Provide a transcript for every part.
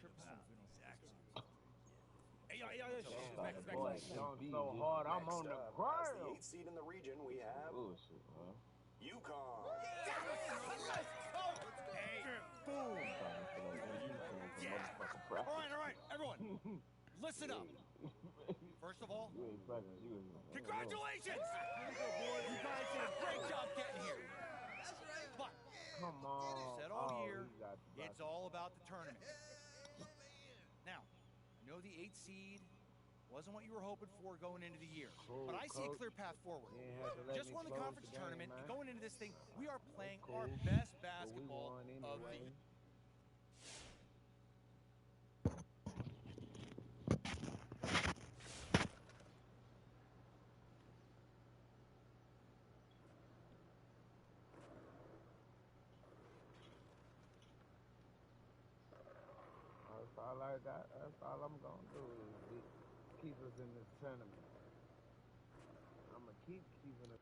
extra pound. Exactly. Back. Boy, so hard, I'm on the ground. As the 8th seed in the region, we have UConn. Hey, boom. All right, everyone. Listen up. First of all, congratulations! You guys did a great job getting here. But, come on. said all year, it's all about the tournament. Now, I know the 8th seed wasn't what you were hoping for going into the year, but I see a clear path forward. Just won the conference tournament, and going into this thing, we are playing our best basketball of the year. That's all I got. That's all I'm gonna do is keep us in this tournament. I'm gonna keep keeping us.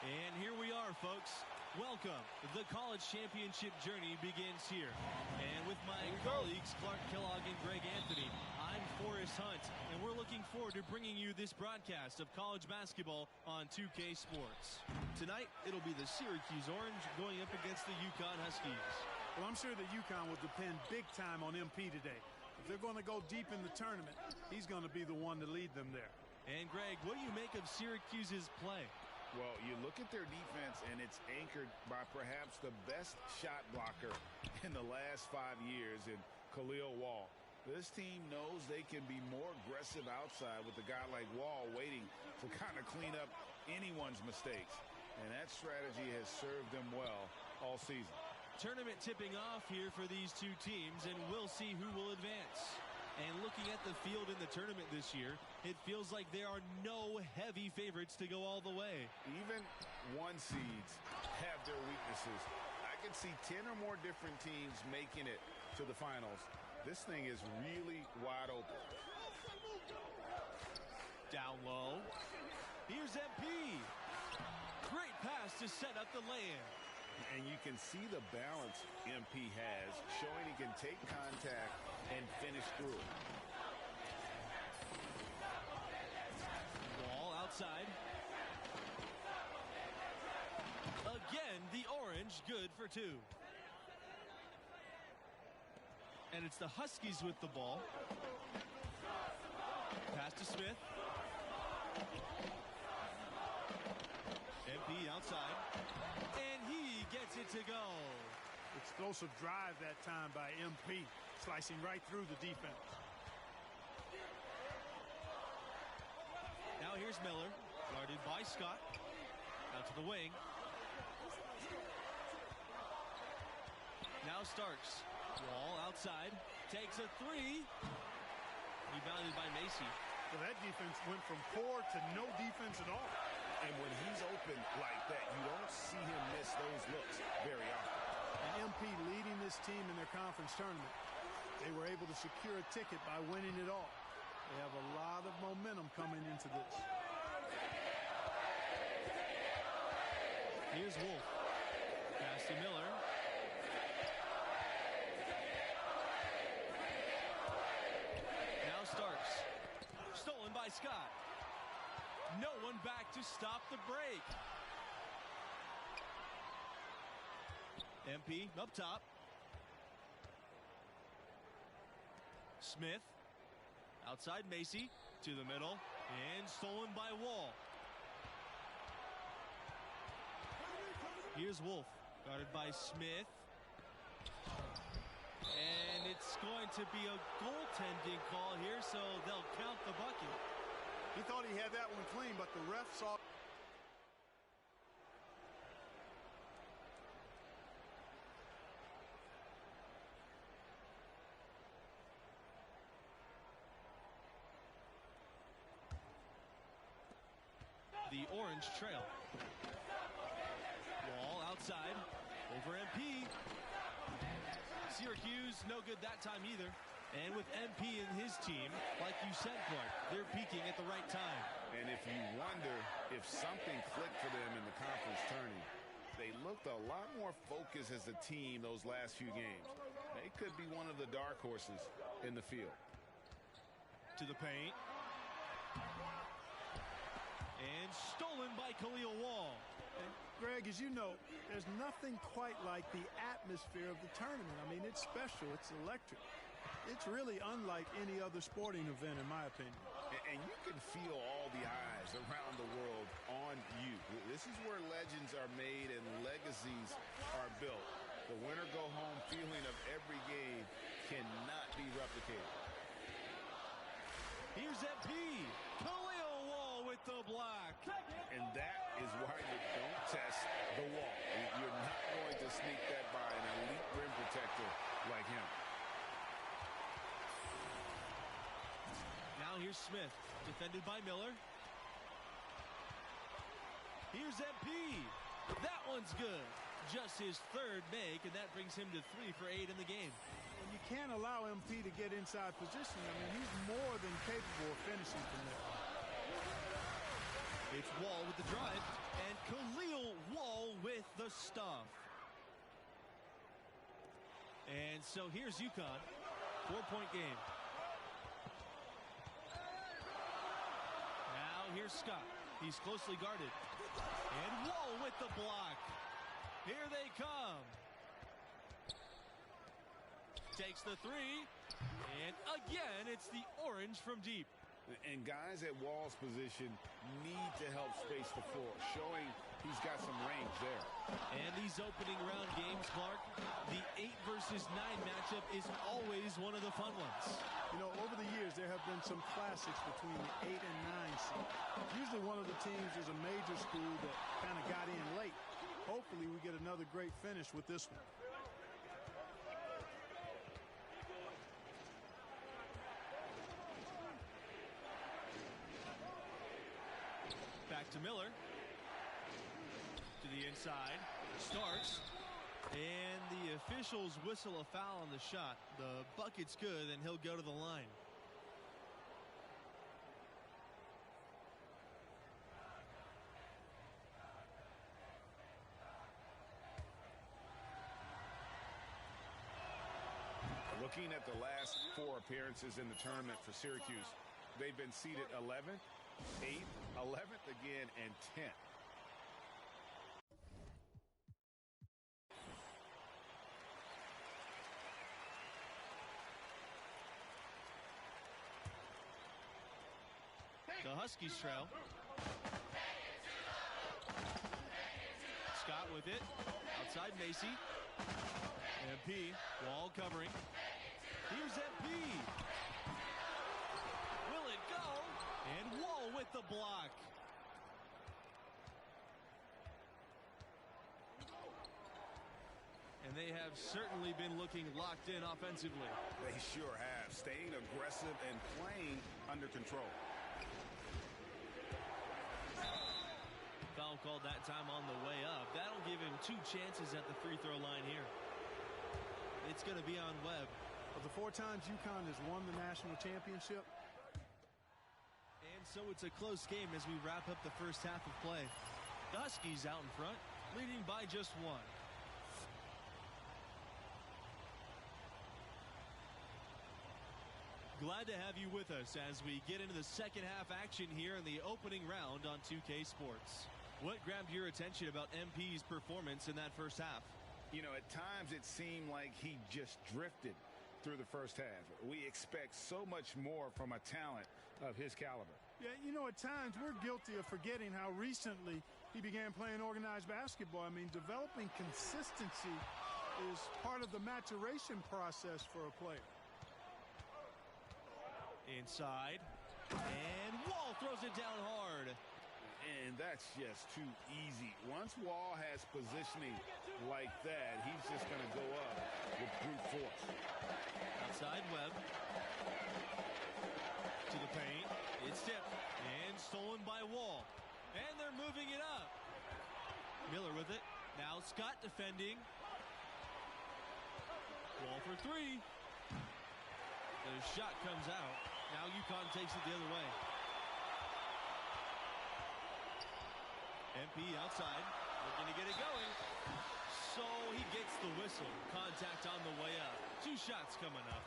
And here we are, folks. Welcome. The college championship journey begins here. And with my colleagues, Clark Kellogg and Greg Anthony, I'm Forrest Hunt, and we're looking forward to bringing you this broadcast of college basketball on 2K Sports. Tonight, it'll be the Syracuse Orange going up against the UConn Huskies. Well, I'm sure that UConn will depend big time on MP today. If they're going to go deep in the tournament, he's going to be the one to lead them there. And, Greg, what do you make of Syracuse's play? Well, you look at their defense, and it's anchored by perhaps the best shot blocker in the last 5 years in Khalil Wall. This team knows they can be more aggressive outside with a guy like Wall waiting to kind of clean up anyone's mistakes. And that strategy has served them well all season. Tournament tipping off here for these two teams, and we'll see who will advance. And looking at the field in the tournament this year, it feels like there are no heavy favorites to go all the way. Even 1 seeds have their weaknesses. I can see 10 or more different teams making it to the finals. This thing is really wide open. Down low. Here's MP. Great pass to set up the lay-in. And you can see the balance MP has, showing he can take contact and finish through it. Wall outside. Again, the Orange good for 2. And it's the Huskies with the ball. Pass to Smith. MP outside. And he gets it to go. Explosive drive that time by MP, slicing right through the defense. Now here's Miller, guarded by Scott. Out to the wing. Now Starks. Wall outside. Takes a 3. Rebounded by Macy. Well, that defense went from poor to no defense at all. And when he's open like that, you don't see him miss those looks very often. And MP leading this team in their conference tournament. They were able to secure a ticket by winning it all. They have a lot of momentum coming into this. Here's Wolf. Pass to Miller. Now Starks. Stolen by Scott. No one back to stop the break. MP up top. Smith. Outside Macy. To the middle. And stolen by Wall. Here's Wolf. Guarded by Smith. And it's going to be a goaltending call here, so they'll count the bucket. He thought he had that one clean, but the ref saw. The orange trail. Wall outside. Over MP. Syracuse, no good that time either. And with MP and his team, like you said, Clark, they're peaking at the right time. And if you wonder if something clicked for them in the conference tourney, they looked a lot more focused as a team those last few games. They could be one of the dark horses in the field. To the paint. And stolen by Khalil Wall. And Greg, as you know, there's nothing quite like the atmosphere of the tournament. I mean, it's special. It's electric. It's really unlike any other sporting event, in my opinion. And you can feel all the eyes around the world on you. This is where legends are made and legacies are built. The winner-go-home feeling of every game cannot be replicated. Here's MP. Khalil Wall with the block. And that is why you don't test the wall. You're not going to sneak that by an elite rim protector like him. Now here's Smith, defended by Miller. Here's MP. That one's good. Just his third make, and that brings him to 3 for 8 in the game. And you can't allow MP to get inside position. I mean, he's more than capable of finishing from there. It's Wall with the drive, and Khalil Wall with the stuff. And so here's UConn. 4-point game. Here's Scott. He's closely guarded. And Wall with the block. Here they come. Takes the 3. And again, it's the orange from deep. And guys at Wall's position need to help space the floor, showing he's got some range there. And these opening round games, Clark, the 8 versus 9 matchup is always one of the fun ones. You know, over the years, there have been some classics between the 8 and 9 seed. Usually one of the teams is a major school that kind of got in late. Hopefully we get another great finish with this one. Back to Miller. To the inside. Starks. And the officials whistle a foul on the shot. The bucket's good, and he'll go to the line. Looking at the last 4 appearances in the tournament for Syracuse, they've been seeded 11th, 8th, 11th again, and 10th. The Huskies trail. Scott with it. Outside Macy. MP. Wall covering. Here's MP. Will it go? And Wall with the block. And they have certainly been looking locked in offensively. They sure have. Staying aggressive and playing under control. Foul called that time on the way up. That'll give him 2 chances at the free throw line here. It's going to be on Webb. Of the 4 times UConn has won the national championship. And so it's a close game as we wrap up the first half of play. The Huskies out in front, leading by just 1. Glad to have you with us as we get into the second half action here in the opening round on 2K Sports. What grabbed your attention about MP's performance in that first half? You know, at times it seemed like he just drifted through the first half. We expect so much more from a talent of his caliber. Yeah, you know, at times we're guilty of forgetting how recently he began playing organized basketball. I mean, developing consistency is part of the maturation process for a player. Inside, and Wall throws it down hard. And that's just too easy. Once Wall has positioning like that, he's just going to go up with brute force. Outside Webb. To the paint. It's tipped and stolen by Wall. And they're moving it up. Miller with it. Now Scott defending. Wall for 3. The shot comes out. Now UConn takes it the other way. MP outside, looking to get it going. So he gets the whistle. Contact on the way up. 2 shots coming up.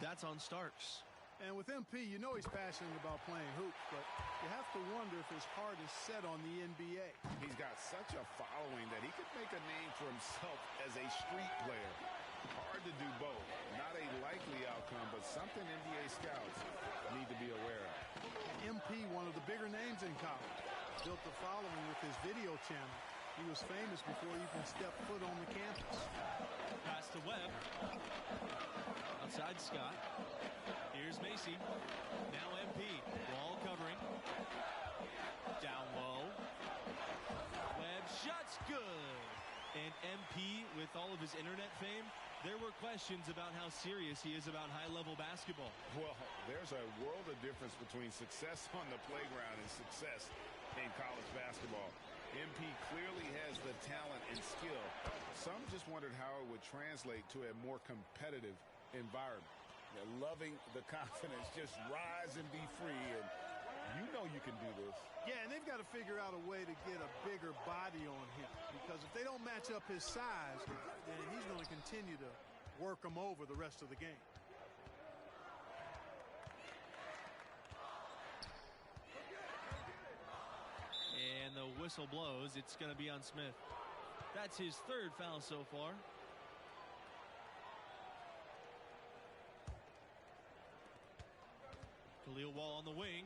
That's on Starks. And with MP, you know he's passionate about playing hoops, but you have to wonder if his heart is set on the NBA. He's got such a following that he could make a name for himself as a street player. Hard to do both. Not a likely outcome, but something NBA scouts need to be aware of. MP, one of the bigger names in college, built a following with his video channel. He was famous before he even stepped foot on the campus. Pass to Webb. Outside Scott. Here's Macy. Now MP. Wall covering. Down low. Webb shots good. And MP, with all of his internet fame, there were questions about how serious he is about high-level basketball. Well, there's a world of difference between success on the playground and success in college basketball. MP clearly has the talent and skill. Some just wondered how it would translate to a more competitive environment. They're loving the confidence, just rise and be free, and you know you can do this. Yeah, and they've got to figure out a way to get a bigger body on him, because if they don't match up his size, then he's going to continue to work them over the rest of the game. And the whistle blows. It's going to be on Smith. That's his 3rd foul so far. Khalil Wall on the wing.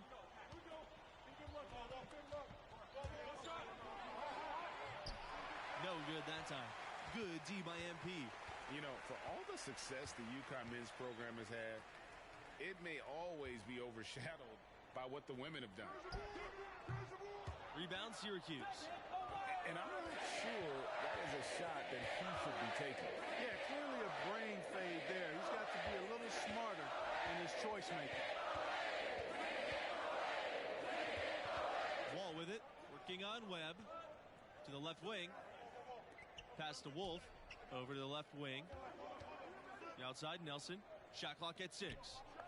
No good that time. Good D by MP. You know, for all the success the UConn men's program has had, it may always be overshadowed by what the women have done. Rebound Syracuse. And I'm not sure that is a shot that he should be taking. Yeah, clearly a brain fade there. He's got to be a little smarter in his choice making. Wall with it. Working on Webb. To the left wing. Pass to Wolf. Over to the left wing. The outside Nelson. Shot clock at 6.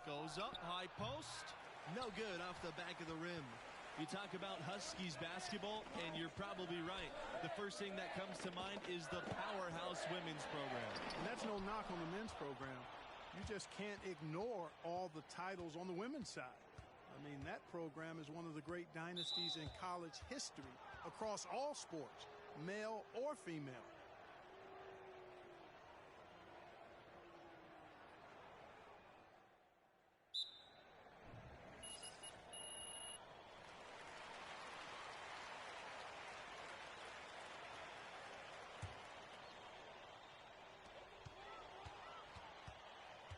Goes up. High post. No good off the back of the rim. You talk about Huskies basketball, and you're probably right. The first thing that comes to mind is the powerhouse women's program. And that's no knock on the men's program. You just can't ignore all the titles on the women's side. I mean, that program is one of the great dynasties in college history across all sports, male or female.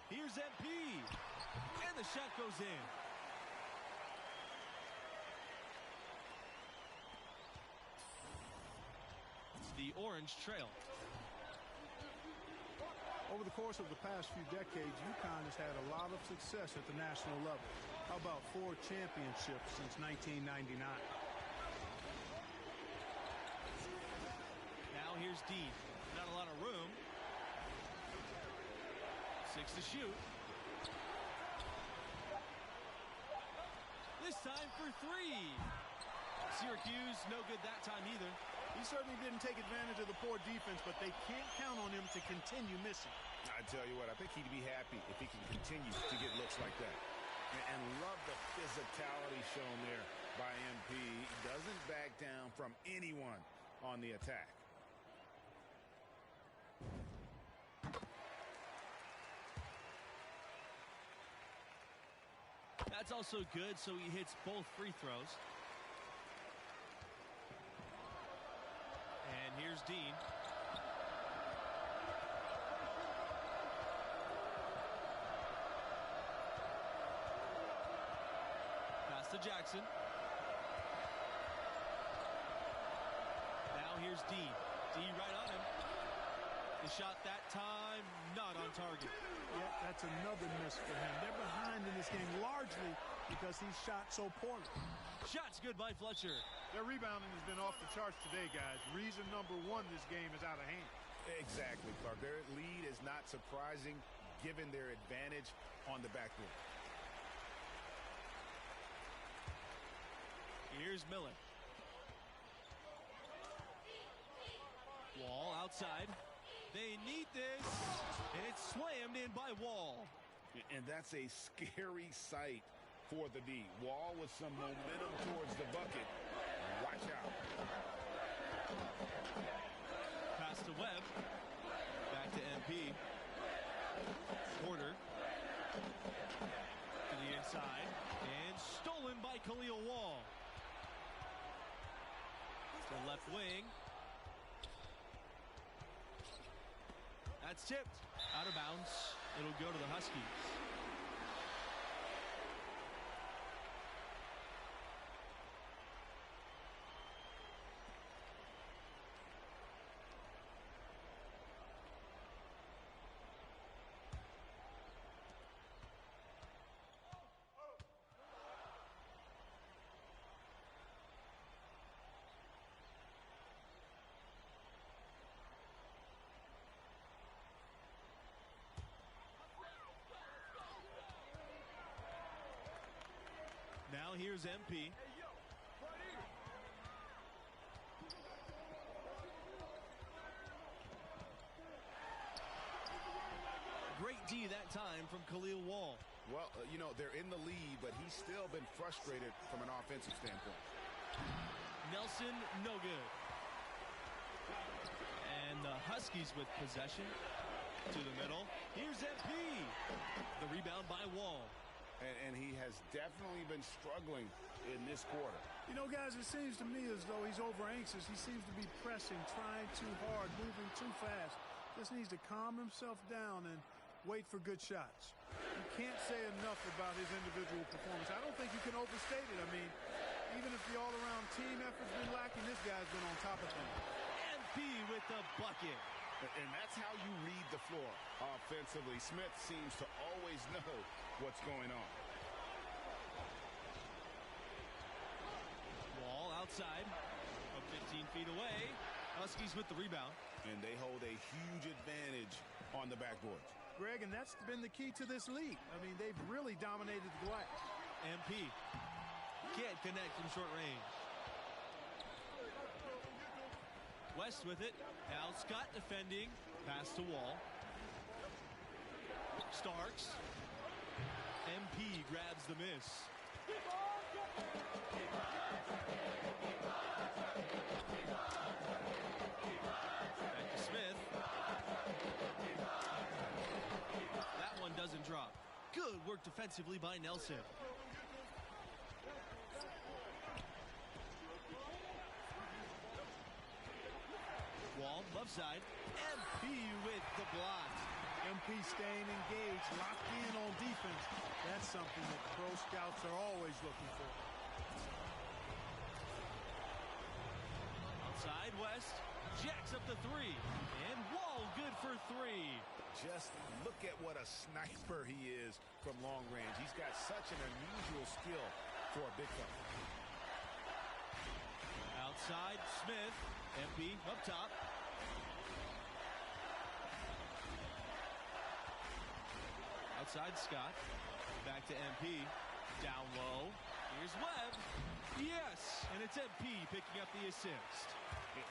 Here's MP. And the shot goes in. The Orange trail. Over the course of the past few decades, UConn has had a lot of success at the national level. How about 4 championships since 1999? Now here's Dean. Not a lot of room. 6 to shoot. This time for 3. Syracuse, no good that time either. He certainly didn't take advantage of the poor defense, but they can't count on him to continue missing. I tell you what, I think he'd be happy if he can continue to get looks like that. And love the physicality shown there by MP. He doesn't back down from anyone on the attack. That's also good, so he hits both free throws. And here's Dean. Pass to Jackson. Now here's D. D right on him. The shot that time, not on target. Yeah, that's another miss for him. They're behind in this game largely because he shot so poorly. Shot's good by Fletcher. Their rebounding has been off the charts today, guys. Reason number one, this game is out of hand. Exactly, Clark. Their lead is not surprising given their advantage on the backboard. Here's Miller. Wall outside. They need this, and it's slammed in by Wall. And that's a scary sight for the D. Wall with some momentum towards the bucket. Watch out. Pass to Webb. Back to MP. Porter. To the inside. And stolen by Khalil Wall. To left wing. That's tipped. Out of bounds. It'll go to the Huskies. Now here's MP. Great D that time from Khalil Wall. Well, you know, they're in the lead, but he's still been frustrated from an offensive standpoint. Nelson, no good. And the Huskies with possession to the middle. Here's MP. The rebound by Wall. And he has definitely been struggling in this quarter. You know, guys, it seems to me as though he's over anxious. He seems to be pressing, trying too hard, moving too fast. Just needs to calm himself down and wait for good shots. You can't say enough about his individual performance. I don't think you can overstate it. I mean, even if the all-around team effort's been lacking, this guy's been on top of things. MP with the bucket. And that's how you read the floor offensively. Smith seems to always know what's going on. Wall outside, from 15 feet away. Huskies with the rebound. And they hold a huge advantage on the backboard. Greg, and that's been the key to this league. I mean, they've really dominated the glass. MP can't connect from short range. West with it. Now Scott defending. Pass to Wall. Starks. MP grabs the miss. Back to Smith. That one doesn't drop. Good work defensively by Nelson. Wall, left side. MP with the block. MP staying engaged, locked in on defense. That's something that pro scouts are always looking for. Outside West. Jacks up the three. And Wall good for three. Just look at what a sniper he is from long range. He's got such an unusual skill for a big fella. Outside Smith. MP up top. Outside Scott. Back to MP. Down low. Here's Webb. Yes! And it's MP picking up the assist.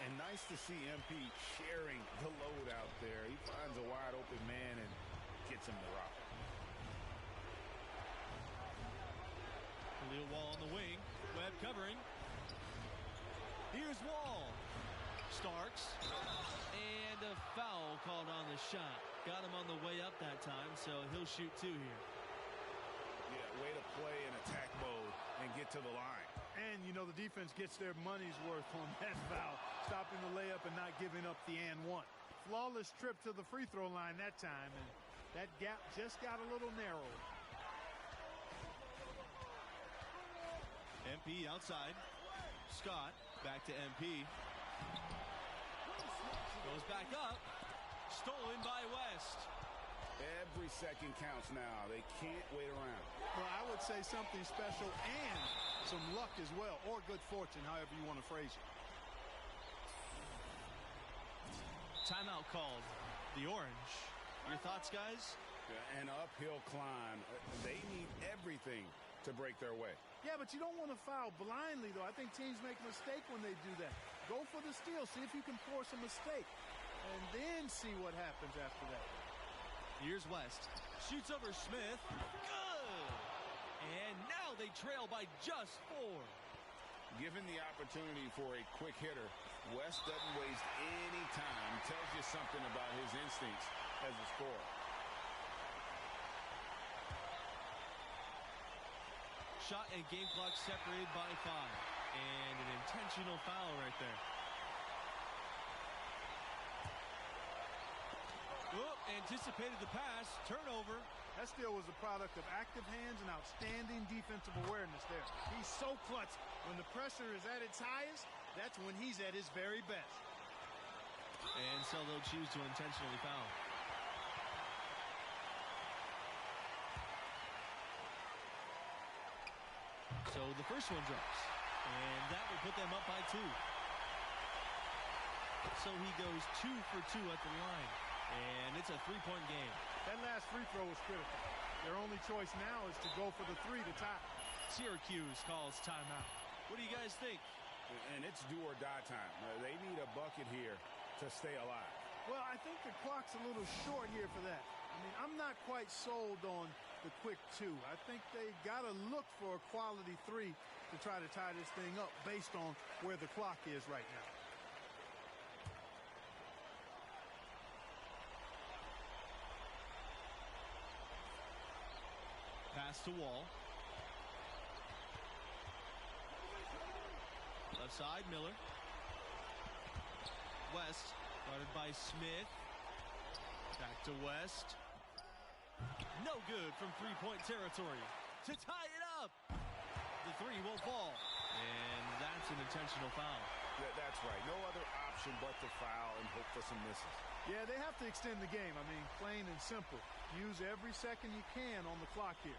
And nice to see MP sharing the load out there. He finds a wide open man and gets him the rock. Khalil Wall on the wing. Webb covering. Here's Wall. Starks. And a foul called on the shot. Got him on the way up that time, so he'll shoot two here. Yeah, way to play in attack mode and get to the line. And, you know, the defense gets their money's worth on that foul, stopping the layup and not giving up the and one. Flawless trip to the free throw line that time, and that gap just got a little narrow. MP outside. Scott back to MP. Goes back up. Stolen by West. Every second counts now. They can't wait around. Well, I would say something special and some luck as well, or good fortune, however you want to phrase it. Timeout called. The Orange. Your thoughts, guys? An uphill climb. They need everything to break their way. Yeah, but you don't want to foul blindly, though. I think teams make a mistake when they do that. Go for the steal. See if you can force a mistake, and then see what happens after that. Here's West. Shoots over Smith. Good! And now they trail by just 4. Given the opportunity for a quick hitter, West doesn't waste any time. Tells you something about his instincts as a scorer. Shot and game clock separated by 5. And an intentional foul right there. Oh, anticipated the pass. Turnover. That steal was a product of active hands and outstanding defensive awareness there. He's so clutch. When the pressure is at its highest, that's when he's at his very best. And so they'll choose to intentionally foul. So the first one drops. And that will put them up by 2. So he goes 2 for 2 at the line. And it's a 3-point game. That last free throw was critical. Their only choice now is to go for the 3 to tie. Syracuse calls timeout. What do you guys think? And it's do or die time. They need a bucket here to stay alive. Well, I think the clock's a little short here for that. I mean, I'm not quite sold on the quick 2. I think they got to look for a quality 3 to try to tie this thing up based on where the clock is right now. Pass to Wall. Left side, Miller. West, guarded by Smith. Back to West. No good from 3-point territory. To tie it up. The 3 won't fall. And that's an intentional foul. Yeah, that's right. No other option but to foul and hope for some misses. Yeah, they have to extend the game. I mean, plain and simple. Use every second you can on the clock here.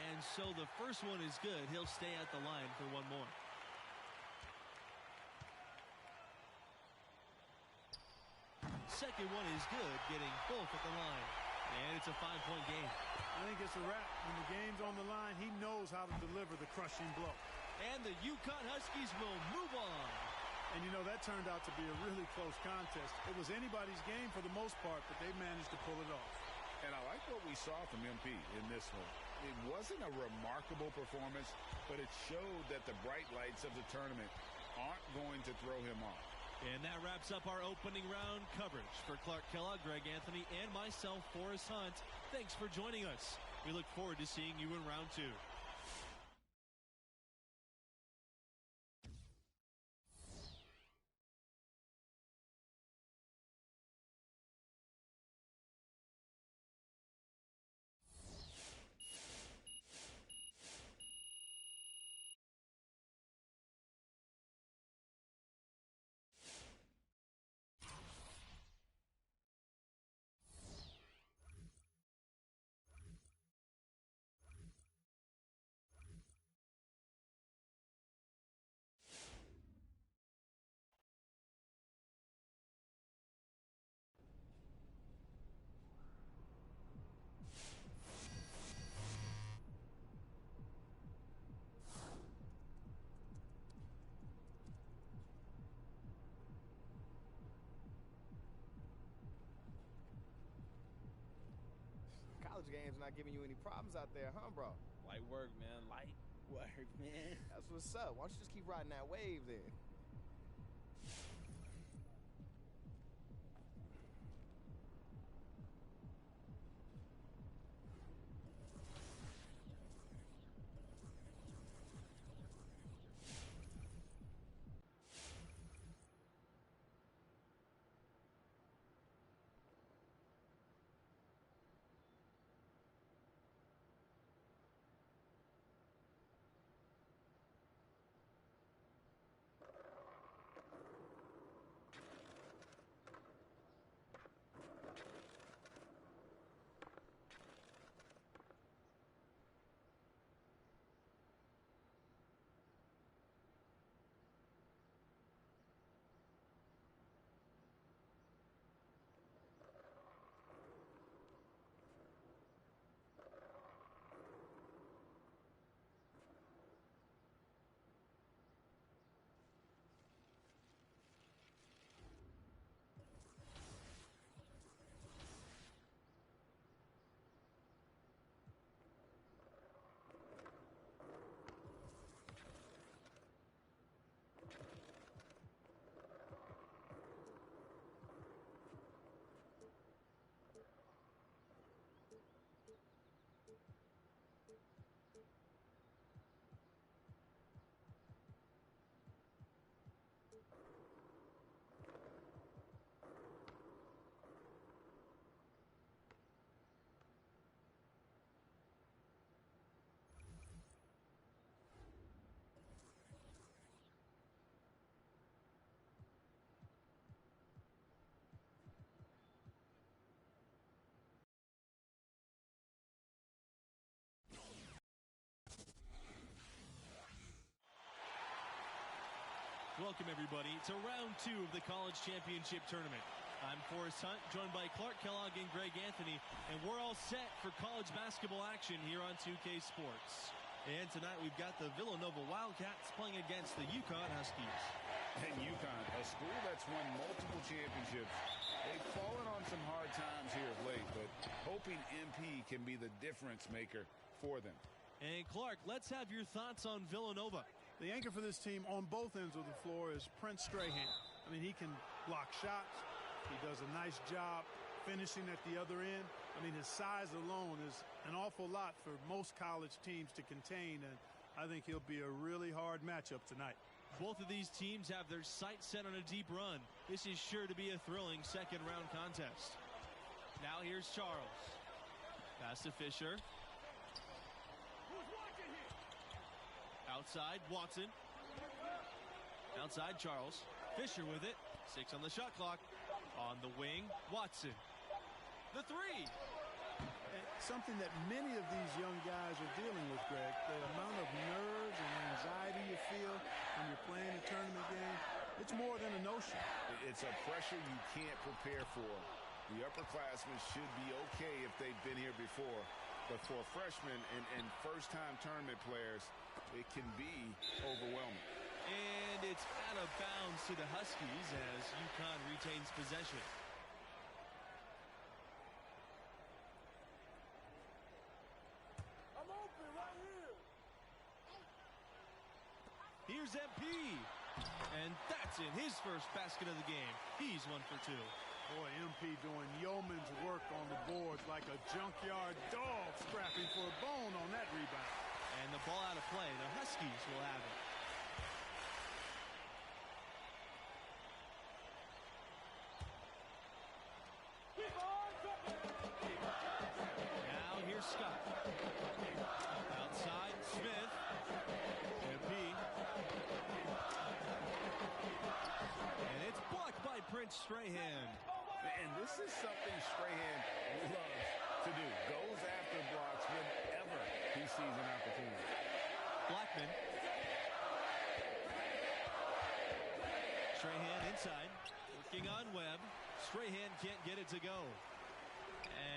And so the first one is good. He'll stay at the line for one more. Second one is good, getting both at the line. And it's a 5-point game. I think it's a wrap. When the game's on the line, he knows how to deliver the crushing blow. And the UConn Huskies will move on. And, you know, that turned out to be a really close contest. It was anybody's game for the most part, but they managed to pull it off. And I like what we saw from MP in this one. It wasn't a remarkable performance, but it showed that the bright lights of the tournament aren't going to throw him off. And that wraps up our opening round coverage. For Clark Kellogg, Greg Anthony, and myself, Forrest Hunt, thanks for joining us. We look forward to seeing you in round 2. game's not giving you any problems out there, huh, bro? Light work, man. Light work, man. That's what's up. Why don't you just keep riding that wave then? Welcome, everybody, to round 2 of the College Championship Tournament. I'm Forrest Hunt, joined by Clark Kellogg and Greg Anthony, and we're all set for college basketball action here on 2K Sports. And tonight we've got the Villanova Wildcats playing against the UConn Huskies. And UConn, a school that's won multiple championships. They've fallen on some hard times here of late, but hoping MP can be the difference maker for them. And Clark, let's have your thoughts on Villanova. The anchor for this team on both ends of the floor is Prince Strahan. I mean, he can block shots. He does a nice job finishing at the other end. I mean, his size alone is an awful lot for most college teams to contain, and I think he'll be a really hard matchup tonight. Both of these teams have their sights set on a deep run. This is sure to be a thrilling second-round contest. Now here's Charles. Pass to Fisher. Outside, Watson. Outside, Charles. Fisher with it. 6 on the shot clock. On the wing, Watson. The three. And something that many of these young guys are dealing with, Greg, the amount of nerves and anxiety you feel when you're playing a tournament game, it's more than a notion. It's a pressure you can't prepare for. The upperclassmen should be okay if they've been here before. But for freshmen and first-time tournament players, it can be overwhelming. And it's out of bounds to the Huskies as UConn retains possession. I'm open right here. Here's MP. And that's in his first basket of the game. He's 1 for 2. Boy, MP doing yeoman's work on the boards like a junkyard dog scrapping for a bone on that rebound. And the ball out of play. The Huskies will have it. Now here's Scott. Outside, Smith. MP. And it's blocked by Prince Strahan. And this is something Strahan loves to do. Goes after blocks whenever he sees an opportunity. Blackman. Strahan inside. Working on Webb. Strahan can't get it to go.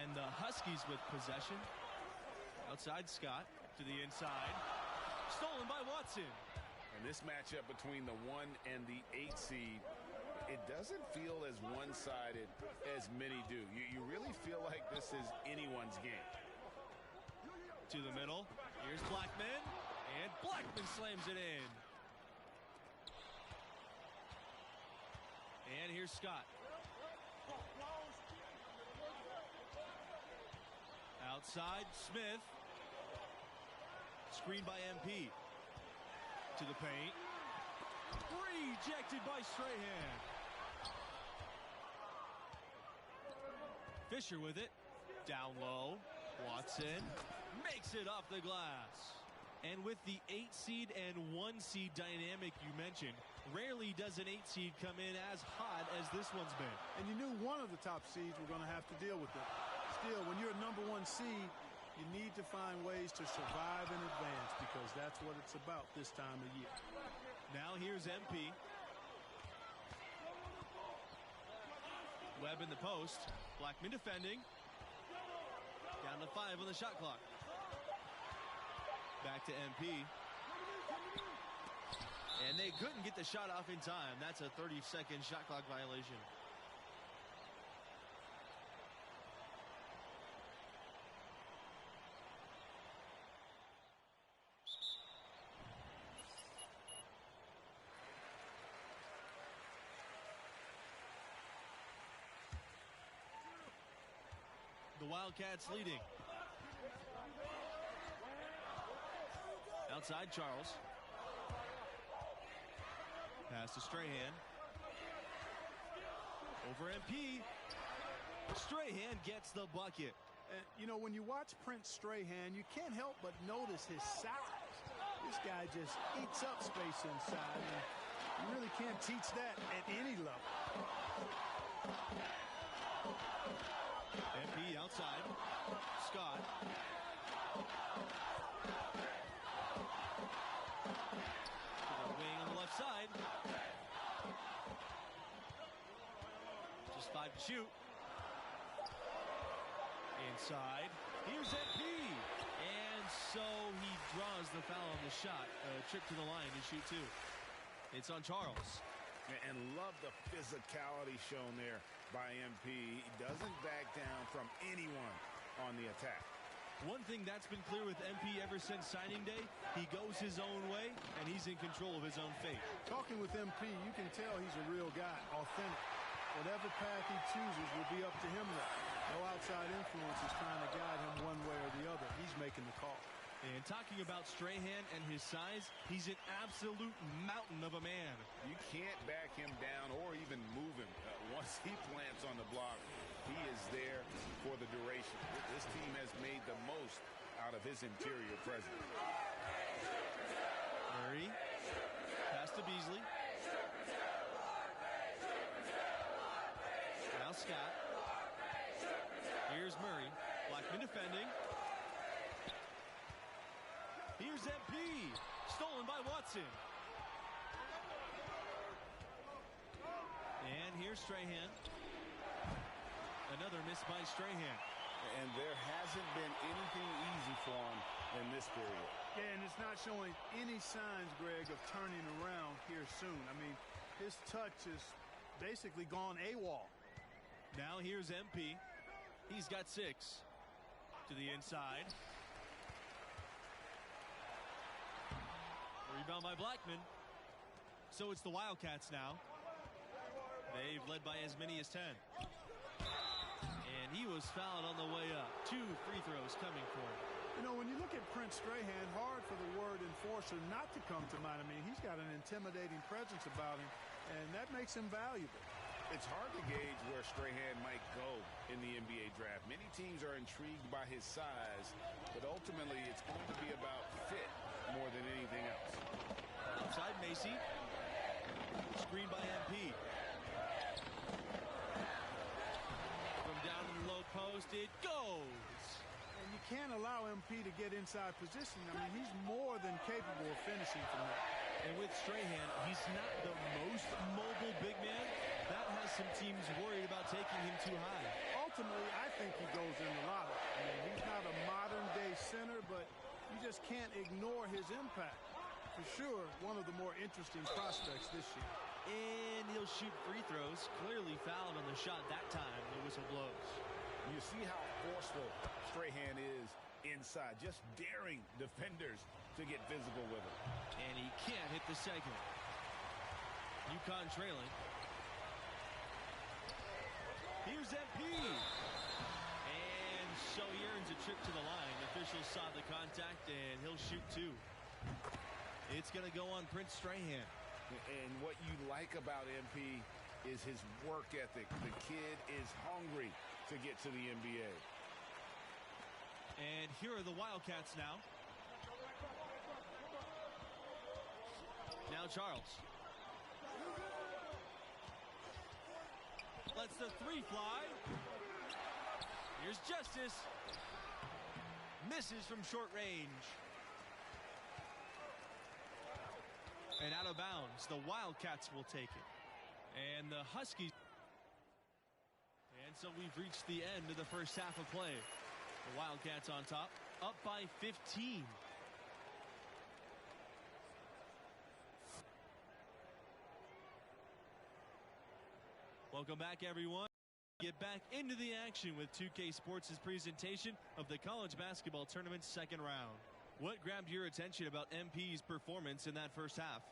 And the Huskies with possession. Outside Scott to the inside. Stolen by Watson. And this matchup between the 1 and the 8 seed, it doesn't feel as one-sided as many do. You really feel like this is anyone's game. To the middle. Here's Blackman. And Blackman slams it in. And here's Scott. Outside, Smith. Screen by MP. To the paint. Rejected by Strahan. Fisher with it. Down low. Watson makes it off the glass. And with the 8 seed and 1 seed dynamic you mentioned, rarely does an 8 seed come in as hot as this one's been. And you knew one of the top seeds were going to have to deal with it. Still, when you're a number 1 seed, you need to find ways to survive and advance because that's what it's about this time of year. Now here's MP. Webb in the post. Blackman defending. Down to 5 on the shot clock. Back to MP. And they couldn't get the shot off in time. That's a 30-second shot clock violation. The Wildcats leading. Outside Charles. Pass to Strahan. Over MP. Strahan gets the bucket. And, you know, when you watch Prince Strahan, you can't help but notice his size. This guy just eats up space inside. And you really can't teach that at any level. MP outside. Scott. Wing on the left side. Just 5 to shoot. Inside. Here's MP. And so he draws the foul on the shot. Trip to the line to shoot 2. It's on Charles. And love the physicality shown there by MP. He doesn't back down from anyone on the attack. One thing that's been clear with MP ever since signing day, he goes his own way, and he's in control of his own fate. Talking with MP, you can tell he's a real guy, authentic. Whatever path he chooses will be up to him now. No outside influence is trying to guide him one way or the other. He's making the call. And talking about Strahan and his size, he's an absolute mountain of a man. You can't back him down or even move him. Once he plants on the block, he is there for the duration. This team has made the most out of his interior presence. Murray. Pass to Beasley. Now Scott. Here's Murray. Blackman defending. Here's MP. Stolen by Watson. And here's Strahan. Another miss by Strahan. And there hasn't been anything easy for him in this period. Yeah, and it's not showing any signs, Greg, of turning around here soon. I mean, his touch is basically gone AWOL. Now here's MP. He's got 6. To the inside. Rebound by Blackman. So it's the Wildcats now. They've led by as many as 10. And he was fouled on the way up. 2 free throws coming for him. You know, when you look at Prince Strahan, hard for the word enforcer not to come to mind. I mean, he's got an intimidating presence about him, and that makes him valuable. It's hard to gauge where Strahan might go in the NBA draft. Many teams are intrigued by his size, but ultimately it's going to be about fit more than anything else. Outside Macy. Screen by MP. From down in the low post, it goes. And you can't allow MP to get inside position. I mean, he's more than capable of finishing from that. And with Strahan, he's not the most mobile big man. That has some teams worried about taking him too high. Ultimately, I think he goes in the lottery. I mean, he's not a modern-day center, but you just can't ignore his impact. For sure, one of the more interesting prospects this year. And he'll shoot free throws. Clearly fouled on the shot that time. The whistle blows. You see how forceful Strahan is inside, just daring defenders to get physical with him. And he can't hit the second. UConn trailing. Here's MP. And so he earns a trip to the line. Officials saw the contact, and he'll shoot two. It's going to go on Prince Strahan. And what you like about MP is his work ethic. The kid is hungry to get to the NBA. And here are the Wildcats now. Now Charles. Lets the three fly. Here's Justice. Misses from short range. And out of bounds. The Wildcats will take it. And the Huskies. And so we've reached the end of the first half of play. The Wildcats on top, up by 15. Welcome back, everyone. Get back into the action with 2K Sports' presentation of the college basketball tournament's second round. What grabbed your attention about MP's performance in that first half?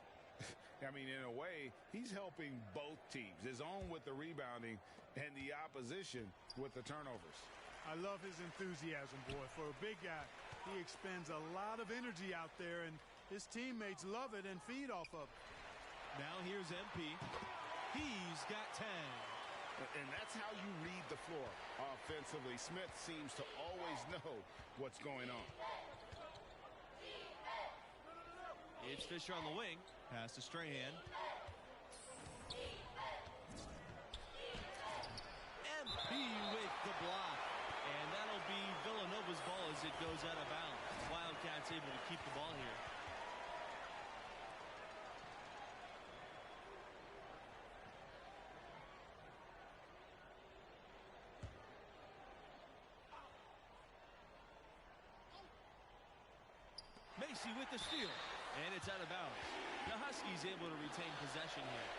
I mean, in a way, he's helping both teams, his own with the rebounding and the opposition with the turnovers. I love his enthusiasm, boy. For a big guy, he expends a lot of energy out there, and his teammates love it and feed off of it. Now here's MP. He's got 10. And that's how you read the floor offensively. Smith seems to always know what's going on. It's Fisher on the wing. Pass to Strahan. MP with the block. And that'll be Villanova's ball as it goes out of bounds. Wildcats able to keep the ball here. Macy with the steal. And it's out of bounds. The Huskies able to retain possession here.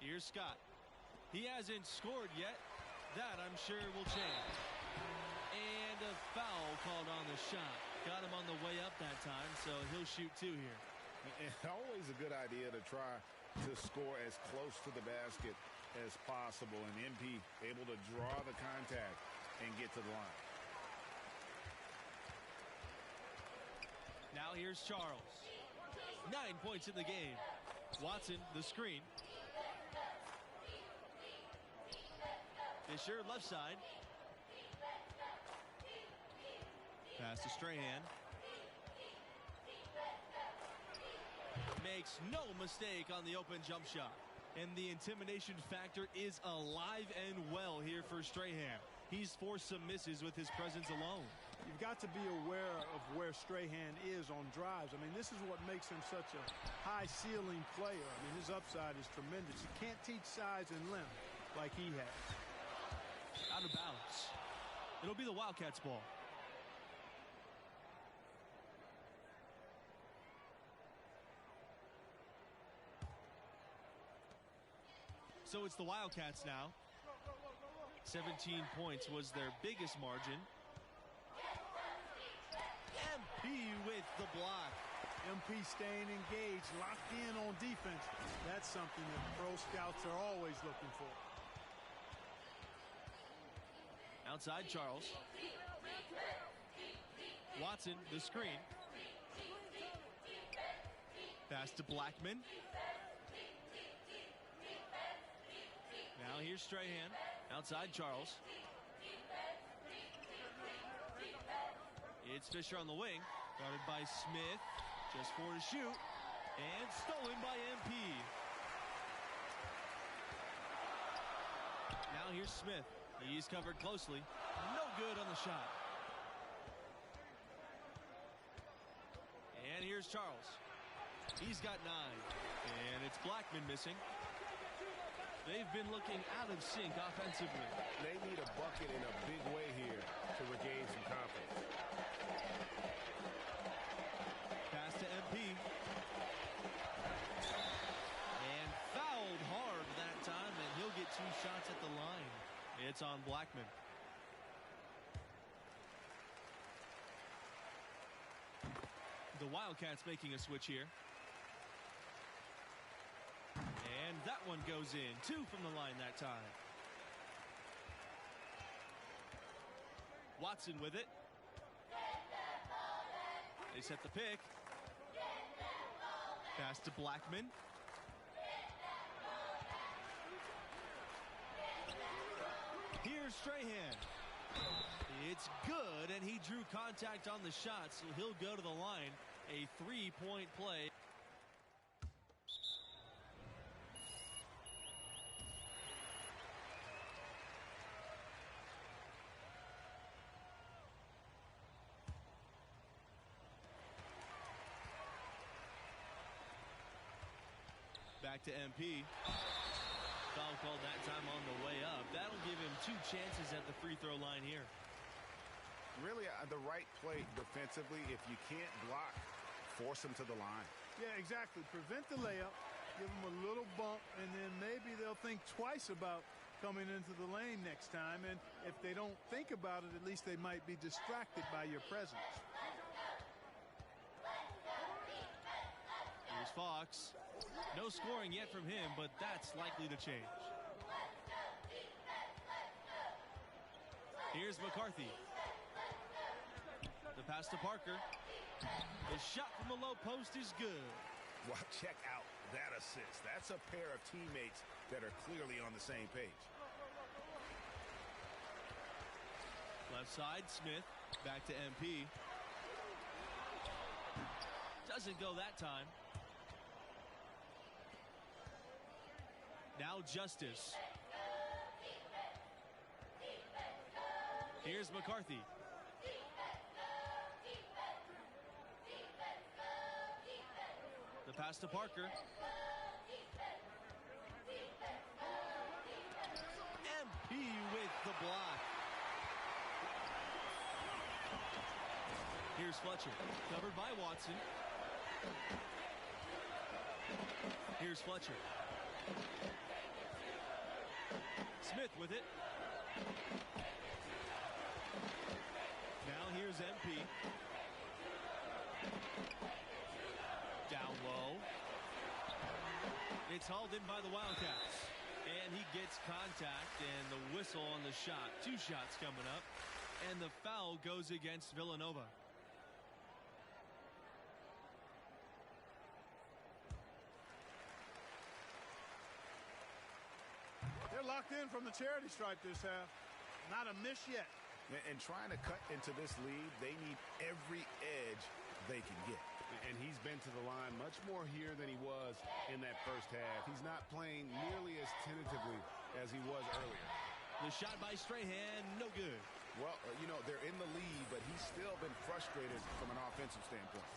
Here's Scott. He hasn't scored yet. That, I'm sure, will change. And a foul called on the shot. Got him on the way up that time, so he'll shoot two here. It's always a good idea to try to score as close to the basket as possible, and MP able to draw the contact and get to the line. Now here's Charles. 9 points in the game. Watson, the screen. Fisher, left side. Pass to Strahan. Makes no mistake on the open jump shot. And the intimidation factor is alive and well here for Strahan. He's forced some misses with his presence alone. You've got to be aware of where Strahan is on drives. I mean, this is what makes him such a high-ceiling player. I mean, his upside is tremendous. You can't teach size and length like he has. Out of bounds. It'll be the Wildcats' ball. So it's the Wildcats now. 17 points was their biggest margin. MP with the block. MP staying engaged, locked in on defense. That's something that pro scouts are always looking for. Outside Charles. Watson, the screen. Pass to Blackman. Now here's Strahan. Outside Charles. It's Fisher on the wing. Guarded by Smith. Just 4 to shoot. And stolen by MP. Now here's Smith. He's covered closely. No good on the shot. And here's Charles. He's got 9. And it's Blackman missing. They've been looking out of sync offensively. They need a bucket in a big way here to regain some confidence. Pass to MP. And 2 shots at the line. It's on Blackman. The Wildcats making a switch here. And that one goes in. 2 from the line that time. Watson with it. They set the pick. Pass to Blackman. Here's Strahan. It's good, and he drew contact on the shot, so he'll go to the line. A 3-point play. Back to MP. Foul called that time on the way up. That'll give him 2 chances at the free throw line here. Really the right play defensively. If you can't block, force him to the line. Yeah, exactly. Prevent the layup, give them a little bump, and then maybe they'll think twice about coming into the lane next time. And if they don't think about it, at least they might be distracted by your presence. Here's Fox. No scoring yet from him, but that's likely to change. Here's McCarthy. The pass to Parker. The shot from the low post is good. Well, check out that assist. That's a pair of teammates that are clearly on the same page. Left side, Smith. Back to MP. Doesn't go that time. Now Justice. Here's McCarthy. The pass to Parker. MP with the block. Here's Fletcher. Covered by Watson. Here's Fletcher. Smith with it. Now here's MP. Down low. It's hauled in by the Wildcats. And he gets contact and the whistle on the shot. 2 shots coming up. And the foul goes against Villanova. They're locked in from the charity stripe this half. Not a miss yet. And trying to cut into this lead, they need every edge they can get. And he's been to the line much more here than he was in that first half. He's not playing nearly as tentatively as he was earlier. The shot by Strahan, no good. Well, you know, they're in the lead, but he's still been frustrated from an offensive standpoint.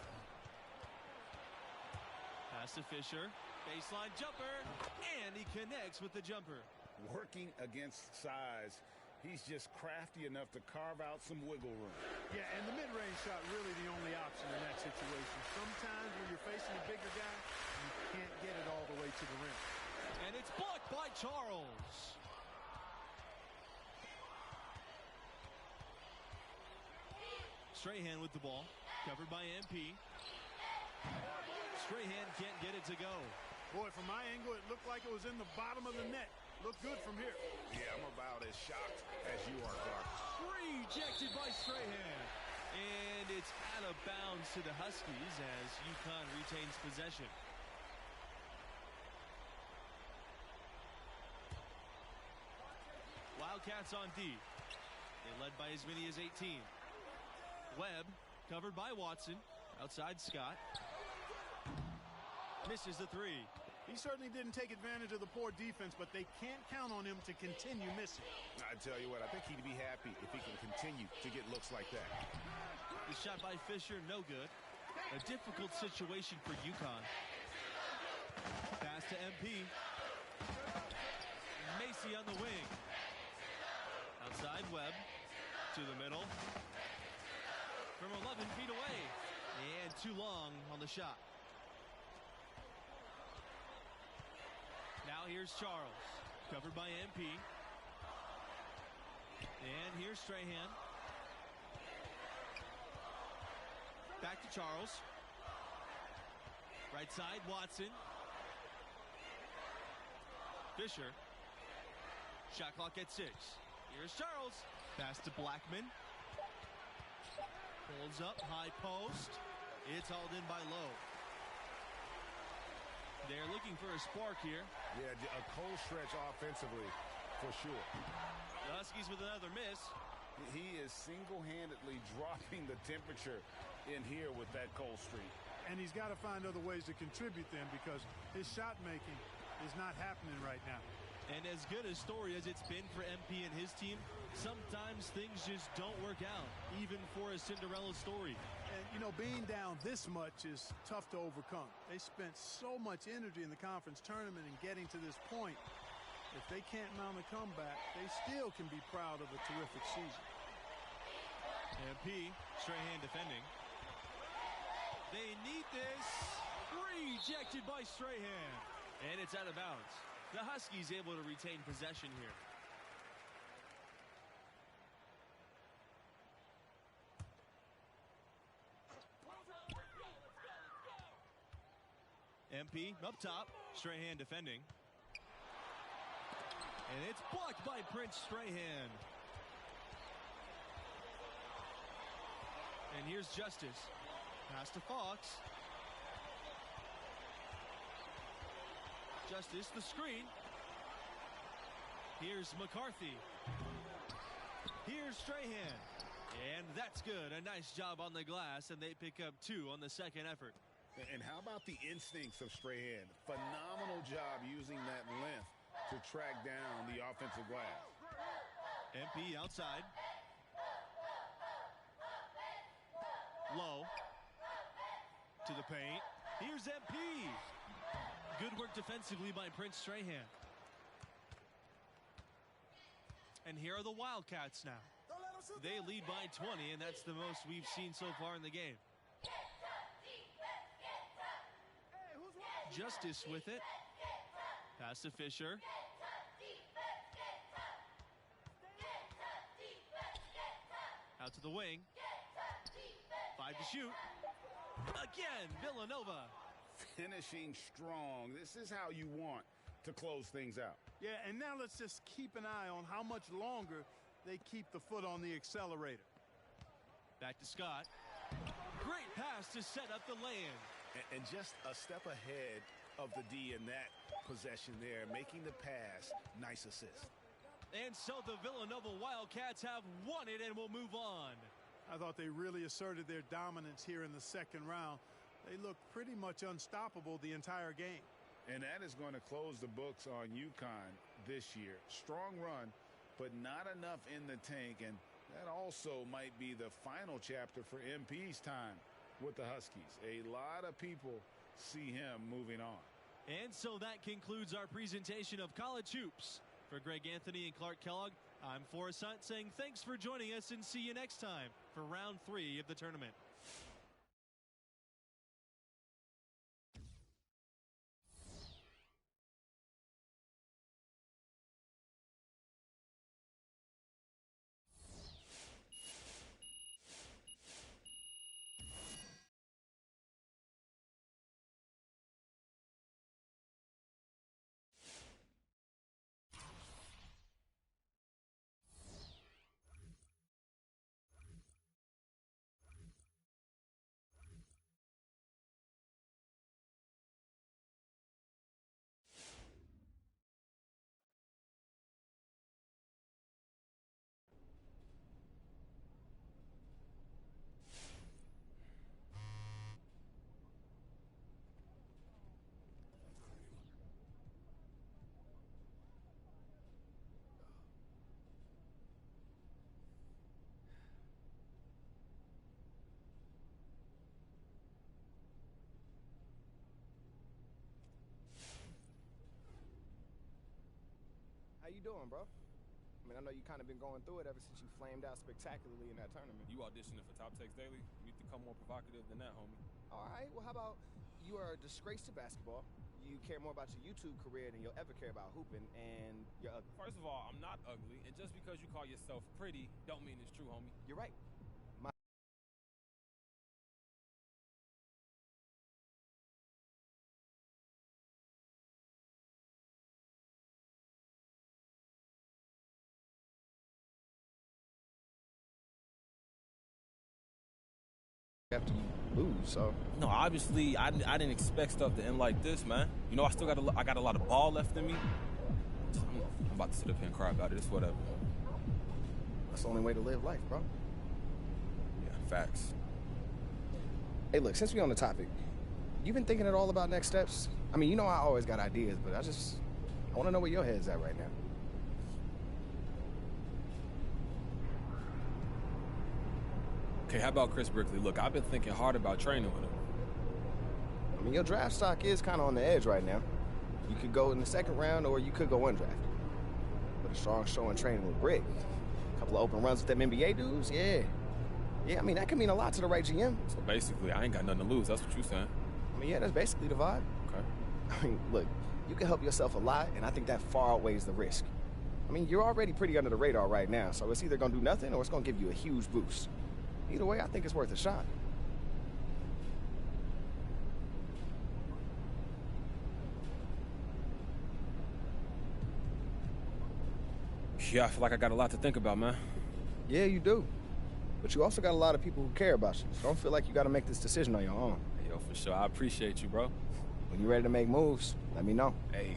Pass to Fisher. Baseline jumper. And he connects with the jumper. Working against size, he's just crafty enough to carve out some wiggle room. Yeah, and the mid-range shot really the only option in that situation. Sometimes when you're facing a bigger guy, you can't get it all the way to the rim. And it's blocked by Charles. Strahan with the ball. Covered by MP. Strahan can't get it to go. Boy, from my angle, it looked like it was in the bottom of the net. Looked good from here. Yeah, I'm about as shocked as you are, Clark. Rejected by Strahan. And it's out of bounds to the Huskies as UConn retains possession. Wildcats on D. They led by as many as 18. Webb covered by Watson. Outside Scott. Misses the 3. He certainly didn't take advantage of the poor defense, but they can't count on him to continue missing. I tell you what, I think he'd be happy if he can continue to get looks like that. The shot by Fisher, no good. A difficult situation for UConn. Pass to MP. Macy on the wing. Outside Webb. To the middle. From 11 feet away. And too long on the shot. Now here's Charles. Covered by MP. And here's Strahan. Back to Charles. Right side, Watson. Fisher. Shot clock at 6. Here's Charles. Pass to Blackman. Pulls up, high post. It's hauled in by Lowe. They're looking for a spark here. Yeah, a cold stretch offensively, for sure. The Huskies with another miss. He is single-handedly dropping the temperature in here with that cold streak. And he's got to find other ways to contribute then, because his shot making is not happening right now. And as good a story as it's been for MP and his team, sometimes things just don't work out, even for a Cinderella story. And, you know, being down this much is tough to overcome. They spent so much energy in the conference tournament and getting to this point. If they can't mount a comeback, they still can be proud of a terrific season. MP, Strahan defending. They need this. Rejected by Strahan. And it's out of bounds. The Huskies able to retain possession here. MP up top. Strahan defending. And it's blocked by Prince Strahan. And here's Justice. Pass to Fox. Justice, the screen. Here's McCarthy. Here's Strahan. And that's good. A nice job on the glass, and they pick up 2 on the second effort. And how about the instincts of Strahan? Phenomenal job using that length to track down the offensive glass. MP outside. Low. To the paint. Here's MP. Good work defensively by Prince Strahan. And here are the Wildcats now. They lead by 20, and that's the most we've seen so far in the game. Justice with it. Pass to Fisher. Out to the wing. 5 to shoot. Again, Villanova. Finishing strong. This is how you want to close things out. Yeah, and now let's just keep an eye on how much longer they keep the foot on the accelerator. Back to Scott. Great pass to set up the lay-in. And just a step ahead of the D in that possession there, making the pass. Nice assist. And so the Villanova Wildcats have won it and will move on. I thought they really asserted their dominance here in the second round. They looked pretty much unstoppable the entire game. And that is going to close the books on UConn this year. Strong run, but not enough in the tank. And that also might be the final chapter for MP's time with the Huskies. A lot of people see him moving on. And so that concludes our presentation of college hoops. For Greg Anthony and Clark Kellogg, I'm Forrest Hunt saying thanks for joining us and see you next time for round 3 of the tournament. How you doing, bro? I mean, I know you kind of been going through it ever since you flamed out spectacularly in that tournament. You auditioning for Top Text Daily? You need to come more provocative than that, homie. All right, well, how about you are a disgrace to basketball. you care more about your YouTube career than you'll ever care about hooping, and you're ugly. First of all, I'm not ugly, and just because you call yourself pretty don't mean it's true, homie. You're right. After you lose, so No, obviously, I didn't expect stuff to end like this, man. You know, I got a lot of ball left in me. I'm about to sit up here and cry about it. It's whatever. that's the only way to live life, bro. Yeah, facts. Hey, look, since we're on the topic, you been thinking at all about next steps? I mean, you know I always got ideas, but I want to know where your head's at right now. Okay, how about Chris Brickley? Look, I've been thinking hard about training with him. I mean, your draft stock is kind of on the edge right now. You could go in the second round, or you could go undrafted. But a strong showing training with Brick. A couple of open runs with them NBA dudes, yeah. Yeah, I mean, that could mean a lot to the right GM. So basically, I ain't got nothing to lose. That's what you saying. I mean, yeah, that's basically the vibe. Okay. I mean, look, you can help yourself a lot, and I think that far outweighs the risk. I mean, you're already pretty under the radar right now, so it's either going to do nothing or it's going to give you a huge boost. Either way, I think it's worth a shot. Yeah, I feel like I got a lot to think about, man. Yeah, you do. But you also got a lot of people who care about you, so don't feel like you got to make this decision on your own. Hey, yo, for sure. I appreciate you, bro. When you're ready to make moves, let me know. Hey.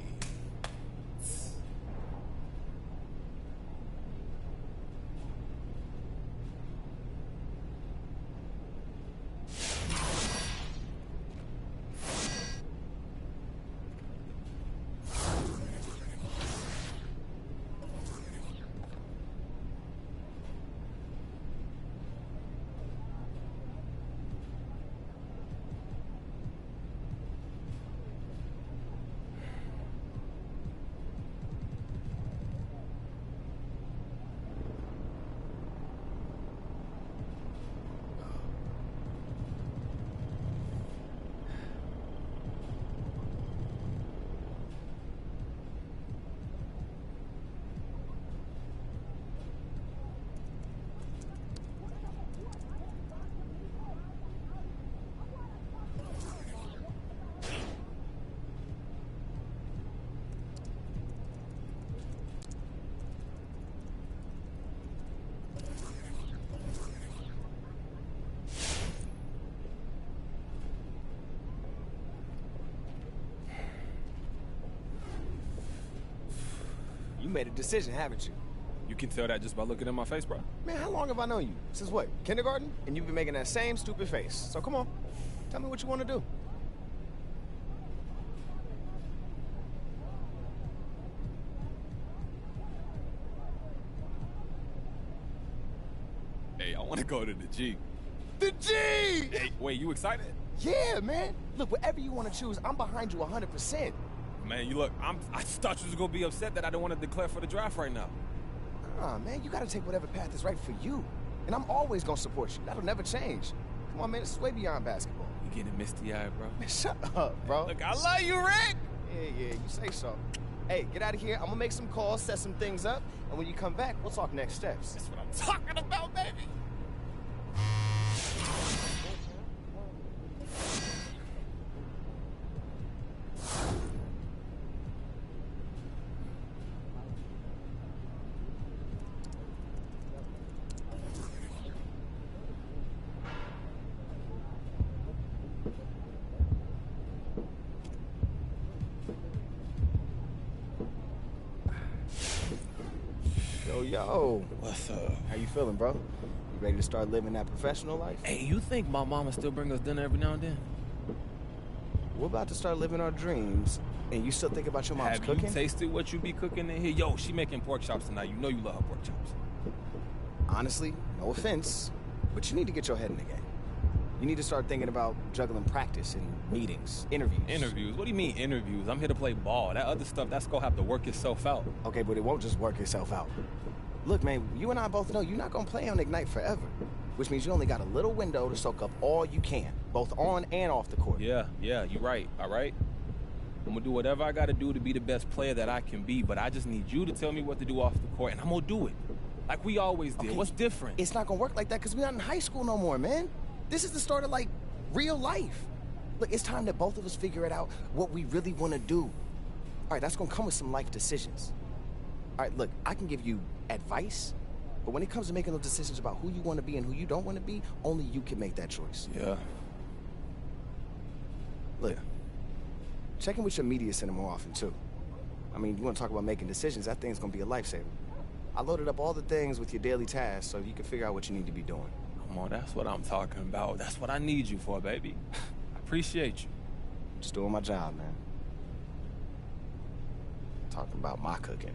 You made a decision, haven't you? You can tell that just by looking at my face, bro. Man, how long have I known you? Since what, kindergarten? And you've been making that same stupid face. So come on, tell me what you want to do. Hey, I want to go to the G. The G! Hey, wait, you excited? Yeah, man. Look, whatever you want to choose, I'm behind you 100%. Man, you look, I just thought you was going to be upset that I didn't want to declare for the draft right now. Nah, man, you got to take whatever path is right for you. And I'm always going to support you. That'll never change. Come on, man, it's way beyond basketball. You getting misty-eyed, bro? Man, shut up, bro. Look, I love you, Rick! Yeah, you say so. Hey, get out of here. I'm going to make some calls, set some things up, and when you come back, we'll talk next steps. That's what I'm talking about, baby! Yo. What's up? How you feeling, bro? You ready to start living that professional life? Hey, you think my mama still bring us dinner every now and then? We're about to start living our dreams, and you still think about your mom's cooking? Have you tasted what you be cooking in here? Yo, she making pork chops tonight. You know you love her pork chops. Honestly, no offense, but you need to get your head in the game. You need to start thinking about juggling practice and meetings, interviews. Interviews? What do you mean interviews? I'm here to play ball. That other stuff, that's gonna have to work itself out. Okay, but it won't just work itself out. Look, man, you and I both know you're not gonna play on Ignite forever, which means you only got a little window to soak up all you can, both on and off the court. Yeah, you're right, all right? I'm going to do whatever I got to do to be the best player that I can be, but I just need you to tell me what to do off the court, and I'm going to do it. Like we always did. Okay. What's different? It's not going to work like that because we're not in high school no more, man. This is the start of, like, real life. Look, it's time that both of us figure it out what we really want to do. All right, that's going to come with some life decisions. All right, look, I can give you advice, but when it comes to making those decisions about who you want to be and who you don't want to be, only you can make that choice. Yeah. Look, check in with your media center more often, too. I mean, you want to talk about making decisions, that thing's going to be a lifesaver. I loaded up all the things with your daily tasks so you can figure out what you need to be doing. Come on, that's what I'm talking about. That's what I need you for, baby. I appreciate you. Just doing my job, man. Talking about my cooking.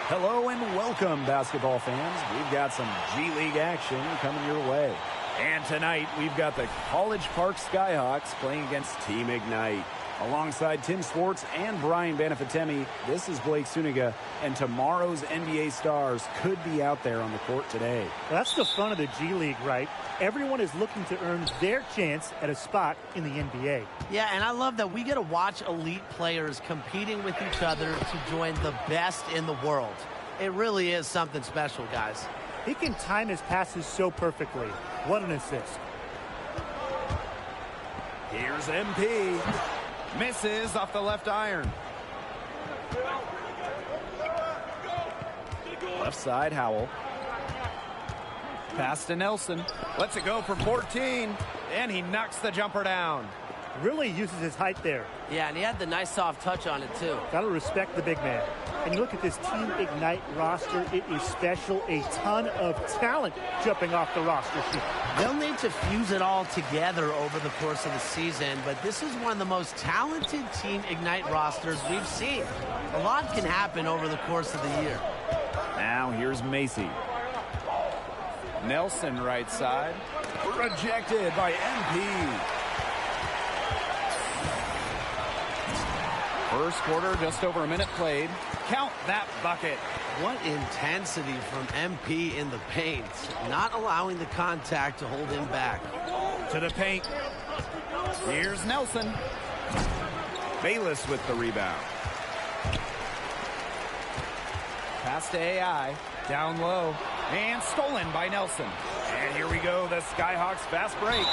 Hello and welcome, basketball fans. We've got some G League action coming your way. And tonight, we've got the College Park Skyhawks playing against Team Ignite. Alongside Tim Swartz and Brian Banafitemi, this is Blake Suniga, and tomorrow's NBA stars could be out there on the court today. Well, that's the fun of the G League, right? Everyone is looking to earn their chance at a spot in the NBA. Yeah, and I love that we get to watch elite players competing with each other to join the best in the world. It really is something special, guys. He can time his passes so perfectly. What an assist. Here's MP. Misses off the left iron. Left side, Howell. Pass to Nelson. Lets it go for 14. And he knocks the jumper down. Really uses his height there. Yeah, and he had the nice soft touch on it, too. Gotta respect the big man. And you look at this Team Ignite roster, it is special. A ton of talent jumping off the roster sheet. They'll need to fuse it all together over the course of the season, but this is one of the most talented Team Ignite rosters we've seen. A lot can happen over the course of the year. Now here's Macy. Nelson right side. Rejected by MP. First quarter, just over a minute played. Count that bucket. What intensity from MP in the paint. Not allowing the contact to hold him back. To the paint. Here's Nelson. Bayless with the rebound. Pass to AI. Down low. And stolen by Nelson. And here we go, the Skyhawks fast break.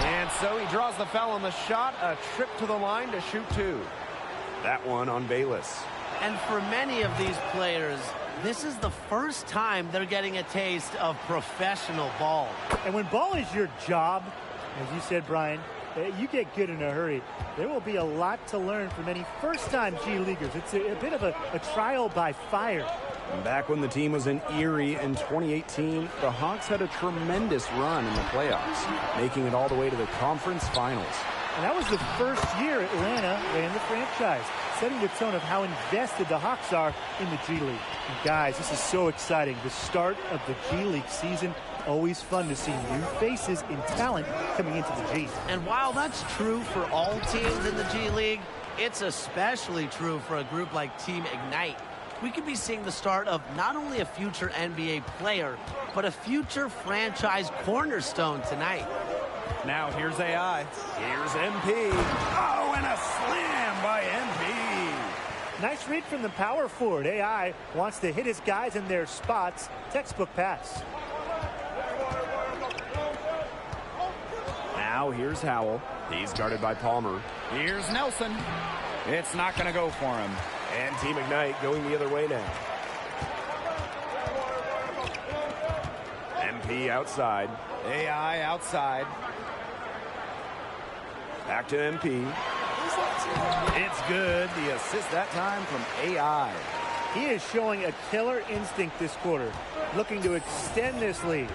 And so he draws the foul on the shot. A trip to the line to shoot two. That one on Bayless. And for many of these players, this is the first time they're getting a taste of professional ball. And when ball is your job, as you said, Brian, you get good in a hurry. There will be a lot to learn for many first-time G Leaguers. It's a bit of a trial by fire. Back when the team was in Erie in 2018, the Hawks had a tremendous run in the playoffs, making it all the way to the conference finals. And that was the first year Atlanta ran the franchise, setting the tone of how invested the Hawks are in the G League. And guys, this is so exciting. The start of the G League season, always fun to see new faces and talent coming into the G. And while that's true for all teams in the G League, it's especially true for a group like Team Ignite. We could be seeing the start of not only a future NBA player, but a future franchise cornerstone tonight. Now here's AI. Here's MP. Oh, and a slam by MP. Nice read from the power forward. AI wants to hit his guys in their spots. Textbook pass. Now here's Howell. He's guarded by Palmer. Here's Nelson. It's not going to go for him. And Team Ignite going the other way now. MP outside. AI outside. Back to MP. It's good. The assist that time from AI. He is showing a killer instinct this quarter, looking to extend this lead.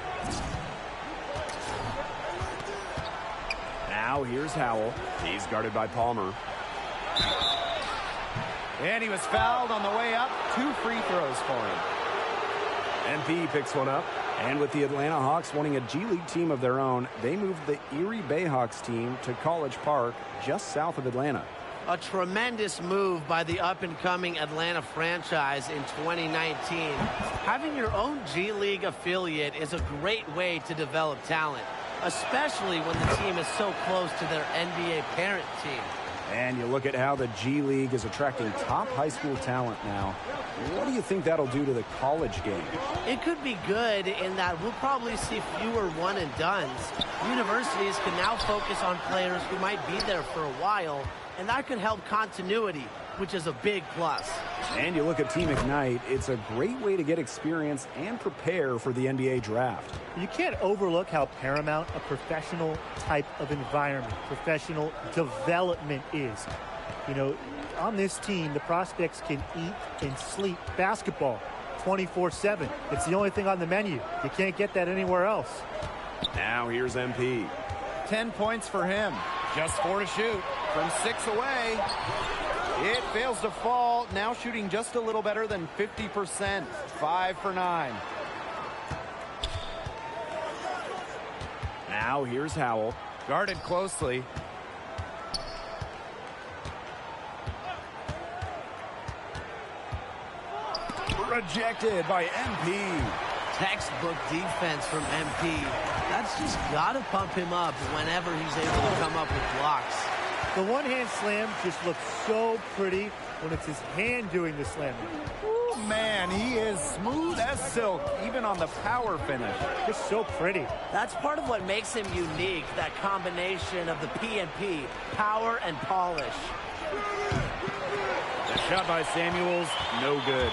Now here's Howell. He's guarded by Palmer. And he was fouled on the way up. 2 free throws for him. MP picks one up. And with the Atlanta Hawks wanting a G League team of their own, they moved the Erie Bayhawks team to College Park, just south of Atlanta. A tremendous move by the up-and-coming Atlanta franchise in 2019. Having your own G League affiliate is a great way to develop talent, especially when the team is so close to their NBA parent team. And you look at how the G League is attracting top high school talent now. What do you think that'll do to the college game? It could be good in that we'll probably see fewer one-and-dones. Universities can now focus on players who might be there for a while, and that could help continuity, which is a big plus. And you look at Team Ignite, it's a great way to get experience and prepare for the NBA draft. You can't overlook how paramount a professional type of environment, professional development is. You know, on this team, the prospects can eat and sleep basketball 24/7. It's the only thing on the menu. You can't get that anywhere else. Now here's MP. 10 points for him. Just 4 to shoot. From 6 away. It fails to fall. Now shooting just a little better than 50%. 5 for 9. Now here's Howell. Guarded closely. Rejected by MP. Textbook defense from MP. That's just got to pump him up whenever he's able to come up with blocks. The one-hand slam just looks so pretty when it's his hand doing the slamming. Ooh, man, he is smooth as silk, even on the power finish. Just so pretty. That's part of what makes him unique, that combination of the P&P, power and polish. The shot by Samuels, no good.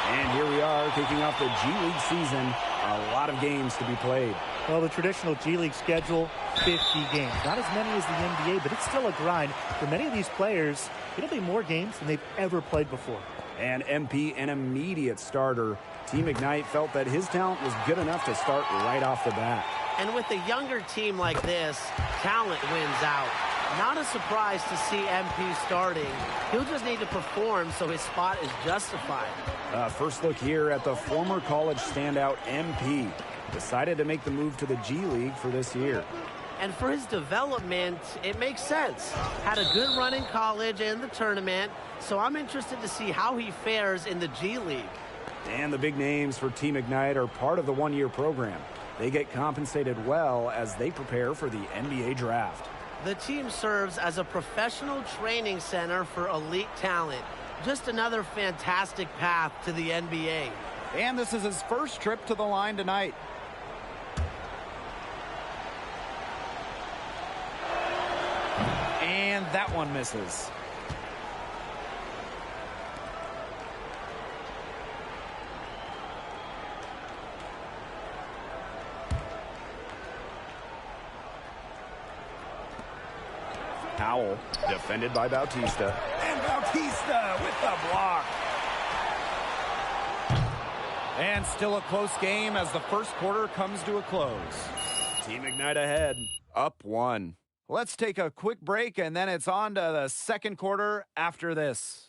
And here we are, kicking off the G League season. A lot of games to be played. Well, the traditional G League schedule, 50 games. Not as many as the NBA, but it's still a grind. For many of these players, it'll be more games than they've ever played before. And MP, an immediate starter. Team Ignite felt that his talent was good enough to start right off the bat. And with a younger team like this, talent wins out. Not a surprise to see MP starting. He'll just need to perform so his spot is justified. First look here at the former college standout MP. Decided to make the move to the G League for this year. And for his development, it makes sense. Had a good run in college and the tournament, so I'm interested to see how he fares in the G League. And the big names for Team Ignite are part of the one-year program. They get compensated well as they prepare for the NBA draft. The team serves as a professional training center for elite talent. Just another fantastic path to the NBA. And this is his first trip to the line tonight. And that one misses. Howell, defended by Bautista. And Bautista with the block. And still a close game as the first quarter comes to a close. Team Ignite ahead, up 1. Let's take a quick break, and then it's on to the second quarter after this.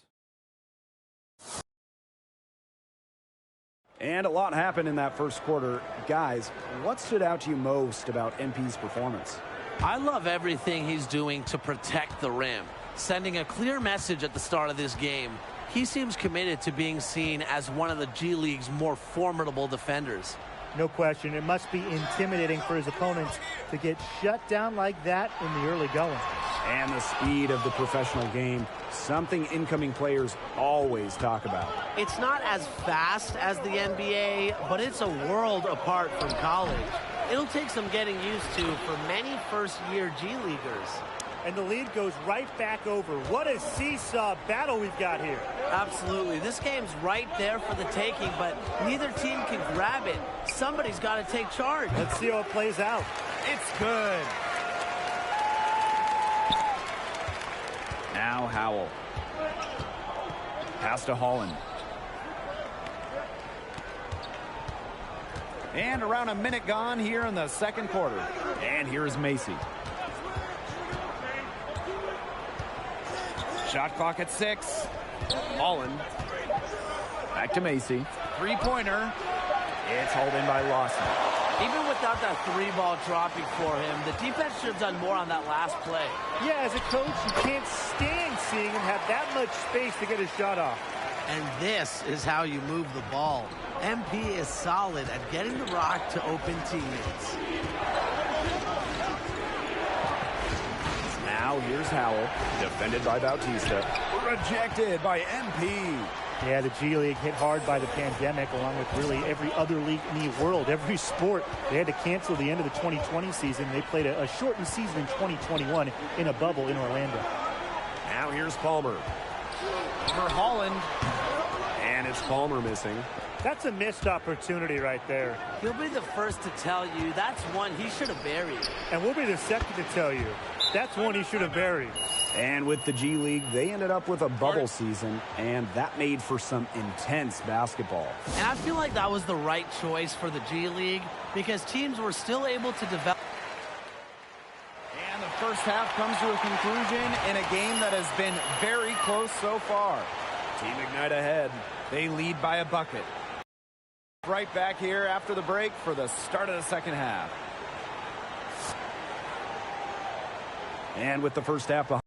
And a lot happened in that first quarter. Guys, what stood out to you most about MP's performance? I love everything he's doing to protect the rim, sending a clear message at the start of this game. He seems committed to being seen as one of the G League's more formidable defenders. No question. It must be intimidating for his opponents to get shut down like that in the early going. And the speed of the professional game, something incoming players always talk about. It's not as fast as the NBA, but it's a world apart from college. It'll take some getting used to for many first-year G Leaguers. And the lead goes right back over. What a seesaw battle we've got here. Absolutely. This game's right there for the taking, but neither team can grab it. Somebody's got to take charge. Let's see how it plays out. It's good. Now Howell. Pass to Holland. And around a minute gone here in the second quarter. And here's Macy. Shot clock at 6. Holland. Back to Macy. Three-pointer. It's hauled in by Lawson. Even without that 3-ball dropping for him, the defense should have done more on that last play. Yeah, as a coach, you can't stand seeing him have that much space to get his shot off. And this is how you move the ball. MP is solid at getting the rock to open teammates. Now here's Howell, defended by Bautista. Rejected by MP. Yeah, the G League hit hard by the pandemic, along with really every other league in the world, every sport. They had to cancel the end of the 2020 season. They played a shortened season in 2021 in a bubble in Orlando. Now here's Palmer. For Holland. And it's Palmer missing. That's a missed opportunity right there. He'll be the first to tell you that's one he should have buried. And we'll be the second to tell you that's one he should have buried. And with the G League, they ended up with a bubble season, and that made for some intense basketball. And I feel like that was the right choice for the G League because teams were still able to develop. And the first half comes to a conclusion in a game that has been very close so far. Team Ignite ahead. They lead by a bucket. Right back here after the break for the start of the second half. And with the first half behind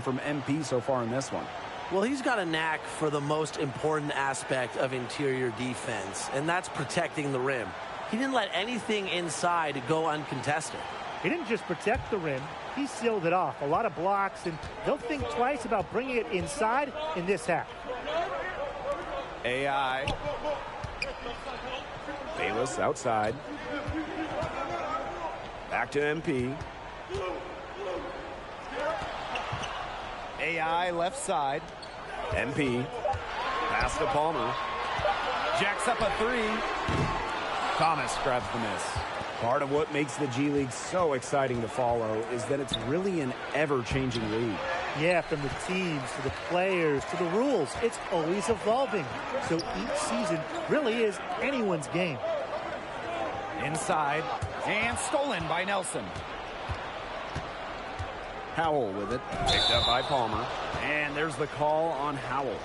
from MP so far in this one. Well, he's got a knack for the most important aspect of interior defense, and that's protecting the rim. He didn't let anything inside go uncontested. He didn't just protect the rim, he sealed it off. A lot of blocks, and he'll think twice about bringing it inside in this half. AI. Bayless outside. Back to MP. AI left side. MP. Pass to Palmer. Jacks up a 3. Thomas grabs the miss. Part of what makes the G League so exciting to follow is that it's really an ever-changing league. Yeah, from the teams to the players to the rules, it's always evolving. So each season really is anyone's game. Inside, and stolen by Nelson. Howell with it. Picked up by Palmer. And there's the call on Howell.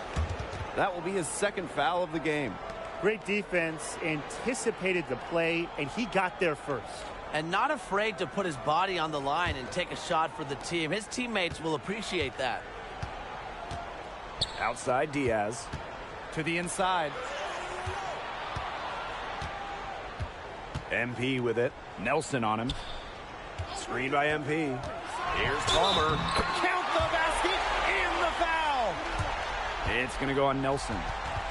That will be his second foul of the game. Great defense, anticipated the play, and he got there first. And not afraid to put his body on the line and take a shot for the team. His teammates will appreciate that. Outside Diaz. To the inside. MP with it. Nelson on him. Screen by MP. Here's Palmer. Count the basket in the foul. It's going to go on Nelson.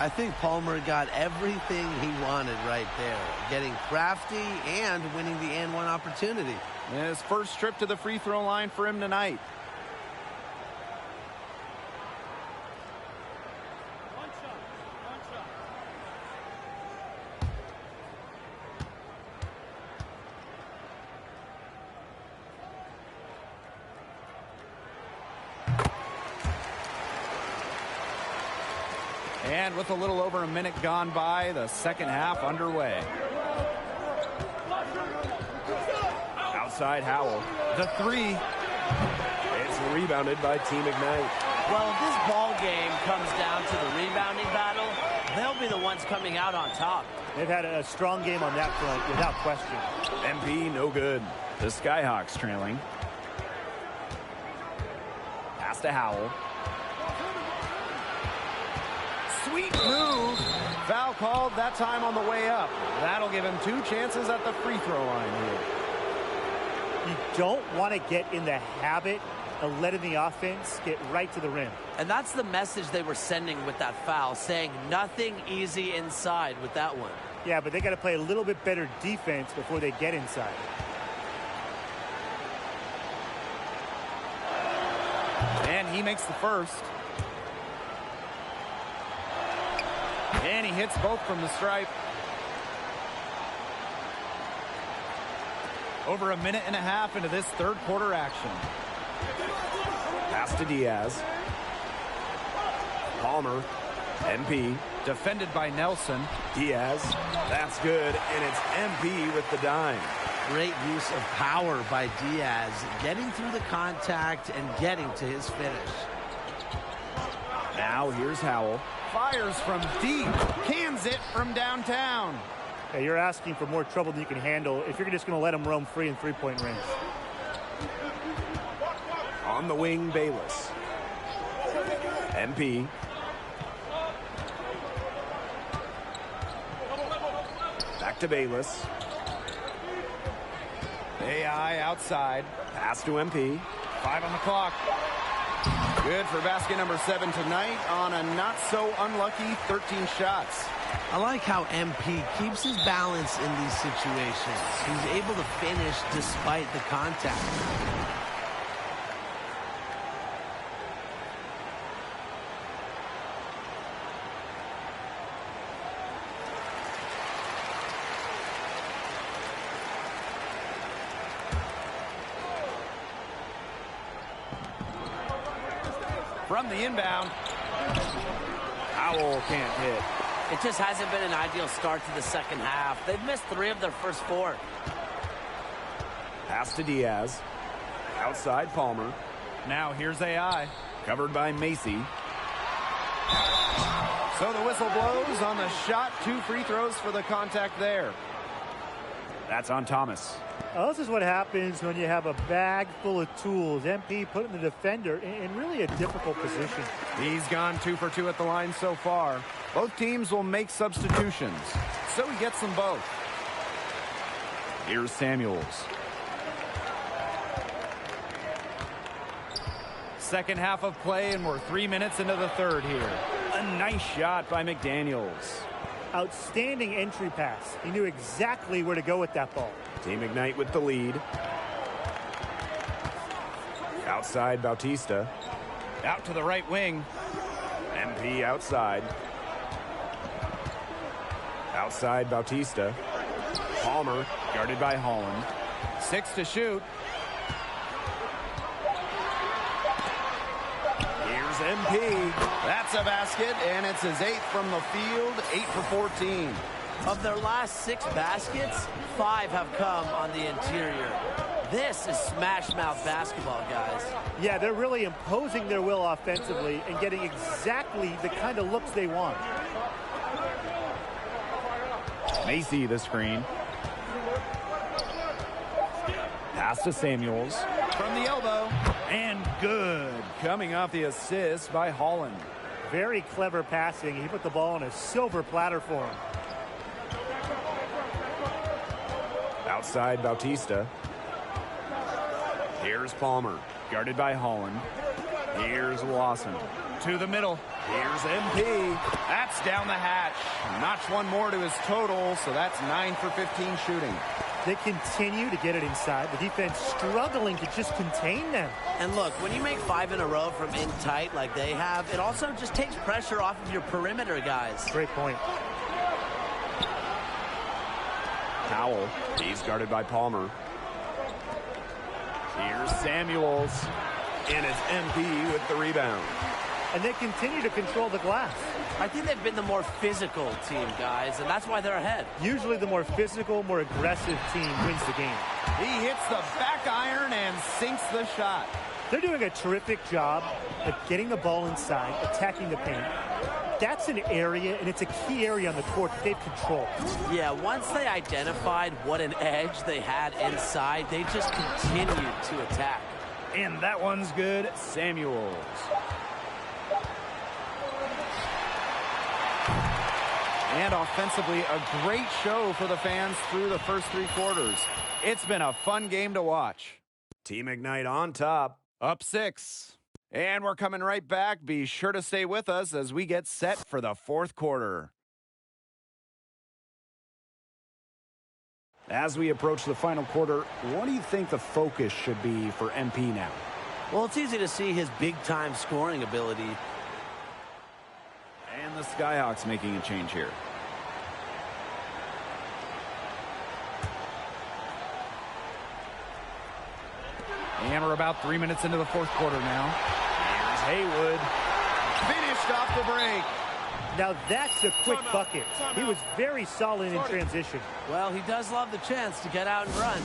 I think Palmer got everything he wanted right there. Getting crafty and winning the and one opportunity. His first trip to the free throw line for him tonight. And with a little over a minute gone by, the second half underway. Outside Howell. The 3. It's rebounded by Team Ignite. Well, if this ball game comes down to the rebounding battle, they'll be the ones coming out on top. They've had a strong game on that front, without question. MP no good. The Skyhawks trailing. Pass to Howell. Sweet move. Foul called that time on the way up. That'll give him 2 chances at the free throw line here. You don't want to get in the habit of letting the offense get right to the rim. And that's the message they were sending with that foul, saying nothing easy inside with that one. Yeah, but they got to play a little bit better defense before they get inside. And he makes the first. And he hits both from the stripe. Over a minute and a half into this third quarter action. Pass to Diaz. Palmer. MP. Defended by Nelson. Diaz. That's good, and it's MP with the dime. great use of power by Diaz, getting through the contact and getting to his finish. Now here's Howell. Fires from deep. Cans it from downtown. Yeah, you're asking for more trouble than you can handle if you're just going to let him roam free in three-point range. On the wing, Bayless. MP. Back to Bayless. AI outside. Pass to MP. 5 on the clock. Good for basket number 7 tonight on a not-so-unlucky 13 shots. I like how MP keeps his balance in these situations. He's able to finish despite the contact. From the inbound, Howell can't hit. It just hasn't been an ideal start to the second half. They've missed 3 of their first 4. Pass to Diaz. Outside Palmer. Now here's AI. Covered by Macy. So the whistle blows on the shot. 2 free throws for the contact there. That's on Thomas. Well, this is what happens when you have a bag full of tools. MP putting the defender in really a difficult position. He's gone 2 for 2 at the line so far. Both teams will make substitutions, so he gets them both. Here's Samuels. Second half of play, and we're 3 minutes into the third here. A nice shot by McDaniels. Outstanding entry pass. He knew exactly where to go with that ball. Team Ignite with the lead. Outside Bautista. Out to the right wing. MP outside. Outside Bautista. Palmer guarded by Holland. 6 to shoot. Here's MP. That's a basket, and it's his 8th from the field. 8 for 14. Of their last 6 baskets, 5 have come on the interior. This is smash-mouth basketball, guys. Yeah, they're really imposing their will offensively and getting exactly the kind of looks they want. Macy the screen. Pass to Samuels. From the elbow. And good. Coming off the assist by Holland. Very clever passing. He put the ball on a silver platter for him. Outside Bautista. Here's Palmer, guarded by Holland. Here's Lawson. To the middle. Here's MP. That's down the hatch. Notch 1 more to his total, so that's 9 for 15 shooting. They continue to get it inside. The defense struggling to just contain them. And look, when you make 5 in a row from in tight like they have, it also just takes pressure off of your perimeter guys. Great point. Howell. He's guarded by Palmer. Here's Samuels. And it's MP with the rebound. And they continue to control the glass. I think they've been the more physical team, guys, and that's why they're ahead. Usually the more physical, more aggressive team wins the game. He hits the back iron and sinks the shot. They're doing a terrific job of getting the ball inside, attacking the paint. That's an area, and it's a key area on the court that they've controlled. Yeah, once they identified what an edge they had inside, they just continued to attack. And that one's good. Samuels. And offensively, a great show for the fans through the first 3 quarters. It's been a fun game to watch. Team Ignite on top, up 6. And we're coming right back. Be sure to stay with us as we get set for the 4th quarter. As we approach the final quarter, what do you think the focus should be for MP now? Well, it's easy to see his big-time scoring ability. And the Skyhawks making a change here. And we're about 3 minutes into the 4th quarter now. Here's Haywood. Finished off the break. Now that's a quick bucket. He was very solid in transition. Well, he does love the chance to get out and run.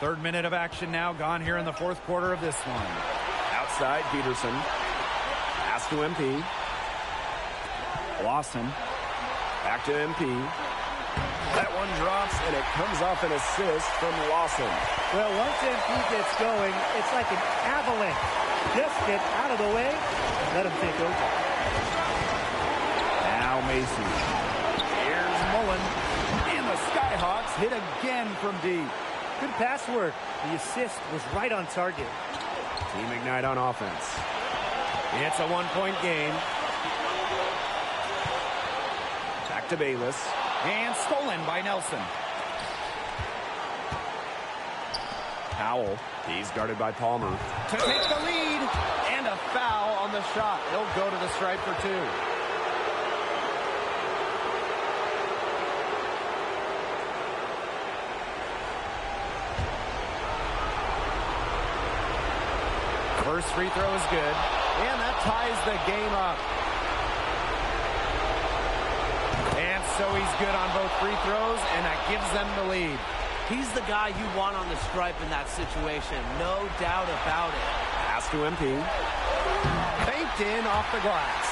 Third minute of action now gone here in the fourth quarter of this one. Outside, Peterson. Pass to MP. Lawson. Back to MP. That one drops, and it comes off an assist from Lawson. Well, once MP gets going, it's like an avalanche. Just get out of the way and let him take over. Now Macy. Here's Mullen. And the Skyhawks hit again from deep. Good pass work. The assist was right on target. Team Ignite on offense. It's a one-point game. Back to Bayless. And stolen by Nelson. Powell. He's guarded by Palmer. To take the lead. And a foul on the shot. He'll go to the stripe for two. First free throw is good, and that ties the game up. And so he's good on both free throws, and that gives them the lead. He's the guy you want on the stripe in that situation, no doubt about it. Pass to MP. Banked in off the glass.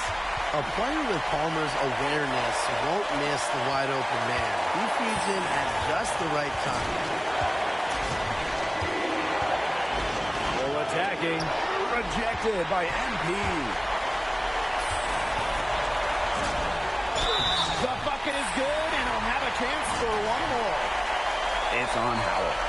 A player with Palmer's awareness won't miss the wide open man. He feeds in at just the right time. Full attacking. Rejected by MP. The bucket is good, and he'll have a chance for one more. It's on Howell.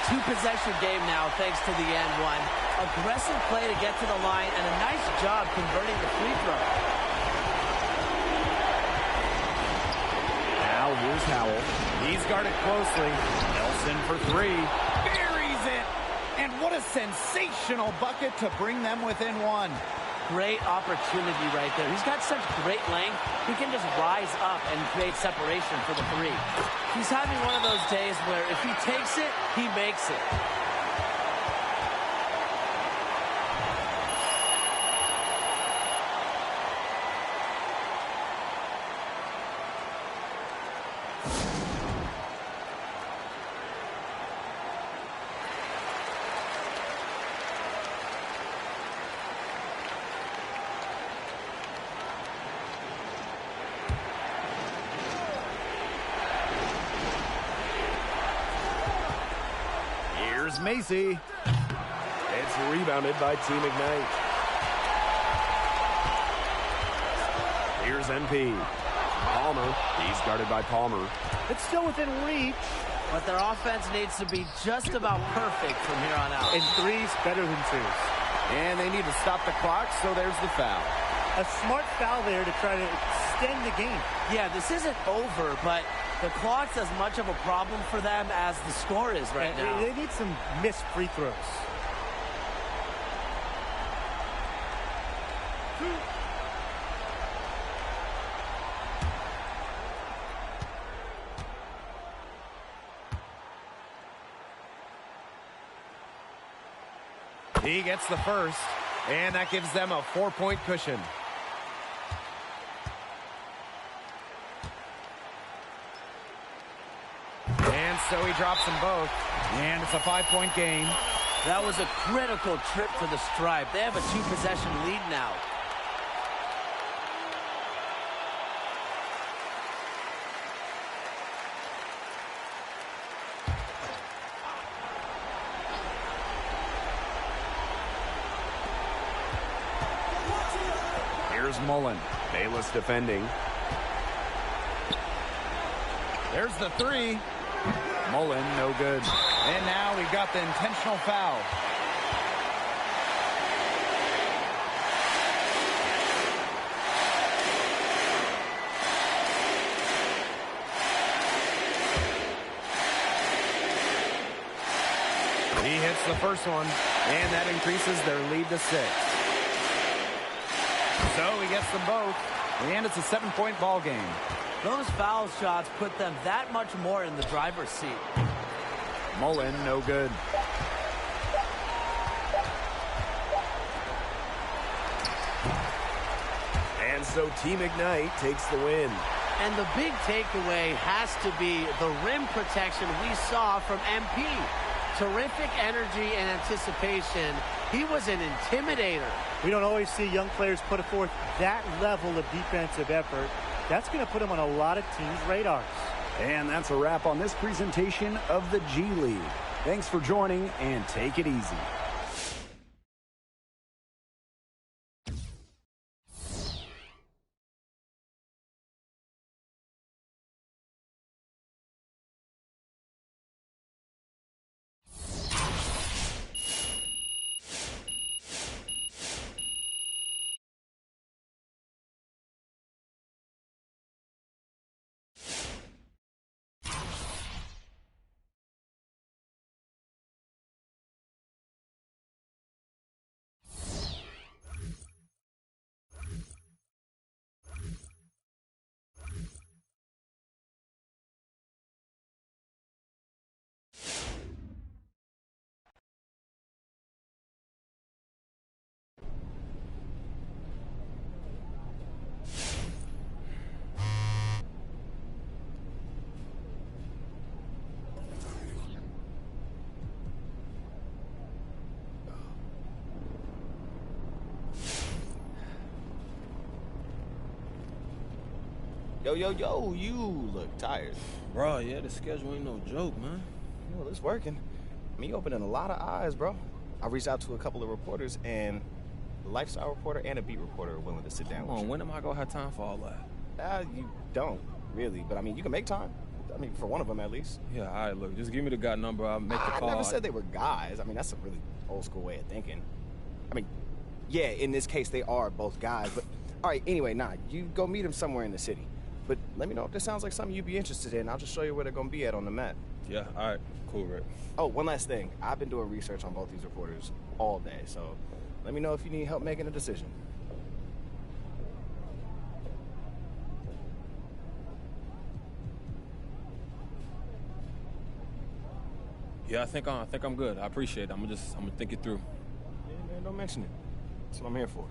Two-possession game now, thanks to the and one. Aggressive play to get to the line, and a nice job converting the free throw. Now here's Howell. He's guarded closely. Nelson for three. Buries it! And what a sensational bucket to bring them within one. Great opportunity right there. He's got such great length. He can just rise up and create separation for the three. He's having one of those days where if he takes it, he makes it. Macy. It's rebounded by Team Ignite. Here's MP. Palmer. He's guarded by Palmer. It's still within reach. But their offense needs to be just about perfect from here on out. And threes better than twos. And they need to stop the clock, so there's the foul. A smart foul there to try to extend the game. Yeah, this isn't over, but the clock's as much of a problem for them as the score is right now. They need some missed free throws. He gets the first, and that gives them a 4-point cushion. And so he drops them both, and it's a 5-point game. That was a critical trip to the stripe. They have a 2-possession lead now. Here's Mullen. Bayless defending. There's the three. Mullen, no good. And now we've got the intentional foul. He hits the first one, and that increases their lead to 6. So he gets them both, and it's a 7-point ball game. Those foul shots put them that much more in the driver's seat. Mullen, no good. And so Team Ignite takes the win. And the big takeaway has to be the rim protection we saw from MP. Terrific energy and anticipation. He was an intimidator. We don't always see young players put forth that level of defensive effort. That's going to put him on a lot of teams' radars. And that's a wrap on this presentation of the G League. Thanks for joining, and take it easy. Yo, you look tired. Bro, yeah, the schedule ain't no joke, man. Well, it's working. I mean, you're opening a lot of eyes, bro. I reached out to a couple of reporters, and a lifestyle reporter and a beat reporter are willing to sit down with you. When am I gonna have time for all that? You don't, really. But, I mean, you can make time. I mean, for one of them, at least. Yeah, all right, look, just give me the guy number. I'll make the call. I never said they were guys. I mean, that's a really old-school way of thinking. I mean, yeah, in this case, they are both guys. But, all right, anyway, you go meet them somewhere in the city. But let me know if this sounds like something you'd be interested in. I'll just show you where they're going to be at on the map. Yeah, all right. Cool, Rick. Oh, one last thing. I've been doing research on both these reporters all day, so let me know if you need help making a decision. Yeah, I think I'm good. I appreciate it. I'm gonna think it through. Yeah, man, don't mention it. That's what I'm here for.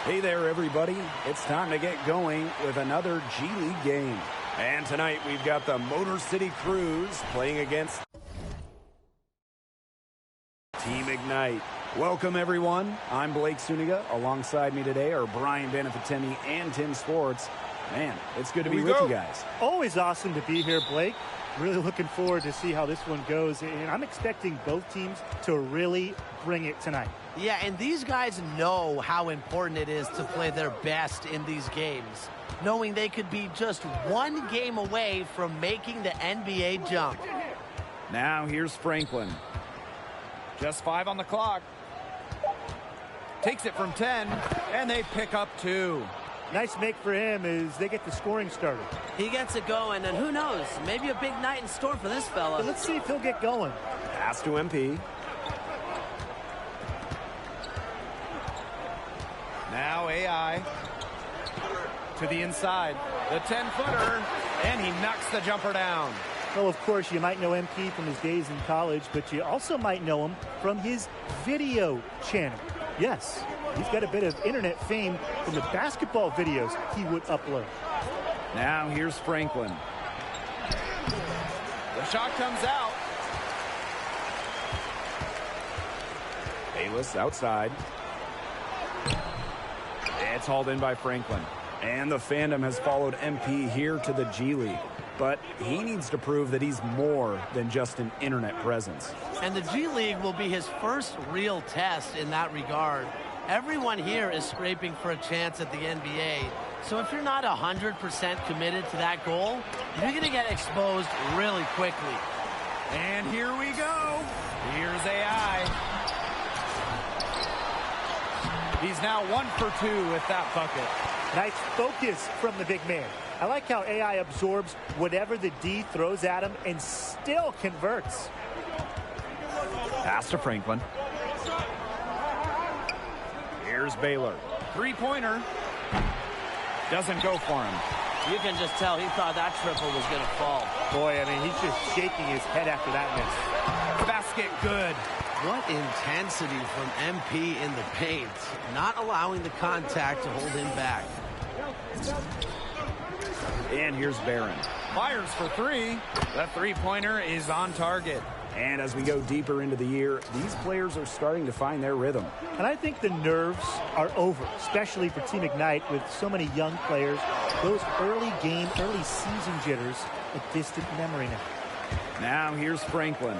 Hey there, everybody. It's time to get going with another G League game. And tonight we've got the Motor City Cruise playing against Team Ignite. Welcome, everyone. I'm Blake Suniga. Alongside me today are Brian Benefitemi and Tim Sports. Man, it's good to be with you guys. Always awesome to be here, Blake. Really looking forward to see how this one goes. And I'm expecting both teams to really bring it tonight. Yeah, and these guys know how important it is to play their best in these games, knowing they could be just one game away from making the NBA jump. Now here's Franklin. Just 5 on the clock. Takes it from 10, and they pick up 2. Nice make for him as they get the scoring started. He gets it going, and who knows, maybe a big night in store for this fella. But let's see if he'll get going. Pass to MP. Now AI to the inside. The 10-footer, and he knocks the jumper down. Well, of course, you might know MP from his days in college, but you also might know him from his video channel. Yes, he's got a bit of internet fame from the basketball videos he would upload. Now here's Franklin. The shot comes out. Bayless outside. It's hauled in by Franklin. And the fandom has followed MP here to the G League. But he needs to prove that he's more than just an internet presence. And the G League will be his first real test in that regard. Everyone here is scraping for a chance at the NBA. So if you're not 100% committed to that goal, you're going to get exposed really quickly. And here we go. Here's AI. He's now 1 for 2 with that bucket. Nice focus from the big man. I like how AI absorbs whatever the D throws at him and still converts. Pass to Franklin. Here's Baylor. Three-pointer. Doesn't go for him. You can just tell he thought that triple was going to fall. Boy, I mean, he's just shaking his head after that miss. Basket good. What intensity from MP in the paint, not allowing the contact to hold him back. And here's Barron. Fires for three. The three-pointer is on target. And as we go deeper into the year, these players are starting to find their rhythm. And I think the nerves are over, especially for Team Ignite with so many young players. Those early game, early season jitters, a distant memory now. Now here's Franklin.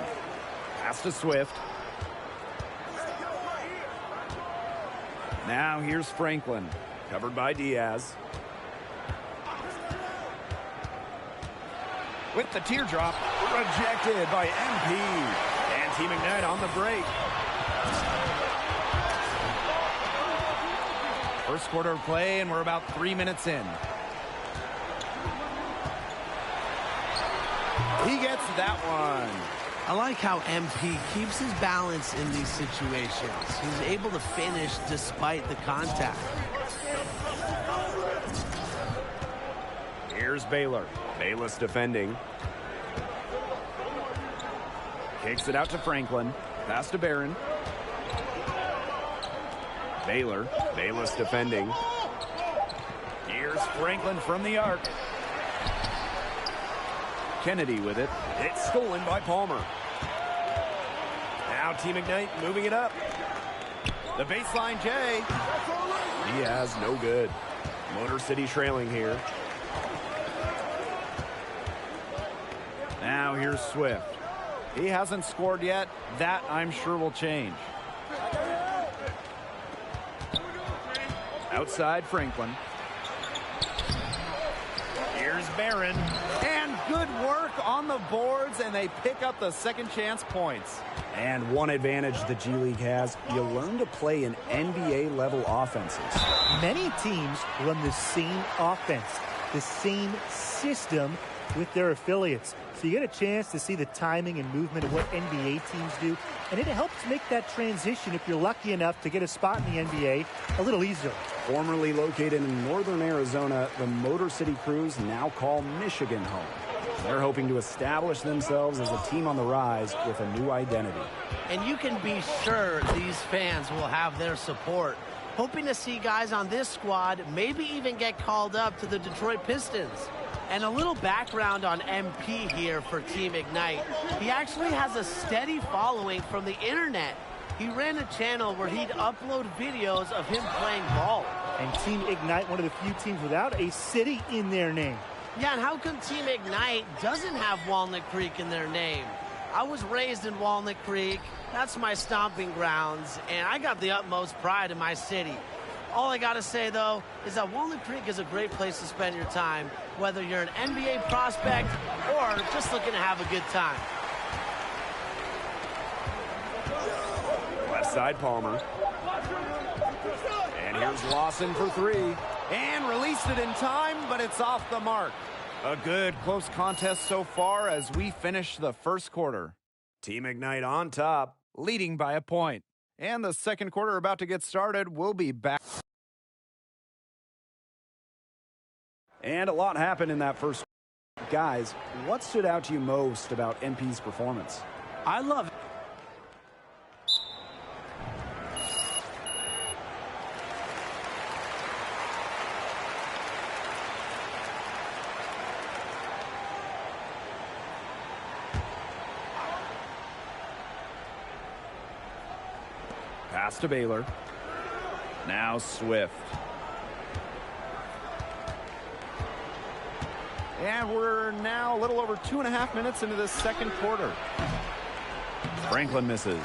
Pass to Swift. Now here's Franklin. Covered by Diaz. With the teardrop, rejected by MP. And Team Ignite on the break. First quarter of play, and we're about 3 minutes in. He gets that one. I like how MP keeps his balance in these situations. He's able to finish despite the contact. Here's Baylor. Bayless defending. Kicks it out to Franklin. Pass to Barron. Baylor. Bayless defending. Here's Franklin from the arc. Kennedy with it. It's stolen by Palmer. Now Team Ignite moving it up. The baseline J. He has no good. Motor City trailing here. Now here's Swift. He hasn't scored yet. That, I'm sure, will change. Outside Franklin. Here's Barron. And good work on the boards, and they pick up the second chance points. And one advantage the G League has, you learn to play in NBA-level offenses. Many teams run the same offense, the same system with their affiliates. So you get a chance to see the timing and movement of what NBA teams do, and it helps make that transition, if you're lucky enough to get a spot in the NBA, a little easier. Formerly located in northern Arizona, the Motor City Crews now call Michigan home. They're hoping to establish themselves as a team on the rise with a new identity. And you can be sure these fans will have their support. Hoping to see guys on this squad maybe even get called up to the Detroit Pistons. And a little background on MP here for Team Ignite. He actually has a steady following from the internet. He ran a channel where he'd upload videos of him playing ball. And Team Ignite, one of the few teams without a city in their name. Yeah, and how come Team Ignite doesn't have Walnut Creek in their name? I was raised in Walnut Creek. That's my stomping grounds, and I got the utmost pride in my city. All I got to say, though, is that Walnut Creek is a great place to spend your time, whether you're an NBA prospect or just looking to have a good time. Left side Palmer. And here's Lawson for three. And released it in time, but it's off the mark. A good close contest so far as we finish the first quarter. Team Ignite on top, leading by a point. And the second quarter about to get started. We'll be back. And a lot happened in that first Guys, what stood out to you most about MP's performance? I love it. Pass to Baylor. Now Swift. And we're now a little over 2.5 minutes into this second quarter. Franklin misses.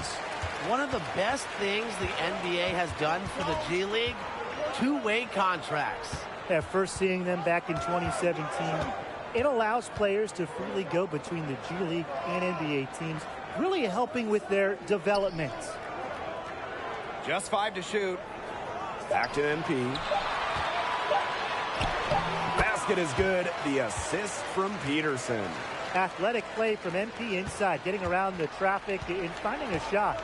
One of the best things the NBA has done for the G League, two-way contracts. Yeah, first seeing them back in 2017, it allows players to freely go between the G League and NBA teams, really helping with their development. Just 5 to shoot. Back to MP. Basket is good. The assist from Peterson. Athletic play from MP inside, getting around the traffic and finding a shot.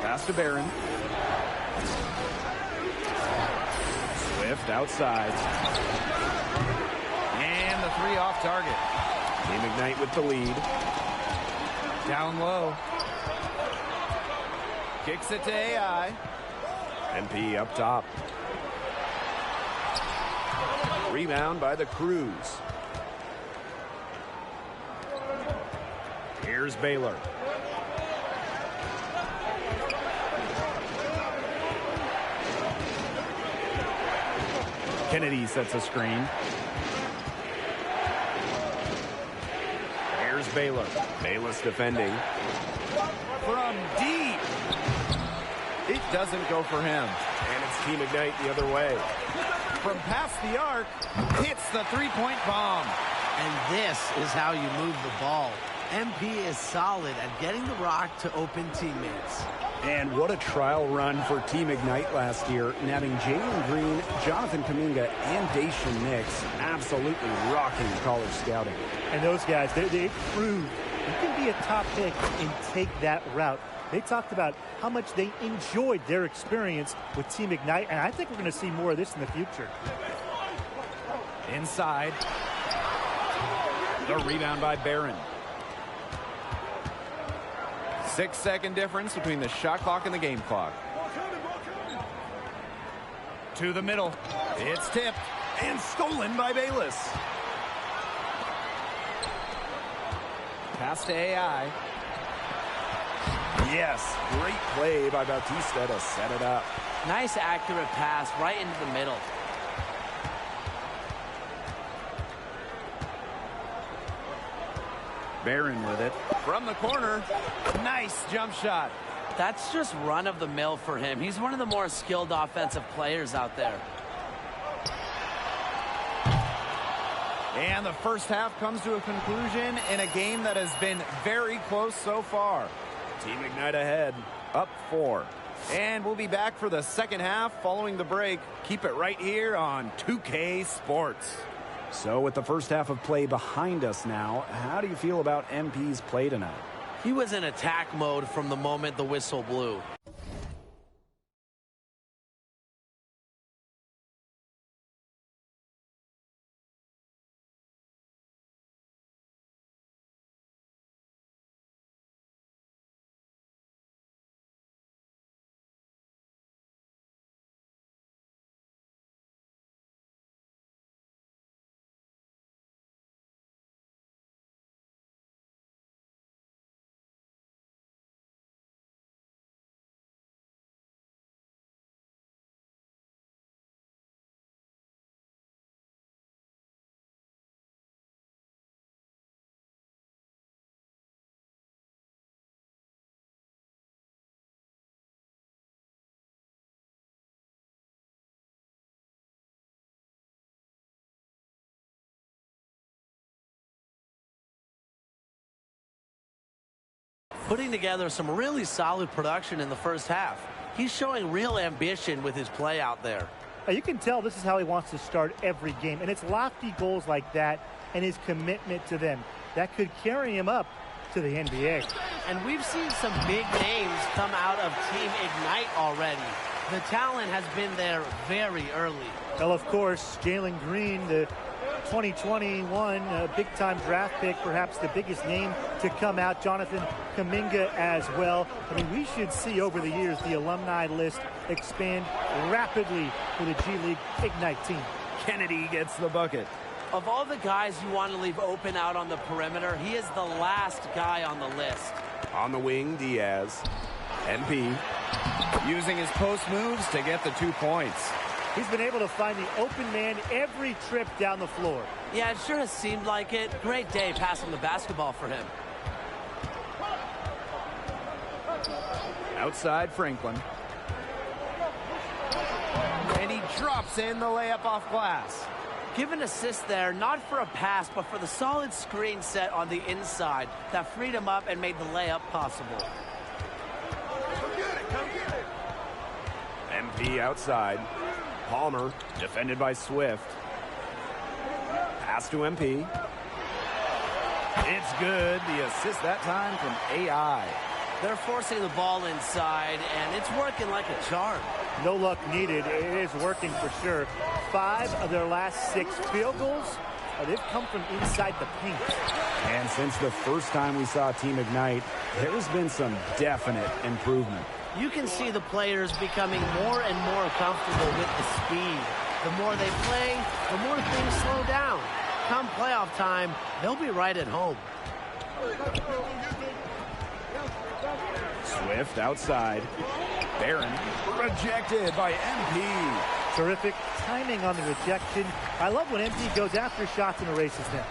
Pass to Barron. Swift outside. And the 3 off target. Team Ignite with the lead. Down low. Kicks it to AI. MP up top. Rebound by the Crews. Here's Baylor. Kennedy sets a screen. Here's Baylor. Bayless defending. From deep. It doesn't go for him. And it's Team Ignite the other way. From past the arc, hits the three-point bomb. And this is how you move the ball. MP is solid at getting the rock to open teammates. And what a trial run for Team Ignite last year, nabbing Jalen Green, Jonathan Kuminga, and Daishen Nix, absolutely rocking college scouting. And those guys, they proved you can be a top pick and take that route. They talked about how much they enjoyed their experience with Team Ignite, and I think we're going to see more of this in the future. Inside. The rebound by Barron. 6-second difference between the shot clock and the game clock. To the middle. It's tipped and stolen by Bayless. Pass to AI. Yes, great play by Bautista to set it up. Nice accurate pass right into the middle. Barron with it. From the corner, nice jump shot. That's just run-of-the-mill for him. He's one of the more skilled offensive players out there. And the first half comes to a conclusion in a game that has been very close so far. Team Ignite ahead, up 4. And we'll be back for the second half following the break. Keep it right here on 2K Sports. So with the first half of play behind us now, how do you feel about MP's play tonight? He was in attack mode from the moment the whistle blew. Putting together some really solid production in the first half. He's showing real ambition with his play out there. You can tell this is how he wants to start every game, and it's lofty goals like that and his commitment to them that could carry him up to the NBA. And we've seen some big names come out of Team Ignite already. The talent has been there very early. Well, of course, Jalen Green, the 2021 big-time draft pick, perhaps the biggest name to come out, Jonathan Kuminga as well. I mean, we should see over the years the alumni list expand rapidly for the G League Ignite team. Kennedy gets the bucket. Of all the guys you want to leave open out on the perimeter, he is the last guy on the list. On the wing, Diaz. MP using his post moves to get the 2 points. He's been able to find the open man every trip down the floor. Yeah, it sure has seemed like it. Great day passing the basketball for him. Outside Franklin. And he drops in the layup off glass. Give an assist there, not for a pass, but for the solid screen set on the inside that freed him up and made the layup possible. MP outside. Palmer, defended by Swift. Pass to MP. It's good. The assist that time from AI. They're forcing the ball inside, and it's working like a charm. No luck needed. It is working for sure. 5 of their last 6 field goals, they've come from inside the paint. And since the first time we saw Team Ignite, there's been some definite improvement. You can see the players becoming more and more comfortable with the speed. The more they play, the more things slow down. Come playoff time, they'll be right at home. Swift outside. Barron rejected by MP. Terrific timing on the rejection. I love when MP goes after shots and erases them.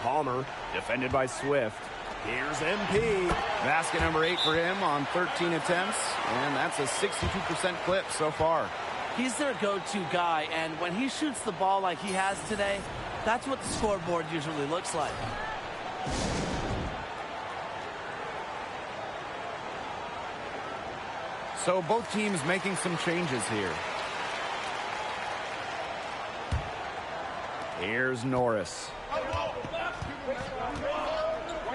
Palmer defended by Swift. Here's MP. Basket number 8 for him on 13 attempts, and that's a 62% clip so far. He's their go-to guy, and when he shoots the ball like he has today, that's what the scoreboard usually looks like. So both teams making some changes here. Here's Norris.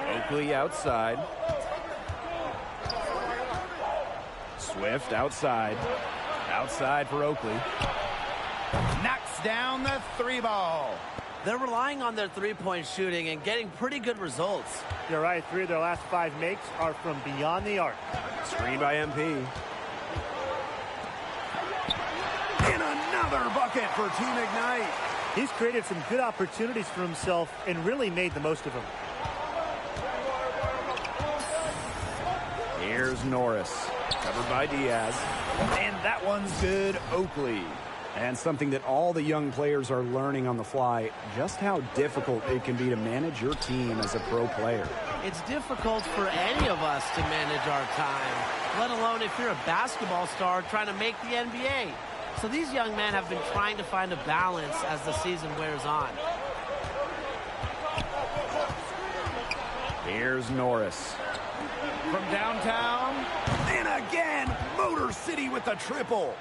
Oakley outside. Swift outside. Outside for Oakley. Knocks down the 3 ball. They're relying on their three-point shooting and getting pretty good results. You're right. 3 of their last 5 makes are from beyond the arc. Screen by MP. And another bucket for Team Ignite. He's created some good opportunities for himself and really made the most of them. Here's Norris. Covered by Diaz. And that one's good, Oakley. And something that all the young players are learning on the fly, just how difficult it can be to manage your team as a pro player. It's difficult for any of us to manage our time, let alone if you're a basketball star trying to make the NBA. So these young men have been trying to find a balance as the season wears on. Here's Norris. From downtown, and again, Motor City with the triple.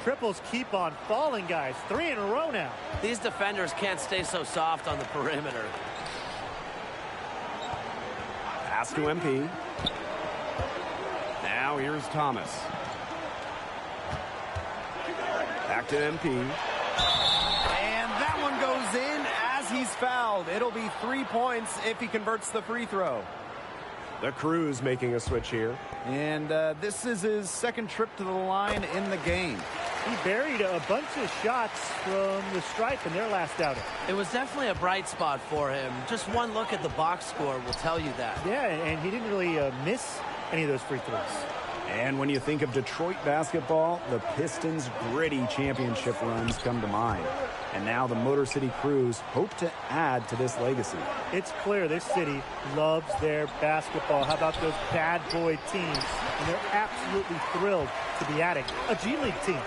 Triples keep on falling, guys. 3 in a row now. These defenders can't stay so soft on the perimeter. Pass to MP. Now here's Thomas. Back to MP. And that one goes in as he's fouled. It'll be 3 points if he converts the free throw. The Crew's making a switch here. And this is his second trip to the line in the game. He buried a bunch of shots from the stripe in their last outing. It was definitely a bright spot for him. Just one look at the box score will tell you that. Yeah, and he didn't really miss any of those free throws. And when you think of Detroit basketball, the Pistons' gritty championship runs come to mind. And now the Motor City Crews hope to add to this legacy. It's clear this city loves their basketball. How about those bad boy teams? And they're absolutely thrilled to be adding a G League team.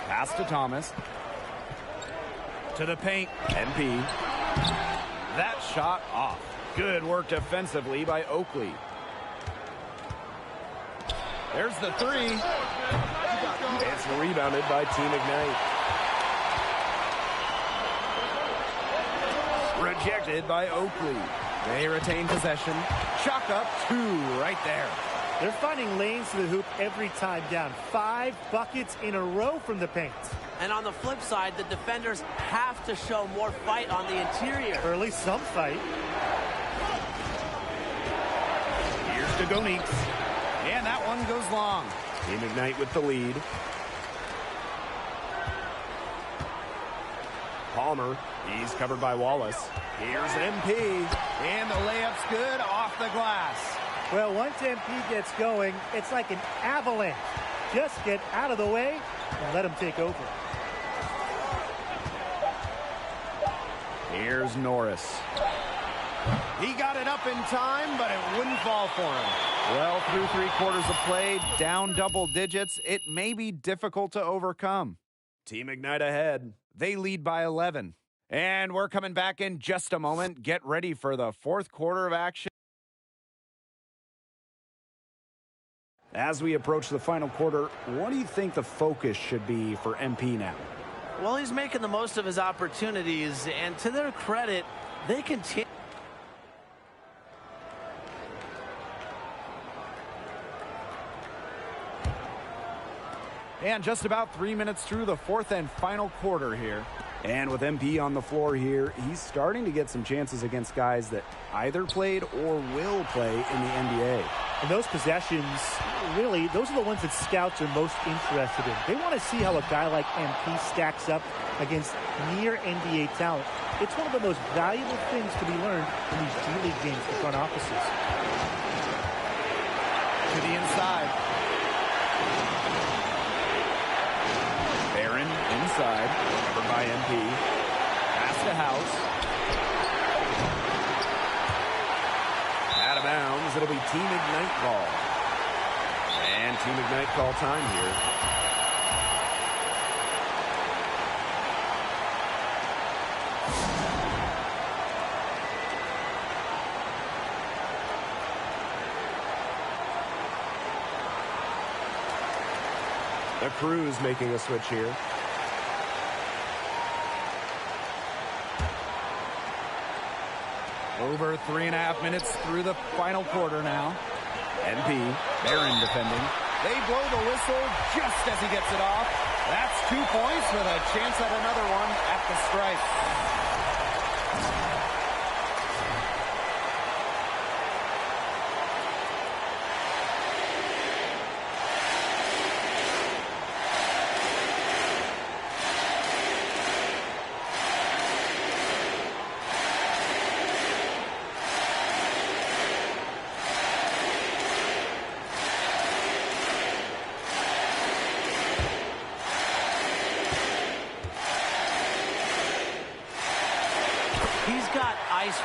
Pass to Thomas. To the paint. MP. That shot off. Good work defensively by Oakley. There's the 3. It's rebounded by Team Ignite. Rejected by Oakley. They retain possession. Chalk up 2 right there. They're finding lanes to the hoop every time down. 5 buckets in a row from the paint. And on the flip side, the defenders have to show more fight on the interior. Or at least some fight. Here's to Gonix. And that one goes long. Team Ignite with the lead. Palmer, he's covered by Wallace. Here's MP, and the layup's good off the glass. Well, once MP gets going, it's like an avalanche. Just get out of the way and let him take over. Here's Norris. He got it up in time, but it wouldn't fall for him. Well, through 3 quarters of play, down double digits, it may be difficult to overcome. Team Ignite ahead. They lead by 11. And we're coming back in just a moment. Get ready for the 4th quarter of action. As we approach the final quarter, what do you think the focus should be for MP now? Well, he's making the most of his opportunities, and to their credit, they continue. And just about 3 minutes through the 4th and final quarter here. And with MP on the floor here, he's starting to get some chances against guys that either played or will play in the NBA. And those possessions, really, those are the ones that scouts are most interested in. They want to see how a guy like MP stacks up against near NBA talent. It's one of the most valuable things to be learned in these G League games for front offices. To the inside. Barron inside, covered by MP. Pass to House. Out of bounds, it'll be Team Ignite ball. And Team Ignite call time here. The Crew's making a switch here. Over 3.5 minutes through the final quarter now. MP, Barron defending. They blow the whistle just as he gets it off. That's 2 points with a chance at another one at the stripe.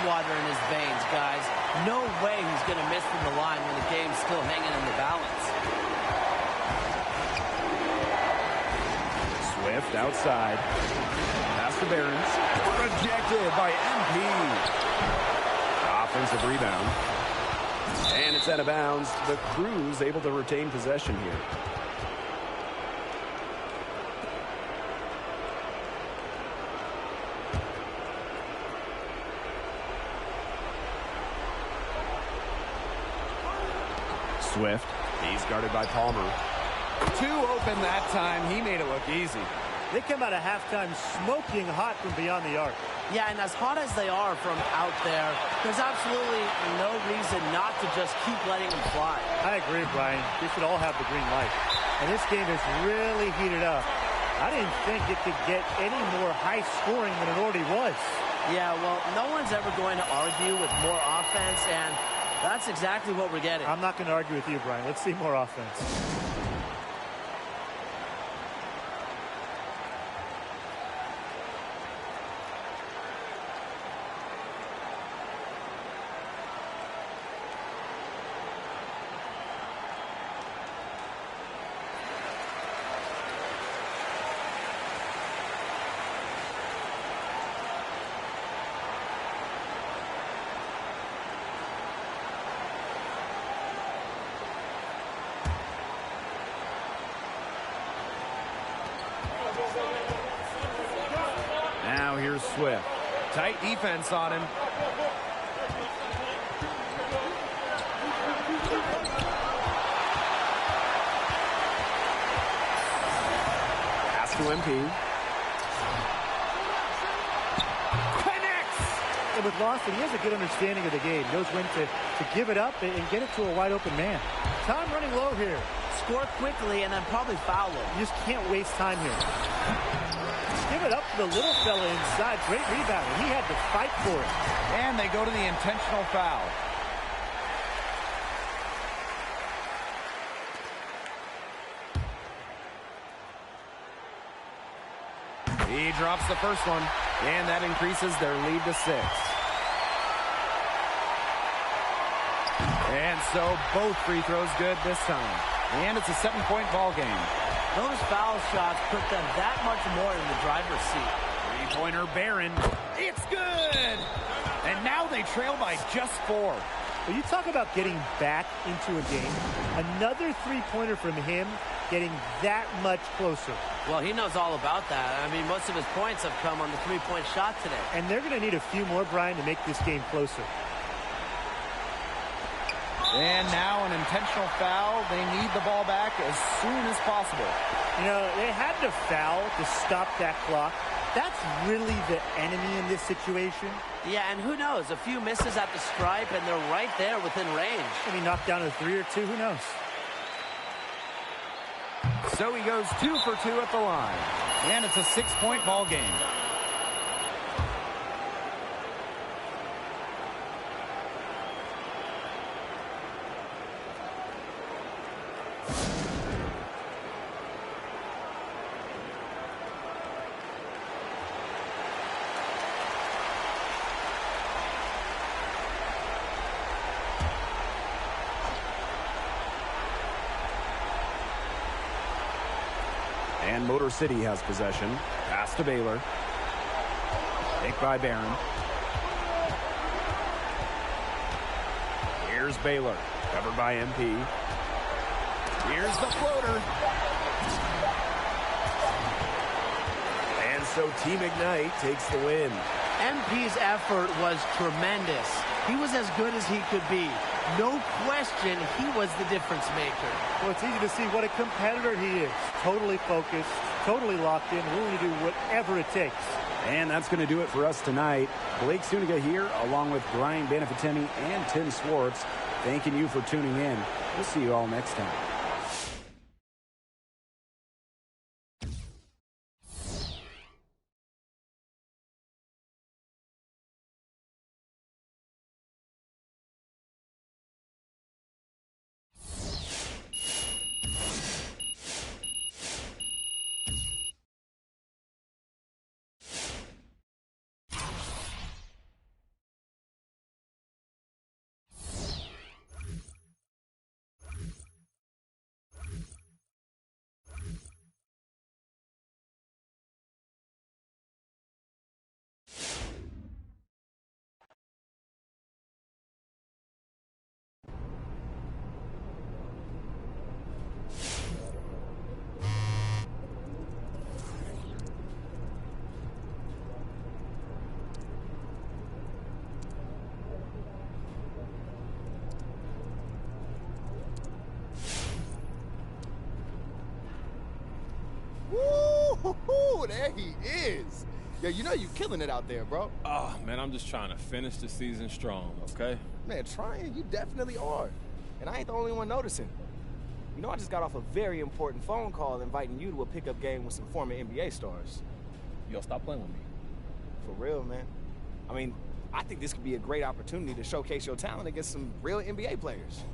Water in his veins, guys. No way he's going to miss from the line when the game's still hanging in the balance. Swift outside. Pass to Barons. Rejected by MP. Offensive rebound. And it's out of bounds. The Crew's able to retain possession here. Swift. He's guarded by Palmer. 2 open that time. He made it look easy. They come out of halftime smoking hot from beyond the arc. Yeah, and as hot as they are from out there, there's absolutely no reason not to just keep letting them fly. I agree, Brian. They should all have the green light. And this game has really heated up. I didn't think it could get any more high scoring than it already was. Yeah, well, no one's ever going to argue with more offense, and that's exactly what we're getting. I'm not going to argue with you, Brian. Let's see more offense. Now here's Swift. Tight defense on him. MP. And with Lawson, he has a good understanding of the game. Knows when to give it up and get it to a wide open man. Time running low here. Score quickly and then probably foul him. You just can't waste time here. Give it up to the little fella inside. Great rebound. He had to fight for it. And they go to the intentional foul. He drops the first one, and that increases their lead to 6. And so both free throws good this time. And it's a 7-point ball game. Those foul shots put them that much more in the driver's seat. Three-pointer Barron. It's good! And now they trail by just 4. When you talk about getting back into a game, another three-pointer from him getting that much closer. Well, he knows all about that. I mean, most of his points have come on the three-point shot today. And they're going to need a few more, Brian, to make this game closer. And now an intentional foul. They need the ball back as soon as possible. You know, they had to foul to stop that clock. That's really the enemy in this situation. Yeah, and who knows? A few misses at the stripe, and they're right there within range. I mean, knocked down a 3 or 2, who knows? So he goes 2 for 2 at the line. And it's a 6-point ball game. And Motor City has possession. Pass to Baylor. Pick by Barron. Here's Baylor. Covered by MP. Here's the floater. And so Team Ignite takes the win. MP's effort was tremendous. He was as good as he could be. No question, he was the difference maker. Well, it's easy to see what a competitor he is. Totally focused, totally locked in, willing to do whatever it takes. And that's going to do it for us tonight. Blake Suniga here, along with Brian Banafitemi and Tim Swartz, thanking you for tuning in. We'll see you all next time. Woo-hoo-hoo, there he is. Yo, you know you killing it out there, bro. Oh, man, I'm just trying to finish the season strong, okay? Man, trying? You definitely are. And I ain't the only one noticing. You know, I just got off a very important phone call inviting you to a pickup game with some former NBA stars. Yo, stop playing with me. For real, man. I mean, I think this could be a great opportunity to showcase your talent against some real NBA players.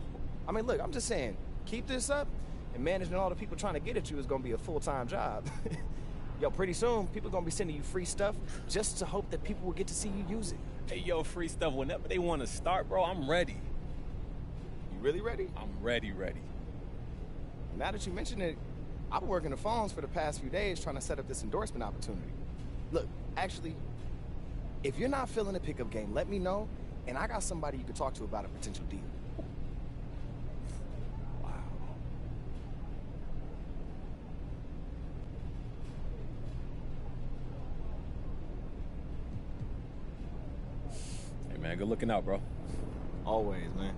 I mean, look, I'm just saying, keep this up, and managing all the people trying to get at you is going to be a full-time job. Yo, pretty soon, people are going to be sending you free stuff just to hope that people will get to see you use it. Hey, yo, free stuff. Whenever they want to start, bro, I'm ready. You really ready? I'm ready. Now that you mention it, I've been working the phones for the past few days trying to set up this endorsement opportunity. Look, actually, if you're not feeling a pickup game, let me know, and I got somebody you can talk to about a potential deal. Wow. Hey, man, good looking out, bro. Always, man.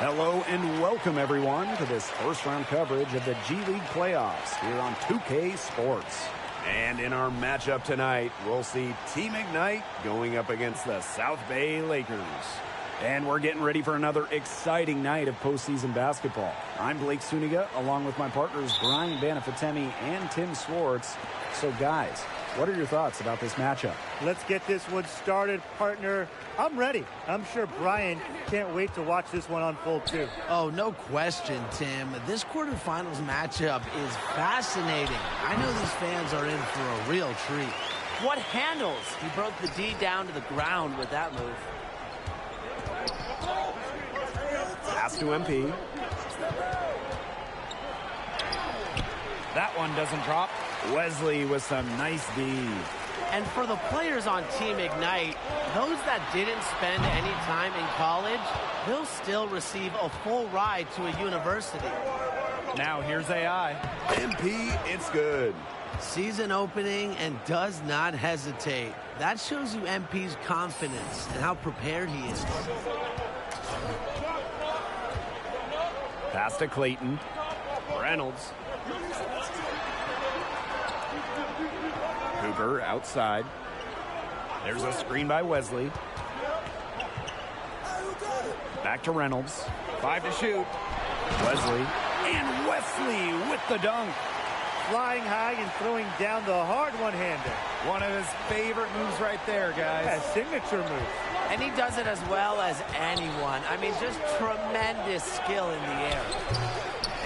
Hello and welcome everyone to this first round coverage of the G League playoffs here on 2K Sports. And in our matchup tonight, we'll see Team Ignite going up against the South Bay Lakers. And we're getting ready for another exciting night of postseason basketball. I'm Blake Suniga, along with my partners Brian Banafitemi and Tim Swartz. So guys, what are your thoughts about this matchup? Let's get this one started, partner. I'm ready. I'm sure Brian can't wait to watch this one unfold too. Oh, no question, Tim. This quarterfinals matchup is fascinating. I know these fans are in for a real treat. What handles? He broke the D down to the ground with that move. Pass to MP. That one doesn't drop. Wesley with some nice D. And for the players on Team Ignite, those that didn't spend any time in college, they'll still receive a full ride to a university. Now here's AI. MP, it's good. Season opening and does not hesitate. That shows you MP's confidence and how prepared he is. Pass to Clayton. Reynolds. Cooper outside. There's a screen by Wesley. Back to Reynolds. 5 to shoot. Wesley. And Wesley with the dunk. Flying high and throwing down the hard one-hander. One of his favorite moves right there, guys. A signature move. And he does it as well as anyone. I mean, just tremendous skill in the air.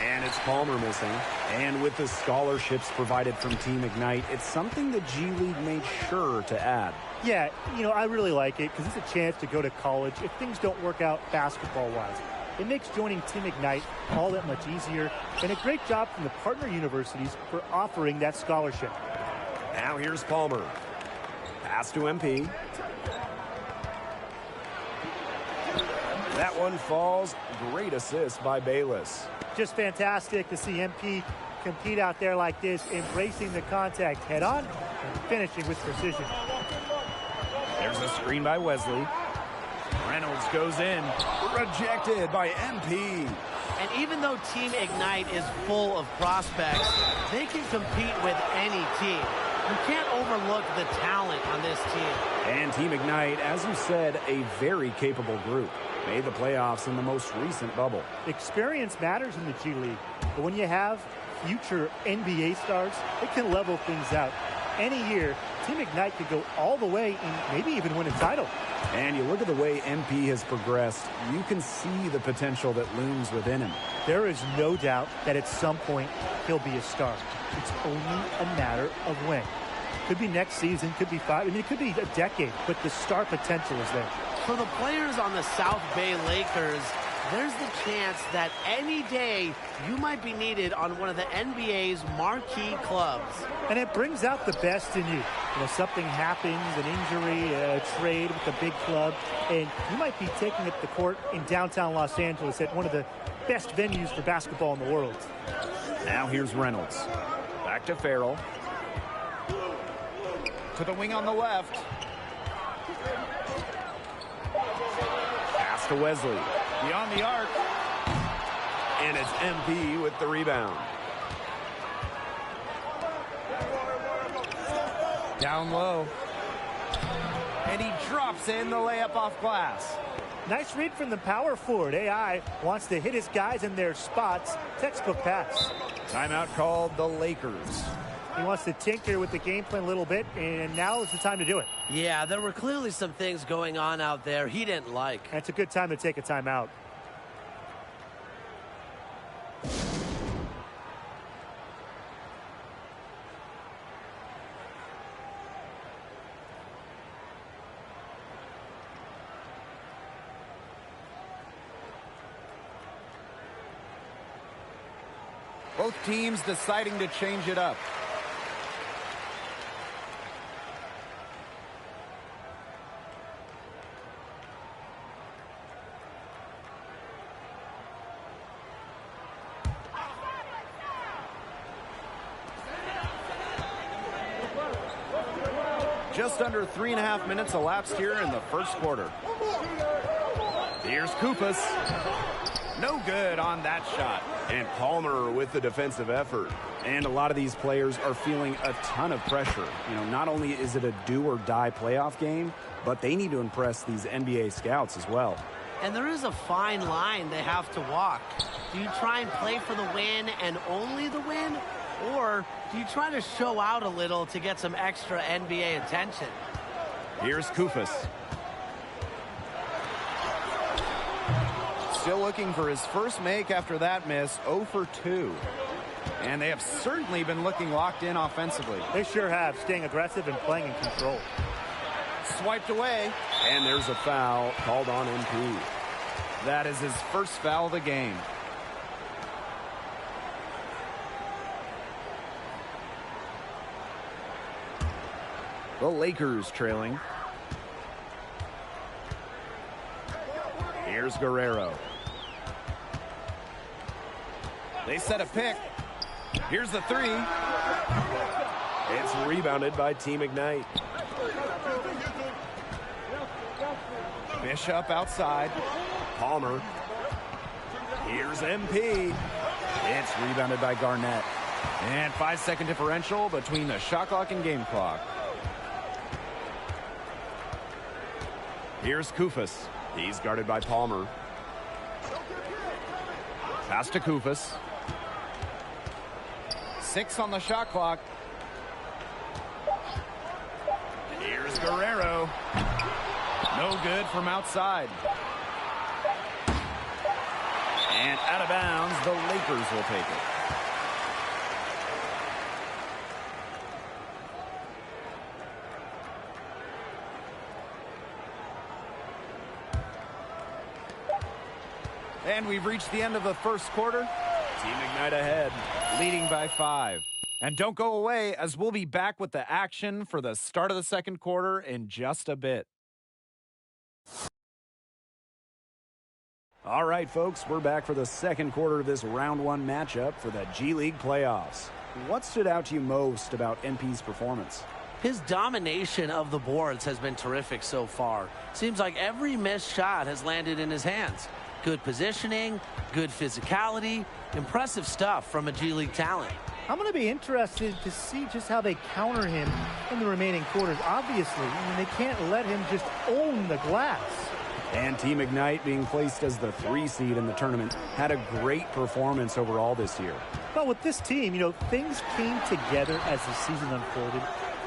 And it's Palmer missing. And with the scholarships provided from Team Ignite, it's something the G League made sure to add. Yeah, you know, I really like it because it's a chance to go to college if things don't work out basketball-wise. It makes joining Team Ignite all that much easier, and a great job from the partner universities for offering that scholarship. Now here's Palmer. Pass to MP. That one falls. Great assist by Bayless. Just fantastic to see MP compete out there like this, embracing the contact head-on and finishing with precision. There's a screen by Wesley. Reynolds goes in. Rejected by MP. And even though Team Ignite is full of prospects, they can compete with any team. You can't overlook the talent on this team. And Team Ignite, as you said, a very capable group. Made the playoffs in the most recent bubble. Experience matters in the G League, but when you have future NBA stars, it can level things out. Any year, Team Ignite could go all the way and maybe even win a title. And you look at the way MP has progressed, you can see the potential that looms within him. There is no doubt that at some point he'll be a star. It's only a matter of when. Could be next season, could be 5. I mean, it could be a decade, but the star potential is there. For the players on the South Bay Lakers, there's the chance that any day you might be needed on one of the NBA's marquee clubs. And it brings out the best in you. You know, something happens, an injury, a trade with a big club, and you might be taking up the court in downtown Los Angeles at one of the best venues for basketball in the world. Now here's Reynolds. Back to Farrell. To the wing on the left. Pass to Wesley. Beyond the arc. And it's MP with the rebound. Down low. And he drops in the layup off glass. Nice read from the power forward. AI wants to hit his guys in their spots. Textbook pass. Timeout called the Lakers. He wants to tinker with the game plan a little bit, and now is the time to do it. Yeah, there were clearly some things going on out there he didn't like. That's a good time to take a timeout. Both teams deciding to change it up. Just under 3.5 minutes elapsed here in the first quarter. Here's Koupas. No good on that shot. And Palmer with the defensive effort. And a lot of these players are feeling a ton of pressure. You know, not only is it a do-or-die playoff game, but they need to impress these NBA scouts as well. And there is a fine line they have to walk. Do you try and play for the win and only the win? Or do you try to show out a little to get some extra NBA attention? Here's Koupas. Still looking for his first make after that miss, 0 for 2. And they have certainly been looking locked in offensively. They sure have, staying aggressive and playing in control. Swiped away. And there's a foul called on MP. That is his first foul of the game. The Lakers trailing. Here's Guerrero. They set a pick. Here's the three. It's rebounded by Team Ignite. Bishop outside. Palmer. Here's MP. It's rebounded by Garnett. And 5-second differential between the shot clock and game clock. Here's Koupas. He's guarded by Palmer. Pass to Koupas. 6 on the shot clock. Here's Guerrero. No good from outside. And out of bounds, the Lakers will take it. And we've reached the end of the first quarter. Team Ignite ahead, leading by 5. And don't go away, as we'll be back with the action for the start of the second quarter in just a bit. All right, folks, we're back for the second quarter of this round 1 matchup for the G League playoffs. What stood out to you most about MP's performance? His domination of the boards has been terrific so far. Seems like every missed shot has landed in his hands. Good positioning, good physicality, impressive stuff from a G League talent. I'm going to be interested to see just how they counter him in the remaining quarters. Obviously, they can't let him just own the glass. And Team Ignite, being placed as the 3 seed in the tournament, had a great performance overall this year. But with this team, things came together as the season unfolded.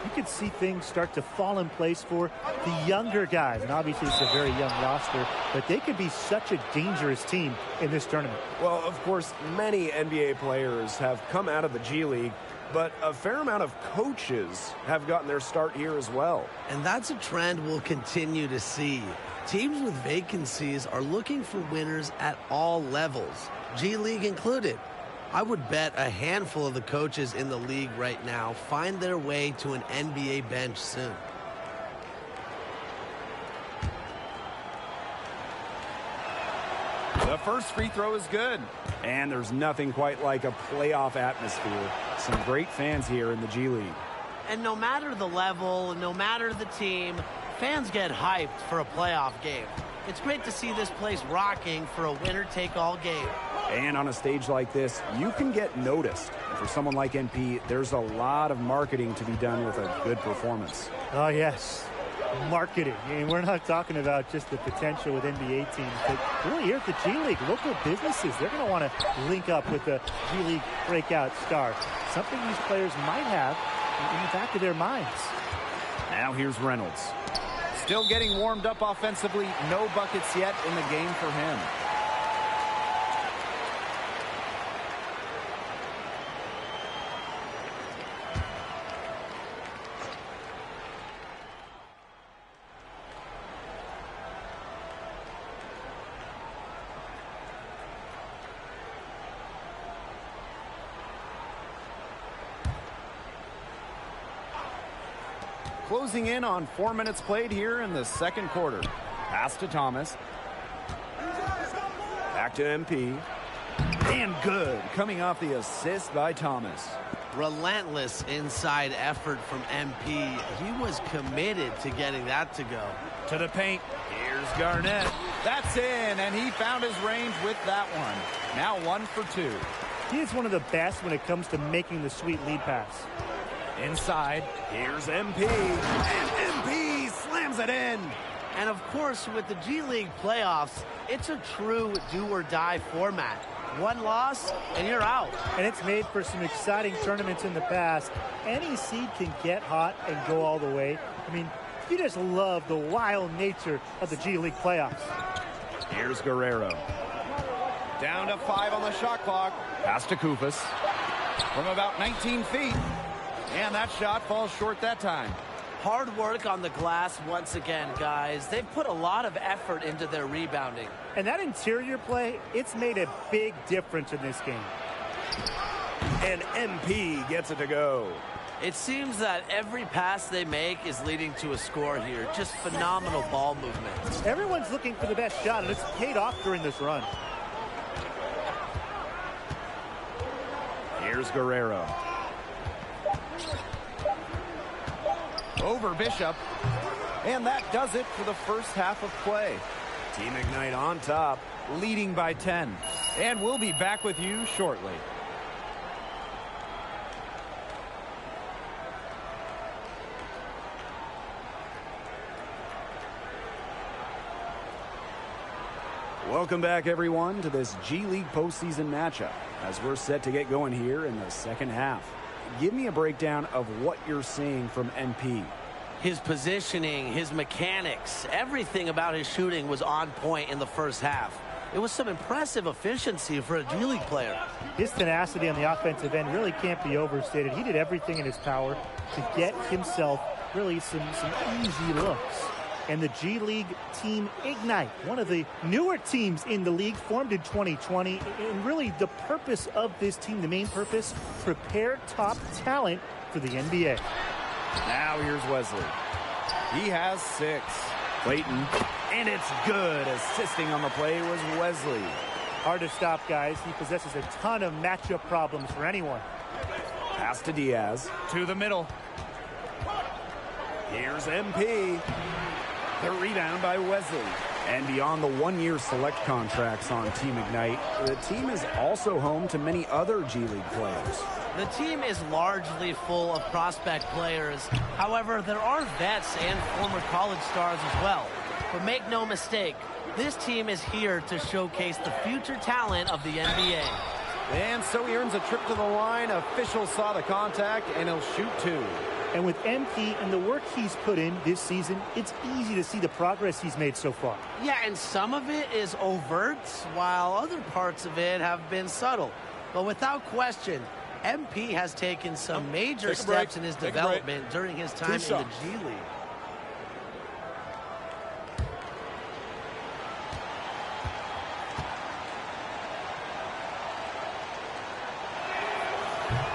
You could see things start to fall in place for the younger guys. And obviously, it's a very young roster, but they could be such a dangerous team in this tournament. Well, of course, many NBA players have come out of the G League, but a fair amount of coaches have gotten their start here as well. And that's a trend we'll continue to see. Teams with vacancies are looking for winners at all levels, G League included. I would bet a handful of the coaches in the league right now find their way to an NBA bench soon. The first free throw is good. And there's nothing quite like a playoff atmosphere. Some great fans here in the G League. And no matter the level, no matter the team, fans get hyped for a playoff game. It's great to see this place rocking for a winner-take-all game. And on a stage like this, you can get noticed. For someone like MP, there's a lot of marketing to be done with a good performance. Oh, yes. marketing. And we're not talking about just the potential with NBA teams, but really here at the G League, local businesses, they're going to want to link up with the G League breakout star. Something these players might have in the back of their minds. Now here's Reynolds. Still getting warmed up offensively. No buckets yet in the game for him. Closing in on 4 minutes played here in the second quarter. Pass to Thomas. Back to MP. And good. Coming off the assist by Thomas. Relentless inside effort from MP. He was committed to getting that to go. To the paint. Here's Garnett. That's in, and he found his range with that one. Now 1 for 2. He is one of the best when it comes to making the sweet lead pass. Inside, here's MP, and MP slams it in. And of course, with the G League playoffs, it's a true do-or-die format. One loss, and you're out. And it's made for some exciting tournaments in the past. Any seed can get hot and go all the way. I mean, you just love the wild nature of the G League playoffs. Here's Guerrero. Down to 5 on the shot clock. Pass to Kufas. From about 19 feet. And that shot falls short that time. Hard work on the glass once again, guys. They've put a lot of effort into their rebounding. And that interior play, it's made a big difference in this game. And MP gets it to go. It seems that every pass they make is leading to a score here. Just phenomenal ball movement. Everyone's looking for the best shot, and it's paid off during this run. Here's Guerrero. Over Bishop. And that does it for the first half of play. Team Ignite on top, leading by 10. And we'll be back with you shortly. Welcome back, everyone, to this G League postseason matchup as we're set to get going here in the second half. Give me a breakdown of what you're seeing from MP. His positioning, his mechanics, everything about his shooting was on point in the first half. It was some impressive efficiency for a G League player. His tenacity on the offensive end really can't be overstated. He did everything in his power to get himself really some easy looks. And the G League team Ignite, one of the newer teams in the league, formed in 2020. And really the purpose of this team, the main purpose, prepare top talent for the NBA. Now here's Wesley. He has 6. Clayton. And it's good. Assisting on the play was Wesley. Hard to stop, guys. He possesses a ton of matchup problems for anyone. Pass to Diaz. To the middle. Here's MP. The rebound by Wesley. And beyond the one-year select contracts on Team Ignite, the team is also home to many other G League players. The team is largely full of prospect players. However, there are vets and former college stars as well. But make no mistake, this team is here to showcase the future talent of the NBA. And so he earns a trip to the line. Officials saw the contact, and he'll shoot 2. And with MP and the work he's put in this season, it's easy to see the progress he's made so far. Yeah, and some of it is overt, while other parts of it have been subtle. But without question, MP has taken some major steps in his development during his time in the G League.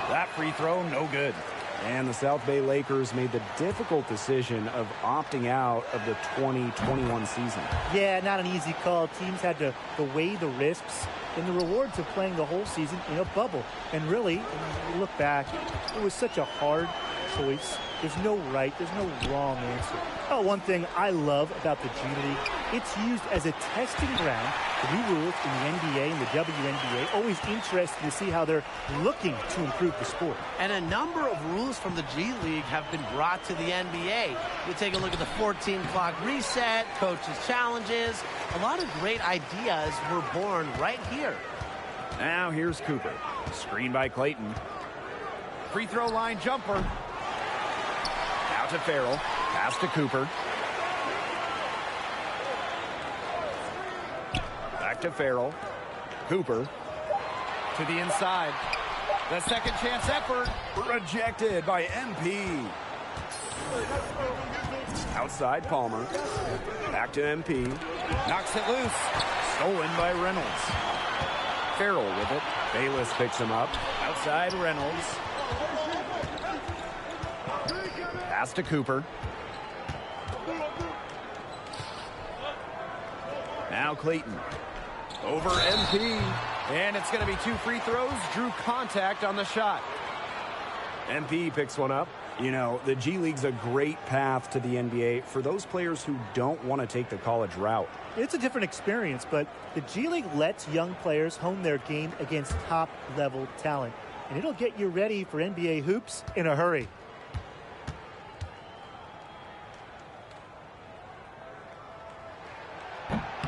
That free throw, no good. And the South Bay Lakers made the difficult decision of opting out of the 2021 season. Yeah, not an easy call. Teams had to weigh the risks and the rewards of playing the whole season in a bubble. And really, when you look back, it was such a hard choice. There's no right, there's no wrong answer. Oh, one thing I love about the G League, it's used as a testing ground The new rules in the NBA and the WNBA, always interesting to see how they're looking to improve the sport. And a number of rules from the G League have been brought to the NBA. You take a look at the 14-clock reset, coaches' challenges. A lot of great ideas were born right here. Now here's Cooper. Screen by Clayton. Free throw line jumper. Out to Farrell. Pass to Cooper. Back to Farrell. Cooper to the inside. The second chance effort rejected by MP. Outside Palmer. Back to MP. Knocks it loose. Stolen by Reynolds. Farrell with it. Bayless picks him up. Outside Reynolds. Pass to Cooper. Now Clayton. Over MP. And it's going to be 2 free throws. Drew contact on the shot. MP picks one up. You know, the G League's a great path to the NBA for those players who don't want to take the college route. It's a different experience, but the G League lets young players hone their game against top-level talent. And it'll get you ready for NBA hoops in a hurry.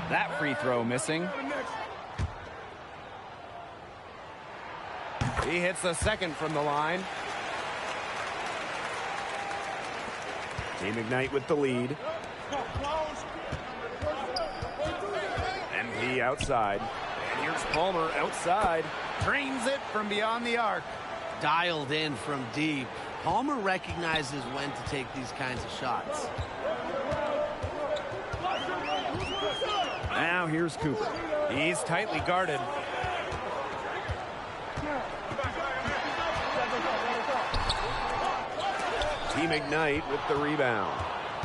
That free throw missing. He hits the second from the line. Team Ignite with the lead. MP outside. And here's Palmer outside. Drains it from beyond the arc. Dialed in from deep. Palmer recognizes when to take these kinds of shots. Now here's Cooper. He's tightly guarded. Team Ignite with the rebound.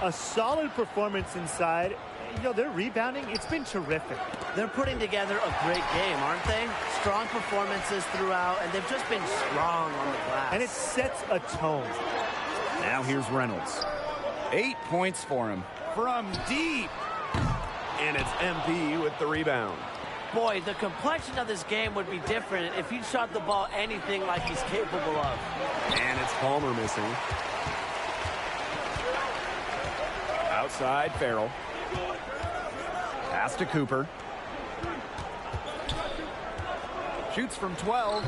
A solid performance inside. You know, their rebounding, it's been terrific. They're putting together a great game, aren't they? Strong performances throughout, and they've just been strong on the glass. And it sets a tone. Now here's Reynolds. 8 points for him. From deep. And it's MP with the rebound. Boy, the complexion of this game would be different if he shot the ball anything like he's capable of. And it's Palmer missing. Outside, Farrell. Pass to Cooper. Shoots from 12.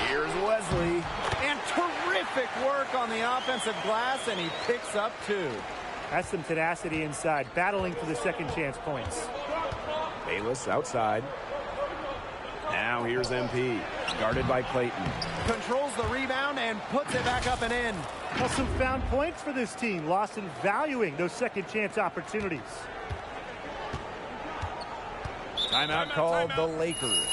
Here's Wesley. And terrific work on the offensive glass, and he picks up 2. That's some tenacity inside, battling for the second chance points. Bayless outside. Now here's MP, guarded by Clayton. Controls the rebound and puts it back up and in. Well, some found points for this team, lost in valuing those second chance opportunities. Timeout called the Lakers.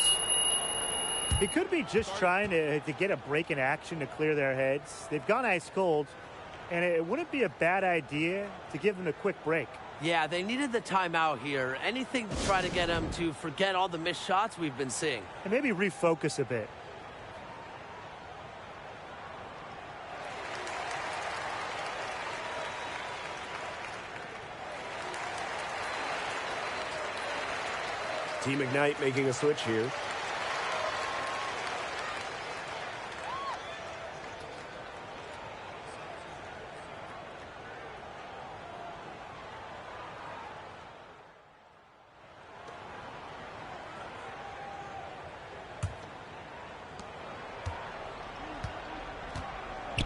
It could be just trying to get a break in action to clear their heads. They've gone ice cold, and it wouldn't be a bad idea to give them a quick break. Yeah, they needed the timeout here. Anything to try to get them to forget all the missed shots we've been seeing. And maybe refocus a bit. Team Ignite making a switch here.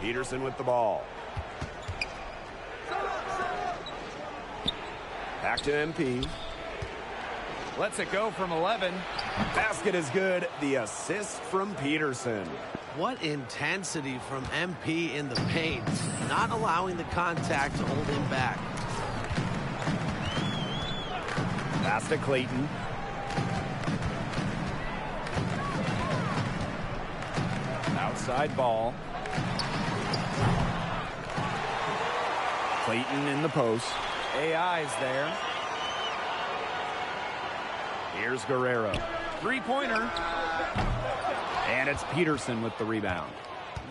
Peterson with the ball. Back to MP. Lets it go from 11. Basket is good. The assist from Peterson. What intensity from MP in the paint. Not allowing the contact to hold him back. Pass to Clayton. Outside ball. Clayton in the post. AI's there. Here's Guerrero. Three-pointer. And it's Peterson with the rebound.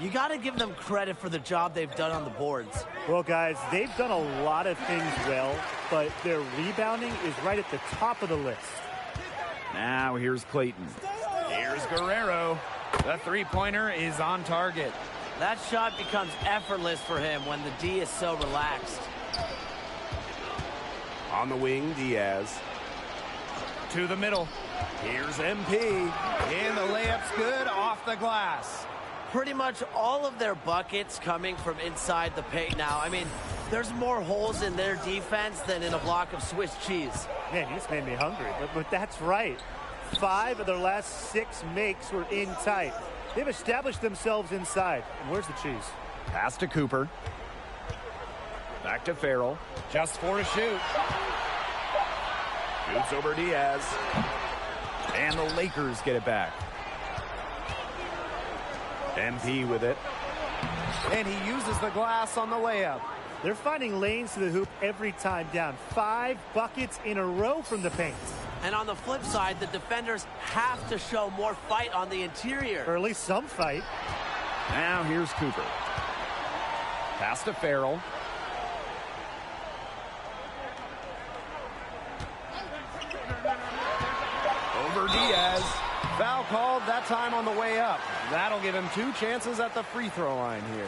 You got to give them credit for the job they've done on the boards. Well, guys, they've done a lot of things well, but their rebounding is right at the top of the list. Now here's Clayton. Here's Guerrero. The three-pointer is on target. That shot becomes effortless for him when the D is so relaxed. On the wing, Diaz. To the middle. Here's MP. And the layup's good off the glass. Pretty much all of their buckets coming from inside the paint now. I mean, there's more holes in their defense than in a block of Swiss cheese. Man, you just made me hungry, but that's right. 5 of their last 6 makes were in tight. They've established themselves inside. And where's the cheese? Pass to Cooper. Back to Farrell. Just for a shoot. Shoots over Diaz. And the Lakers get it back. MP with it. And he uses the glass on the layup. They're finding lanes to the hoop every time down. 5 buckets in a row from the paint. And on the flip side, the defenders have to show more fight on the interior. Or at least some fight. Now here's Cooper. Pass to Farrell. Over Diaz. Foul called that time on the way up. That'll give him 2 chances at the free throw line here.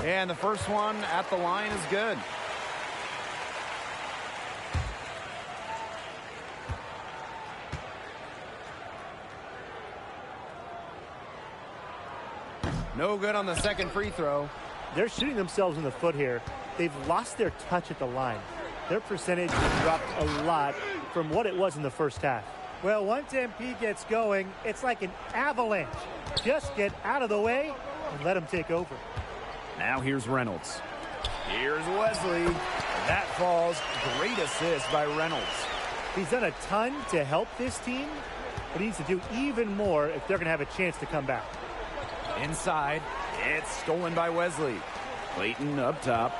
And the first one at the line is good. No good on the second free throw. They're shooting themselves in the foot here. They've lost their touch at the line. Their percentage has dropped a lot from what it was in the first half. Well, once MP gets going, it's like an avalanche. Just get out of the way and let them take over. Now here's Reynolds. Here's Wesley. That falls. Great assist by Reynolds. He's done a ton to help this team, but he needs to do even more if they're going to have a chance to come back. Inside. It's stolen by Wesley. Clayton up top.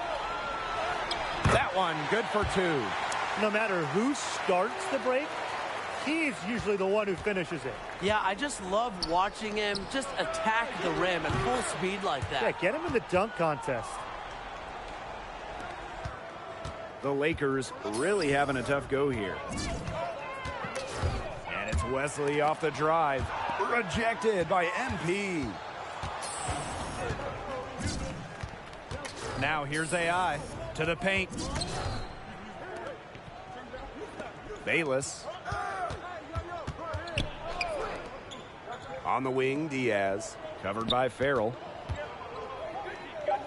That one good for 2. No matter who starts the break, he's usually the one who finishes it. Yeah, I just love watching him just attack the rim at full speed like that. Yeah, get him in the dunk contest. The Lakers really having a tough go here. And it's Wesley off the drive. Rejected by MP. Now here's AI to the paint. Bayless. On the wing, Diaz. Covered by Farrell.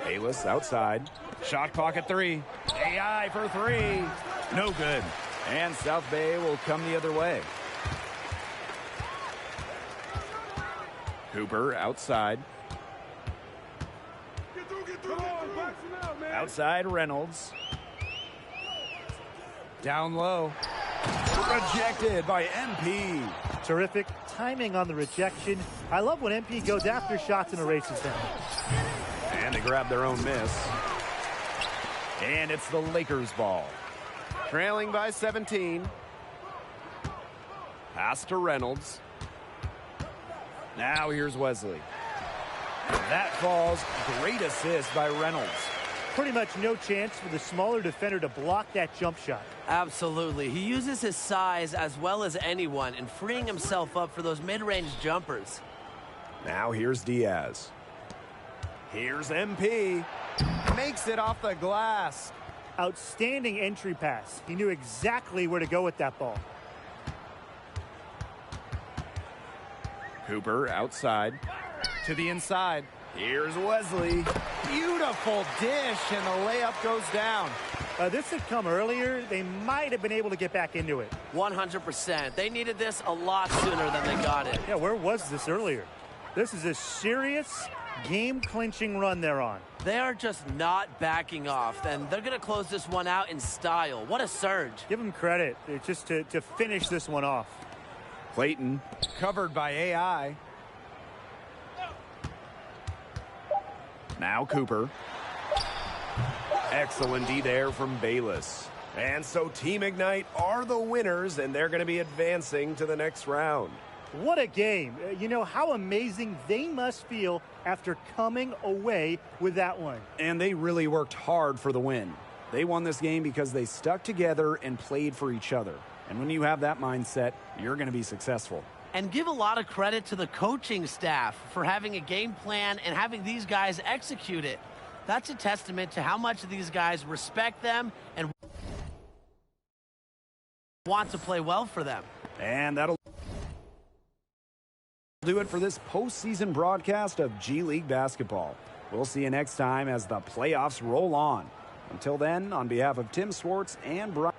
Bayless outside. Shot clock at 3. AI for 3. No good. And South Bay will come the other way. Cooper outside. Outside Reynolds. Down low. Rejected by MP. Terrific timing on the rejection. I love when MP goes after shots and erases them. And they grab their own miss. And it's the Lakers ball. Trailing by 17. Pass to Reynolds. Now here's Wesley. That falls. Great assist by Reynolds. Pretty much no chance for the smaller defender to block that jump shot. Absolutely. He uses his size as well as anyone in freeing himself up for those mid-range jumpers. Now here's Diaz. Here's MP. Makes it off the glass. Outstanding entry pass. He knew exactly where to go with that ball. Cooper outside. To the inside. Here's Wesley. Beautiful dish, and the layup goes down. This had come earlier. They might have been able to get back into it. 100%. They needed this a lot sooner than they got it. Yeah, where was this earlier? This is a serious game-clinching run they're on. They are just not backing off, and they're going to close this one out in style. What a surge. Give them credit just to finish this one off. Clayton covered by AI. Now Cooper. Excellent D there from Bayless. And so Team Ignite are the winners, and they're going to be advancing to the next round. What a game. You know how amazing they must feel after coming away with that one. And they really worked hard for the win. They won this game because they stuck together and played for each other. And when you have that mindset, you're going to be successful. And give a lot of credit to the coaching staff for having a game plan and having these guys execute it. That's a testament to how much these guys respect them and want to play well for them. And that'll do it for this postseason broadcast of G League basketball. We'll see you next time as the playoffs roll on. Until then, on behalf of Tim Swartz and Brian.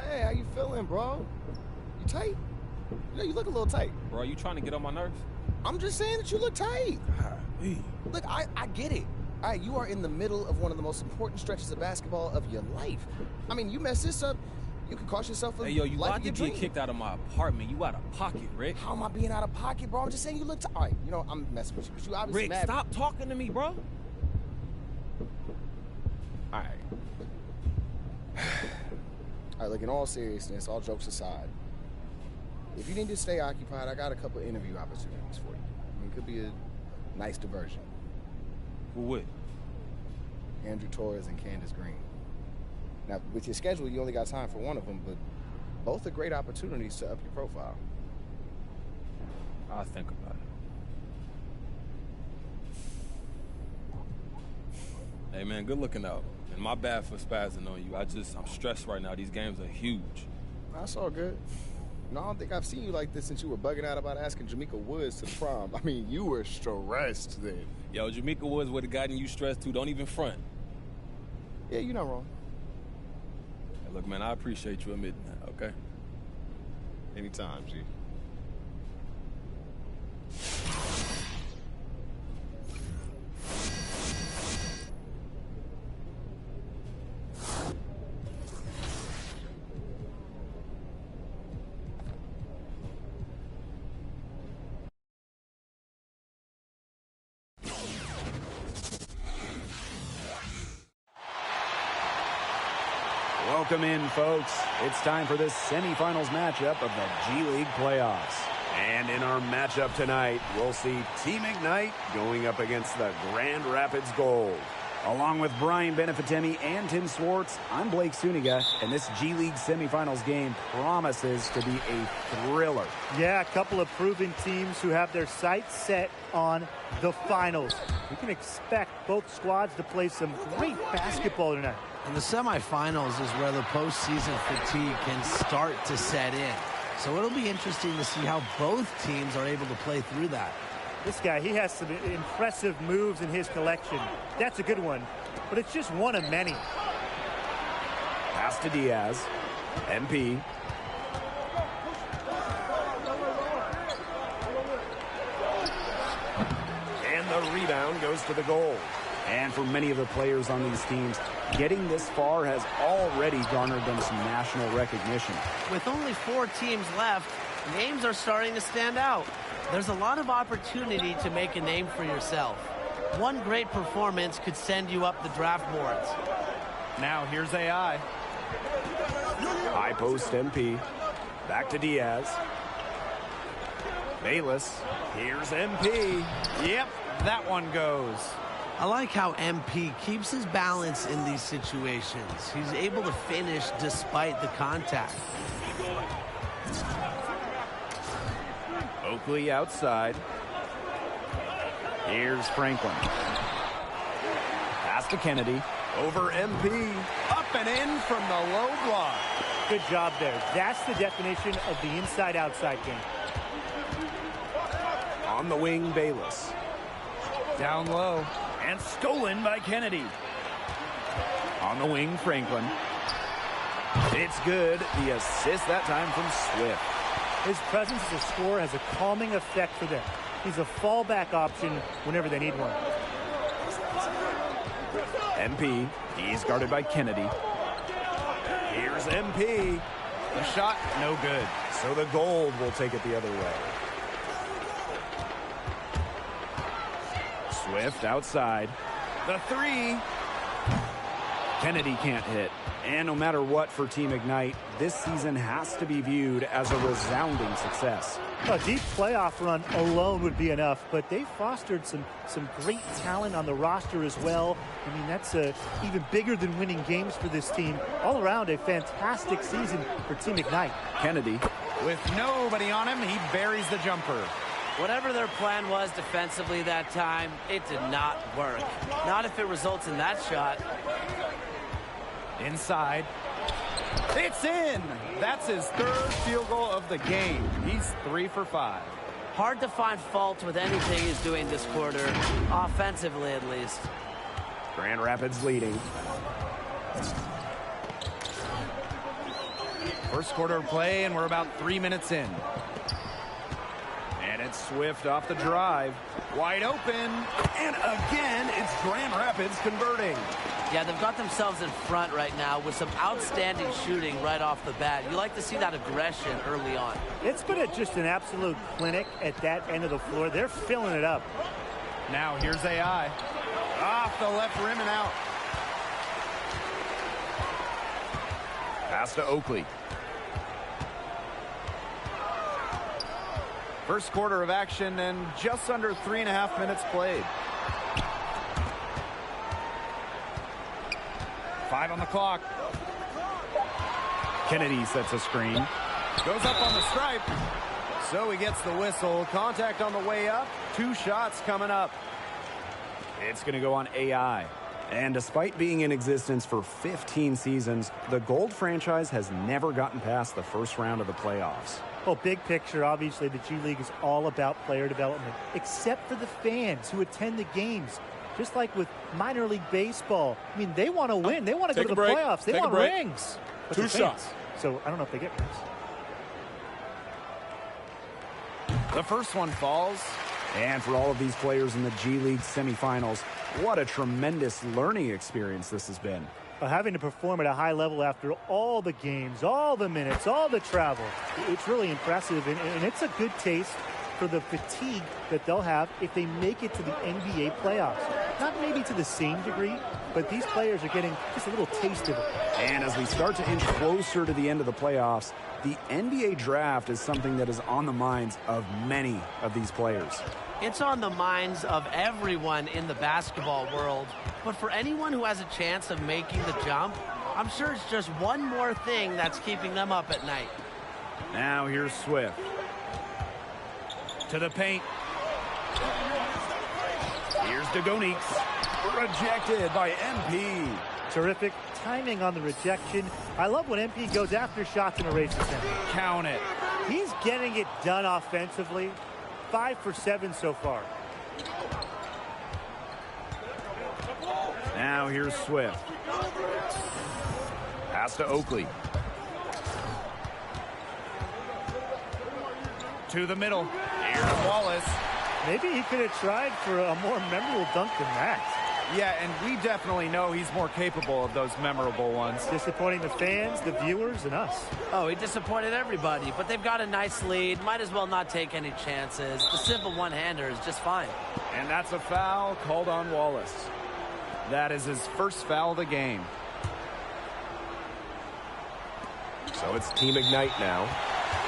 Hey, how you feeling, bro? You tight? You know, you look a little tight. Bro, you trying to get on my nerves? I'm just saying that you look tight. Look, I get it. All right, you are in the middle of one of the most important stretches of basketball of your life. I mean, you mess this up, you can cost yourself a Hey, yo, you life about of to your get dream. kicked out of my apartment. You out of pocket, Rick. How am I being out of pocket, bro? I'm just saying you look tight. All right, you know, I'm messing with you, but you obviously Rick, mad. stop talking to me, bro. All right. All right, look, in all seriousness, all jokes aside, if you need to stay occupied, I got a couple interview opportunities for you. I mean, it could be a nice diversion. Who would? Andrew Torres and Candace Green. Now, with your schedule, you only got time for one of them, but both are great opportunities to up your profile. I'll think about it. Hey, man, good looking out. And my bad for spazzing on you. I'm stressed right now. These games are huge. That's all good. No, I don't think I've seen you like this since you were bugging out about asking Jamaica Woods to the prom. I mean, you were stressed then. Yo, Jamaica Woods would have gotten you stressed too. Don't even front. Yeah, you're not wrong. Hey, look, man, I appreciate you admitting that, okay? Anytime, G. Welcome in, folks. It's time for this semifinals matchup of the G League playoffs. And in our matchup tonight, we'll see Team Ignite going up against the Grand Rapids Gold. Along with Brian Benefitemi and Tim Swartz, I'm Blake Suniga, and this G League semifinals game promises to be a thriller. Yeah, a couple of proven teams who have their sights set on the finals. We can expect both squads to play some great basketball tonight. And the semifinals is where the postseason fatigue can start to set in. So it'll be interesting to see how both teams are able to play through that. This guy, he has some impressive moves in his collection. That's a good one, but it's just one of many. Pass to Diaz. MP. And the rebound goes to the goal. And for many of the players on these teams, Getting this far has already garnered them some national recognition. With only 4 teams left, names are starting to stand out. There's a lot of opportunity to make a name for yourself. One great performance could send you up the draft boards. Now here's AI. High post MP. Back to Diaz. Bayless. Here's MP. Yep, that one goes. I like how MP keeps his balance in these situations. He's able to finish despite the contact. Oakley outside. Here's Franklin. Pass to Kennedy. Over MP. Up and in from the low block. Good job there. That's the definition of the inside-outside game. On the wing, Bayless. Down low. And stolen by Kennedy. On the wing, Franklin. It's good. The assist that time from Swift. His presence as a scorer has a calming effect for them. He's a fallback option whenever they need one. MP. He's guarded by Kennedy. Here's MP. The shot, no good. So the Gold will take it the other way. Swift outside. The 3. Kennedy can't hit. And no matter what for Team Ignite, this season has to be viewed as a resounding success. A deep playoff run alone would be enough, but they fostered some great talent on the roster as well. I mean, that's even bigger than winning games for this team. All around, a fantastic season for Team Ignite. Kennedy. With nobody on him, he buries the jumper. Whatever their plan was defensively that time, it did not work. Not if it results in that shot. Inside. It's in! That's his 3rd field goal of the game. He's 3 for 5. Hard to find fault with anything he's doing this quarter, offensively at least. Grand Rapids leading. First quarter of play, and we're about 3 minutes in. And it's Swift off the drive. Wide open. And again, it's Grand Rapids converting. Yeah, they've got themselves in front right now with some outstanding shooting right off the bat. You like to see that aggression early on. It's been just an absolute clinic at that end of the floor. They're filling it up. Now here's AI. Off the left rim and out. Pass to Oakley. First quarter of action and just under 3.5 minutes played. 5 on the clock. Kennedy sets a screen. Goes up on the stripe. So he gets the whistle. Contact on the way up. 2 shots coming up. It's going to go on AI. And despite being in existence for 15 seasons, the Gold franchise has never gotten past the first round of the playoffs. Well, big picture, obviously, the G League is all about player development, except for the fans who attend the games. Just like with minor league baseball. I mean, they want to win. They want to go to the playoffs. They want rings. 2 shots. So I don't know if they get rings. The first one falls. And for all of these players in the G League semifinals, what a tremendous learning experience this has been. Having to perform at a high level after all the games, all the minutes, all the travel, it's really impressive. And it's a good taste for the fatigue that they'll have if they make it to the NBA playoffs. Not maybe to the same degree, but these players are getting just a little taste of it. And as we start to inch closer to the end of the playoffs, the NBA draft is something that is on the minds of many of these players. It's on the minds of everyone in the basketball world. But for anyone who has a chance of making the jump, I'm sure it's just one more thing that's keeping them up at night. Now here's Swift. To the paint. Here's Dagoniques. Rejected by MP. Terrific timing on the rejection. I love when MP goes after shots and erases them. Count it. He's getting it done offensively. 5 for 7 so far. Now here's Swift. Pass to Oakley. To the middle. Here's Wallace. Maybe he could have tried for a more memorable dunk than that. Yeah, and we definitely know he's more capable of those memorable ones. Disappointing the fans, the viewers, and us. Oh, he disappointed everybody, but they've got a nice lead. Might as well not take any chances. The simple one-hander is just fine. And that's a foul called on Wallace. That is his first foul of the game. So it's Team Ignite now.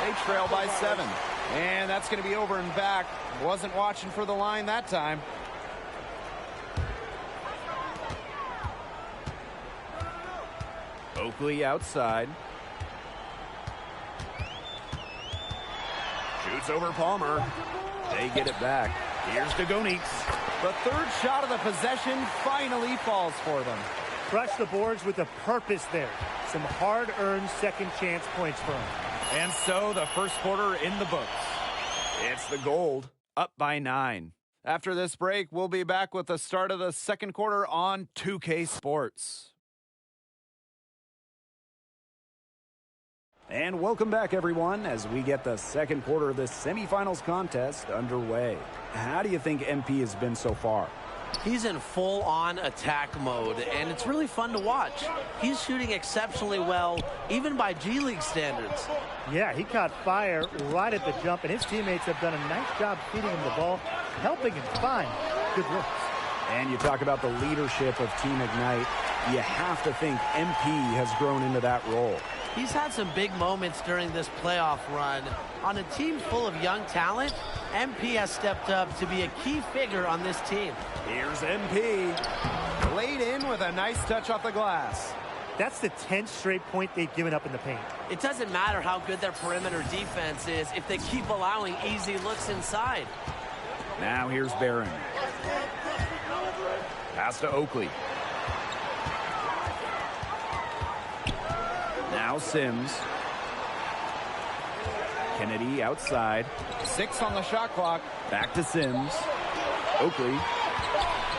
They trail by 7. And that's going to be over and back. Wasn't watching for the line that time. Oakley outside. Shoots over Palmer. They get it back. Here's Dagonix. The third shot of the possession finally falls for them. Crush the boards with a purpose there. Some hard-earned second chance points for him. And so the first quarter in the books. It's the Gold, up by 9. After this break, we'll be back with the start of the second quarter on 2K Sports. And welcome back, everyone, as we get the second quarter of this semifinals contest underway. How do you think MP has been so far? He's in full-on attack mode, and it's really fun to watch. He's shooting exceptionally well, even by G League standards. Yeah, he caught fire right at the jump, and his teammates have done a nice job feeding him the ball, helping him find good looks. And you talk about the leadership of Team Ignite. You have to think MP has grown into that role. He's had some big moments during this playoff run. On a team full of young talent, MP has stepped up to be a key figure on this team. Here's MP. Laid in with a nice touch off the glass. That's the 10th straight point they've given up in the paint. It doesn't matter how good their perimeter defense is if they keep allowing easy looks inside. Now here's Barron. Pass to Oakley. Now Sims. Kennedy outside. 6 on the shot clock. Back to Sims. Oakley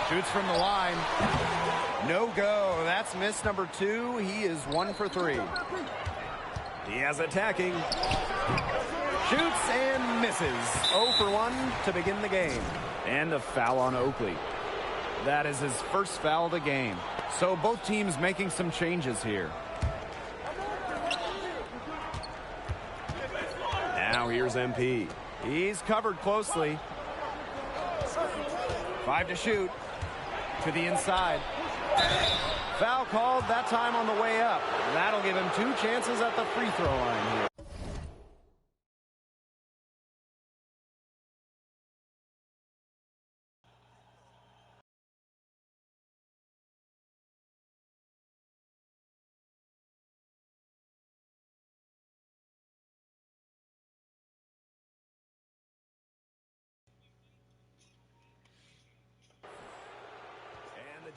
shoots from the line. No go. That's miss number 2. He is 1 for 3. Diaz attacking. Shoots and misses. 0 for 1 to begin the game. And a foul on Oakley. That is his first foul of the game. So both teams making some changes here. Now here's MP. He's covered closely. 5 to shoot. To the inside. Foul called that time on the way up. That'll give him 2 chances at the free throw line here.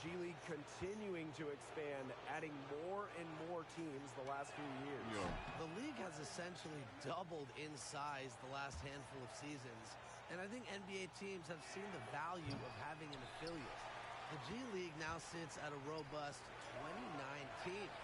G League continuing to expand, adding more and more teams the last few years. The league has essentially doubled in size the last handful of seasons, and I think NBA teams have seen the value of having an affiliate. The G League now sits at a robust 29 teams.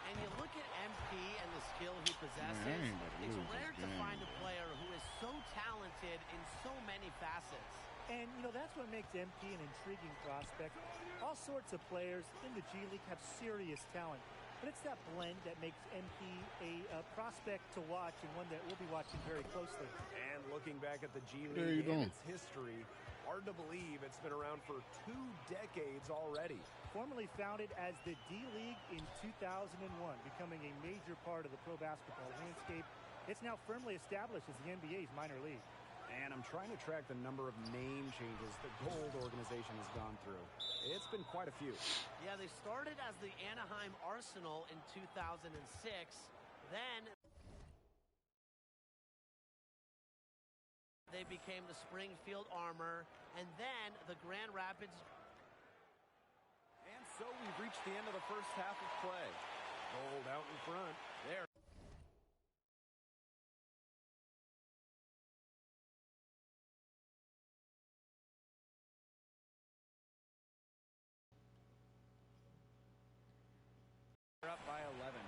And you look at MP and the skill he possesses, it's rare to find a player who is so talented in so many facets. And, you know, that's what makes MP an intriguing prospect. All sorts of players in the G League have serious talent. But it's that blend that makes MP a prospect to watch, and one that we'll be watching very closely. And looking back at the G League and its history, hard to believe it's been around for 2 decades already. Formerly founded as the D-League in 2001, becoming a major part of the pro basketball landscape, it's now firmly established as the NBA's minor league. And I'm trying to track the number of name changes the Gold organization has gone through. It's been quite a few. Yeah, they started as the Anaheim Arsenal in 2006. Then they became the Springfield Armor, and then the Grand Rapids. And so we've reached the end of the first half of play. Gold out in front. There. Up by 11.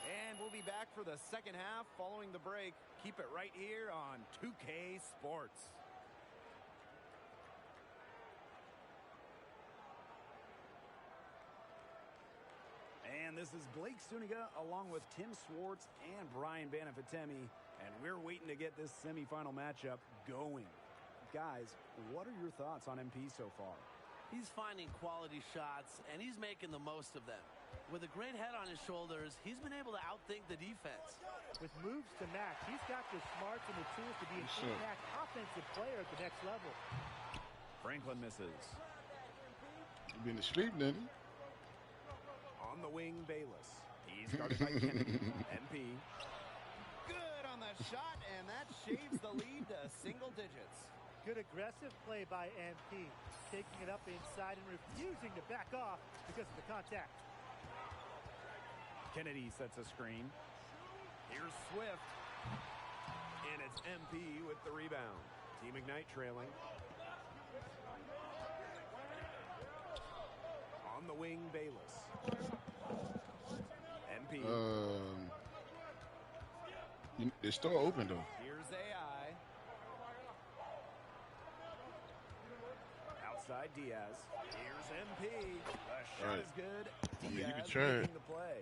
And we'll be back for the second half following the break. Keep it right here on 2K Sports. And this is Blake Suniga along with Tim Swartz and Brian Banafitemi. And we're waiting to get this semifinal matchup going. Guys, what are your thoughts on MP so far? He's finding quality shots, and he's making the most of them. With a great head on his shoulders, he's been able to outthink the defense. With moves to match, he's got the smarts and the tools to be an impact offensive player at the next level. Franklin misses. You've been asleep, didn't he? On the wing, Bayless. He's guarded by Kennedy. MP. Good on the shot, and that shaves the lead to single digits. Good aggressive play by MP. Taking it up inside and refusing to back off because of the contact. Kennedy sets a screen. Here's Swift. And it's MP with the rebound. Team Ignite trailing. On the wing, Bayless. MP. It's still open, though. Here's AI. Outside Diaz. Here's MP. The shot is good. You can Diaz try it. making the play.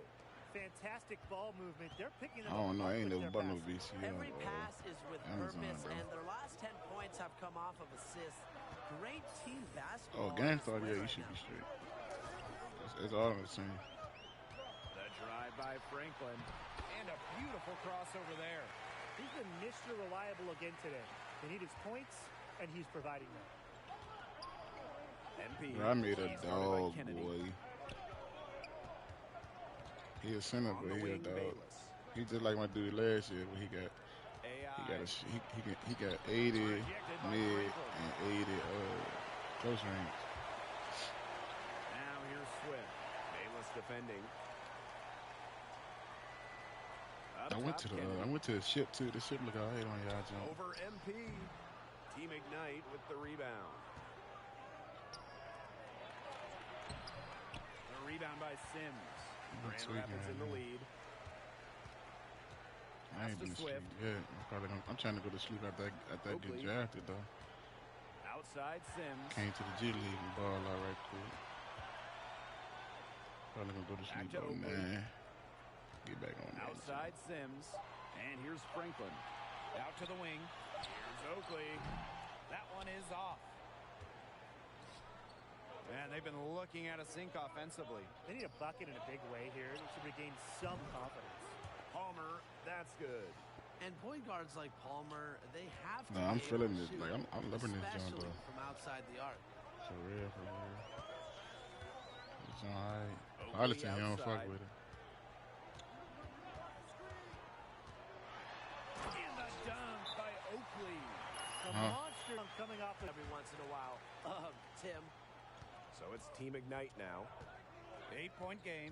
Fantastic ball movement. They're picking them I don't know. I ain't never bought no basket. VC. Every pass is with Amazon, purpose, bro. and their last 10 points have come off of assists. Great team basketball. Game thought, yeah, you should be straight. That's all I'm saying. The drive by Franklin. And a beautiful crossover there. He's been Mr. Reliable again today. They need his points, and he's providing them. MP. I made a dog, boy. He a center, but he a dog. He just like my dude last year, but he got 80 mid and 80 close range. Now here's Swift. Bayless defending. I went to the ship too. The ship look alright on y'all, John. Over MP. Team Ignite with the rebound. The rebound by Sims. Grand Rapids in the lead. I ain't been asleep yet. I'm trying to go to sleep after I get drafted, though. Outside Sims. Came to the G League and ball out right quick. Probably gonna go to sleep about 9. Get back on that. Outside Sims. And here's Franklin. Out to the wing. Here's Oakley. That one is off. Man, they've been looking at a sink offensively. They need a bucket in a big way here to regain some confidence. Palmer, that's good. And point guards like Palmer, they have to. No, I'm feeling it. Like I'm loving this joint, especially though. from outside the arc. For real, for real. It's alright. Arlington, he don't fuck with it. And the dunk by Oakley. A monster coming off every once in a while. Tim. So it's Team Ignite now. 8-point game.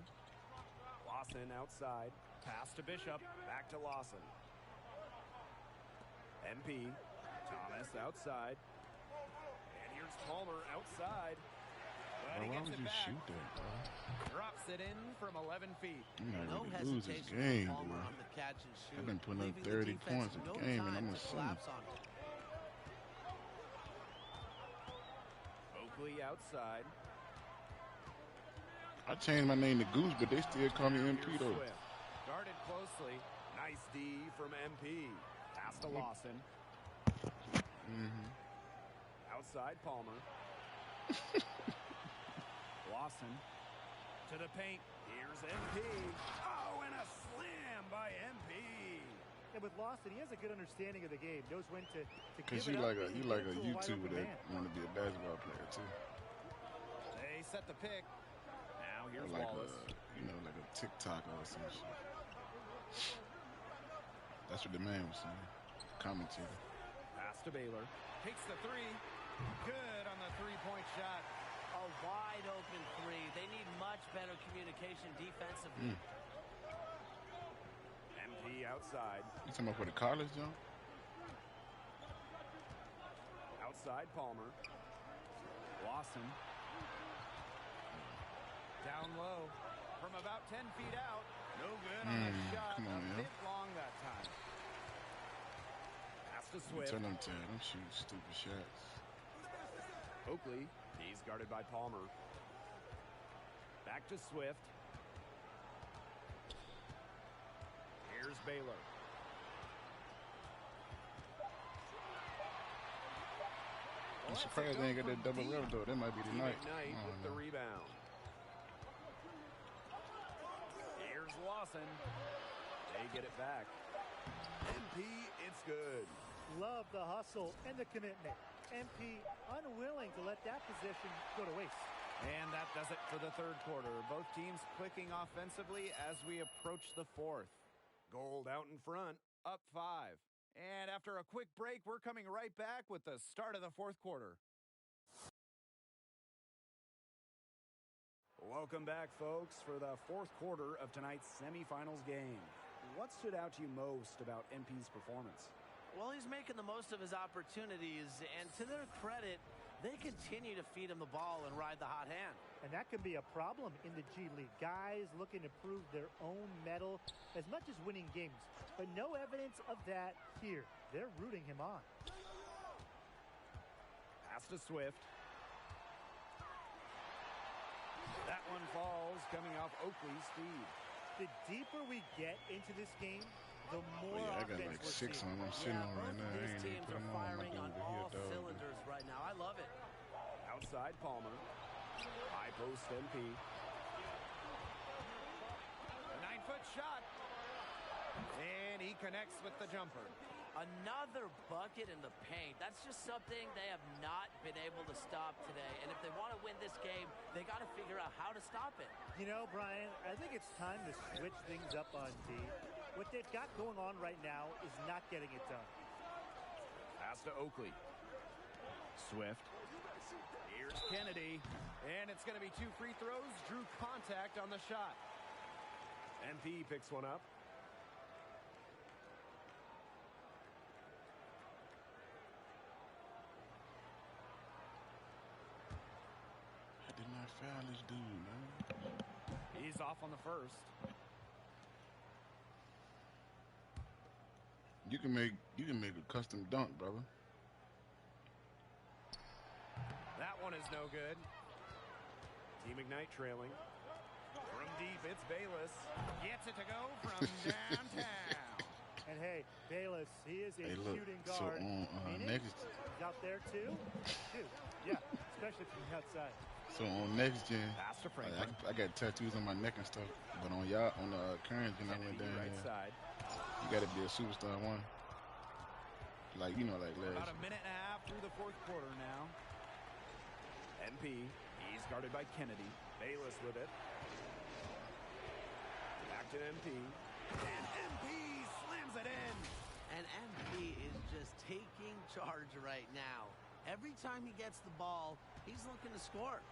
Lawson outside. Pass to Bishop. Back to Lawson. MP. Thomas outside. And here's Palmer outside. But he Why gets would it you back. shoot that, bro? Drops it in from 11 feet. I'm not No gonna lose this hesitation game, from Palmer bro. on the catch and shoot. I've been putting up leaving the 30 points defense a no game, and time I'm to a collapse on it. Oakley outside. I changed my name to Goose, but they still call me MP Here's though. Swift. Guarded closely. Nice D from MP. Pass to Lawson. Outside Palmer. Lawson to the paint. Here's MP. Oh, and a slam by MP. And with Lawson, he has a good understanding of the game. Knows when to Cause give you it like up. a YouTuber that want to be a basketball player too. They set the pick. Now here's Or like Wallace. like a TikToker or some shit. That's what the man was saying. Commentator. Pass to Baylor. Takes the three. Good on the three-point shot. A wide open three. They need much better communication defensively. MP outside. You talking about for the college, John? Outside Palmer. Lawson. Down low. From about 10 feet out. No good on the shot. Come on, a man. bit long that time. Pass to Swift. Tell them to them shoot stupid shots. Oakley. He's guarded by Palmer. Back to Swift. Baylor. I'm surprised they ain't got that double rim though. That might be the night. Knight with the rebound. Here's Lawson. They get it back. MP, it's good. Love the hustle and the commitment. MP unwilling to let that position go to waste. And that does it for the third quarter. Both teams clicking offensively as we approach the fourth. Gold out in front, up 5. And after a quick break, we're coming right back with the start of the fourth quarter. Welcome back, folks, for the fourth quarter of tonight's semifinals game. What stood out to you most about MP's performance? Well, he's making the most of his opportunities, and to their credit, they continue to feed him the ball and ride the hot hand. And that can be a problem in the G League. Guys looking to prove their own mettle as much as winning games. But no evidence of that here. They're rooting him on. Pass to Swift. That one falls, coming off Oakley's speed. The deeper we get into this game, the more I got like 6 on them sitting on right now. I ain't even put them on. I'm on all cylinders right now. I love it. Outside Palmer. High post MP. A 9-foot shot. And he connects with the jumper. Another bucket in the paint. That's just something they have not been able to stop today. And if they want to win this game, they got to figure out how to stop it. You know, Brian, I think it's time to switch things up on D. What they've got going on right now is not getting it done. Pass to Oakley. Swift. Here's Kennedy. And it's going to be 2 free throws. Drew contact on the shot. MP picks one up. I did not foul this dude, man. He's off on the first. You can make a custom dunk, brother. That one is no good. Team Ignite trailing. From deep, it's Bayless. Gets it to go from downtown. And hey, Bayless, he is a shooting guard. So on next, he's out there too. Dude, yeah, especially from the outside. So on next gen, I got tattoos on my neck and stuff. But on y'all, on the current gen, I went down right there. Side. You got to be a superstar one. Like, you know, like last. About a minute and a half through the fourth quarter now. MP, he's guarded by Kennedy. Bayless with it. Back to MP. And MP slams it in. And MP is just taking charge right now. Every time he gets the ball, he's looking to score.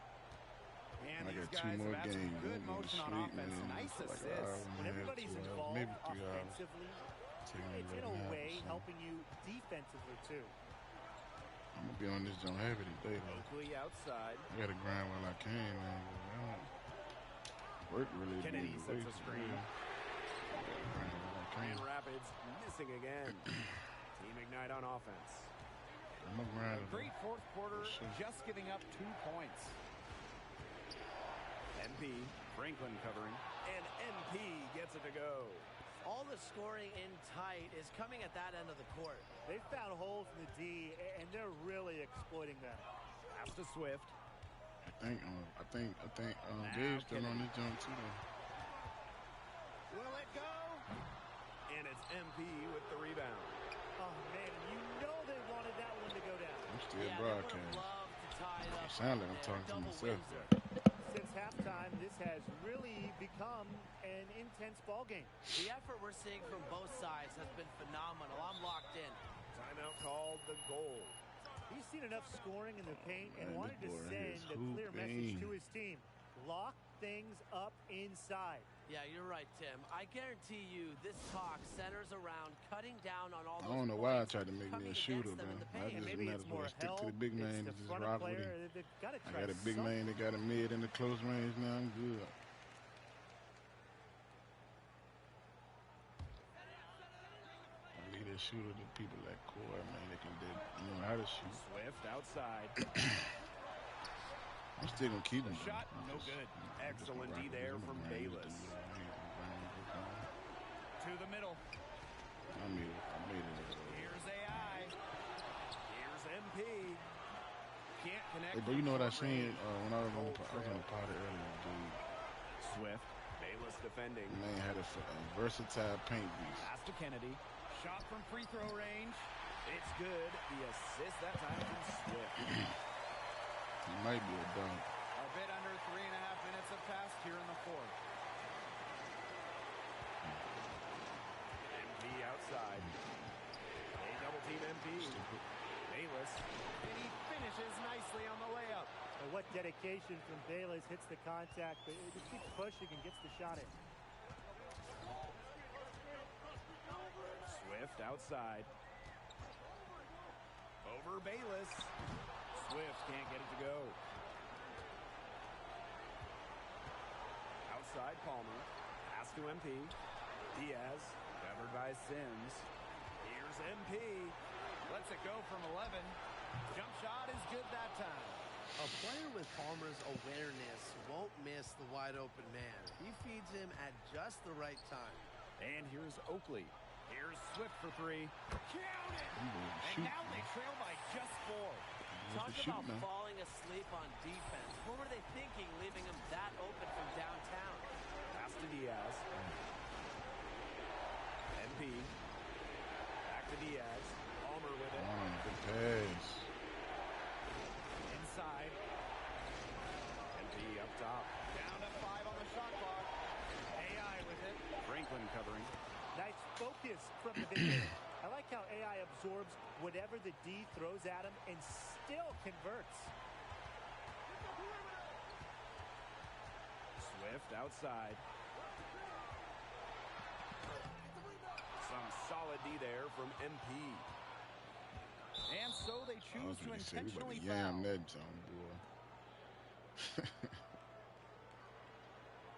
And I these got guys 2 more have had some games. good motion on offense. Nice assists. When everybody's involved maybe 3 hours. offensively, it's in a way helping you defensively too. I'm gonna be on this joint heavy today, though. Oakley outside. I gotta grind while I can, man. I don't work really. Kennedy sets a screen. Grand Rapids missing again. Team Ignite on offense. I'm a grinder. Great fourth quarter, just giving up 2 points. MP, Franklin covering, and MP gets it to go. All the scoring in tight is coming at that end of the court. They've found holes in the D, and they're really exploiting that. Pass to Swift. I think Gabe's still on this joint too, though. Will it go? And it's MP with the rebound. Oh man, you know they wanted that one to go down. I'm still broadcasting. It sounds like I'm talking to myself. Since halftime, this has really become an intense ball game. The effort we're seeing from both sides has been phenomenal. I'm locked in. Timeout called the goal. He's seen enough scoring in the paint and wanted to send a clear message to his team. Lock things up inside. Yeah, you're right, Tim. I guarantee you this talk centers around cutting down on all those I don't know why I tried to make me a shooter, man. I just Maybe might it's as well more stick to the help. big man and just rock with him. I got a big man that got a mid in the close range now. I'm good. I leave that shooter to people like Core, man. They can know how to shoot. Swift outside. I'm still gonna keep him. Shot, no good. Excellent D there from Bayless. 2 To the middle. I made it. Here's AI. Here's MP. Can't connect. Hey, but you know what I seen when I was on the party earlier, dude. Swift. Bayless defending. Man had a versatile paint piece. Pass to Kennedy. Shot from free throw range. It's good. The assist that time from Swift. He might be a dunk. A bit under 3.5 minutes have passed here in the fourth. MP outside. They double team MP. Bayless. And he finishes nicely on the layup. And what dedication from Bayless, hits the contact, but it just keeps pushing and gets the shot in. Swift outside. Over Bayless. Swift can't get it to go. Outside Palmer. Pass to MP. Diaz. Covered by Sims. Here's MP. Lets it go from 11. Jump shot is good that time. A player with Palmer's awareness won't miss the wide open man. He feeds him at just the right time. And here's Oakley. Here's Swift for three. Count it! And now they trail by just 4. Talk about falling asleep on defense. What were they thinking, leaving him that open from downtown? Pass to Diaz. MP. Back to Diaz. Palmer with it. Good pass. Inside. MP up top. Down to 5 on the shot clock. AI with it. Franklin covering. Nice focus from the video. I like how AI absorbs whatever the D throws at him and still converts. Swift outside. Some solid D there from MP. And so they choose to intentionally foul. Yam that zone, boy.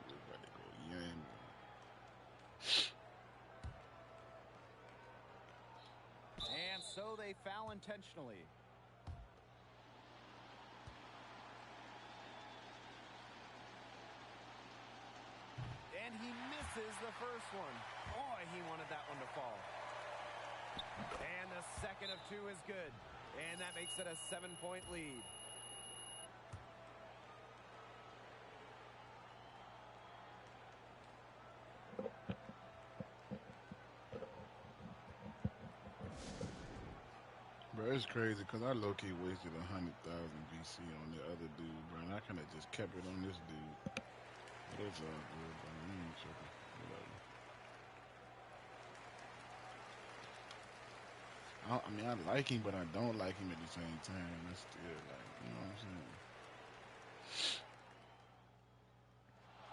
We're about to go yam. And so they foul intentionally. And he misses the first one. Boy, he wanted that one to fall. And the second of 2 is good. And that makes it a 7-point lead. Bro, it's crazy because I low-key wasted 100,000 VC on the other dude, bro. And I kind of just kept it on this dude. But it's all good, bro. I ain't tripping. Whatever. I mean, I like him, but I don't like him at the same time. That's still like, you know what I'm saying?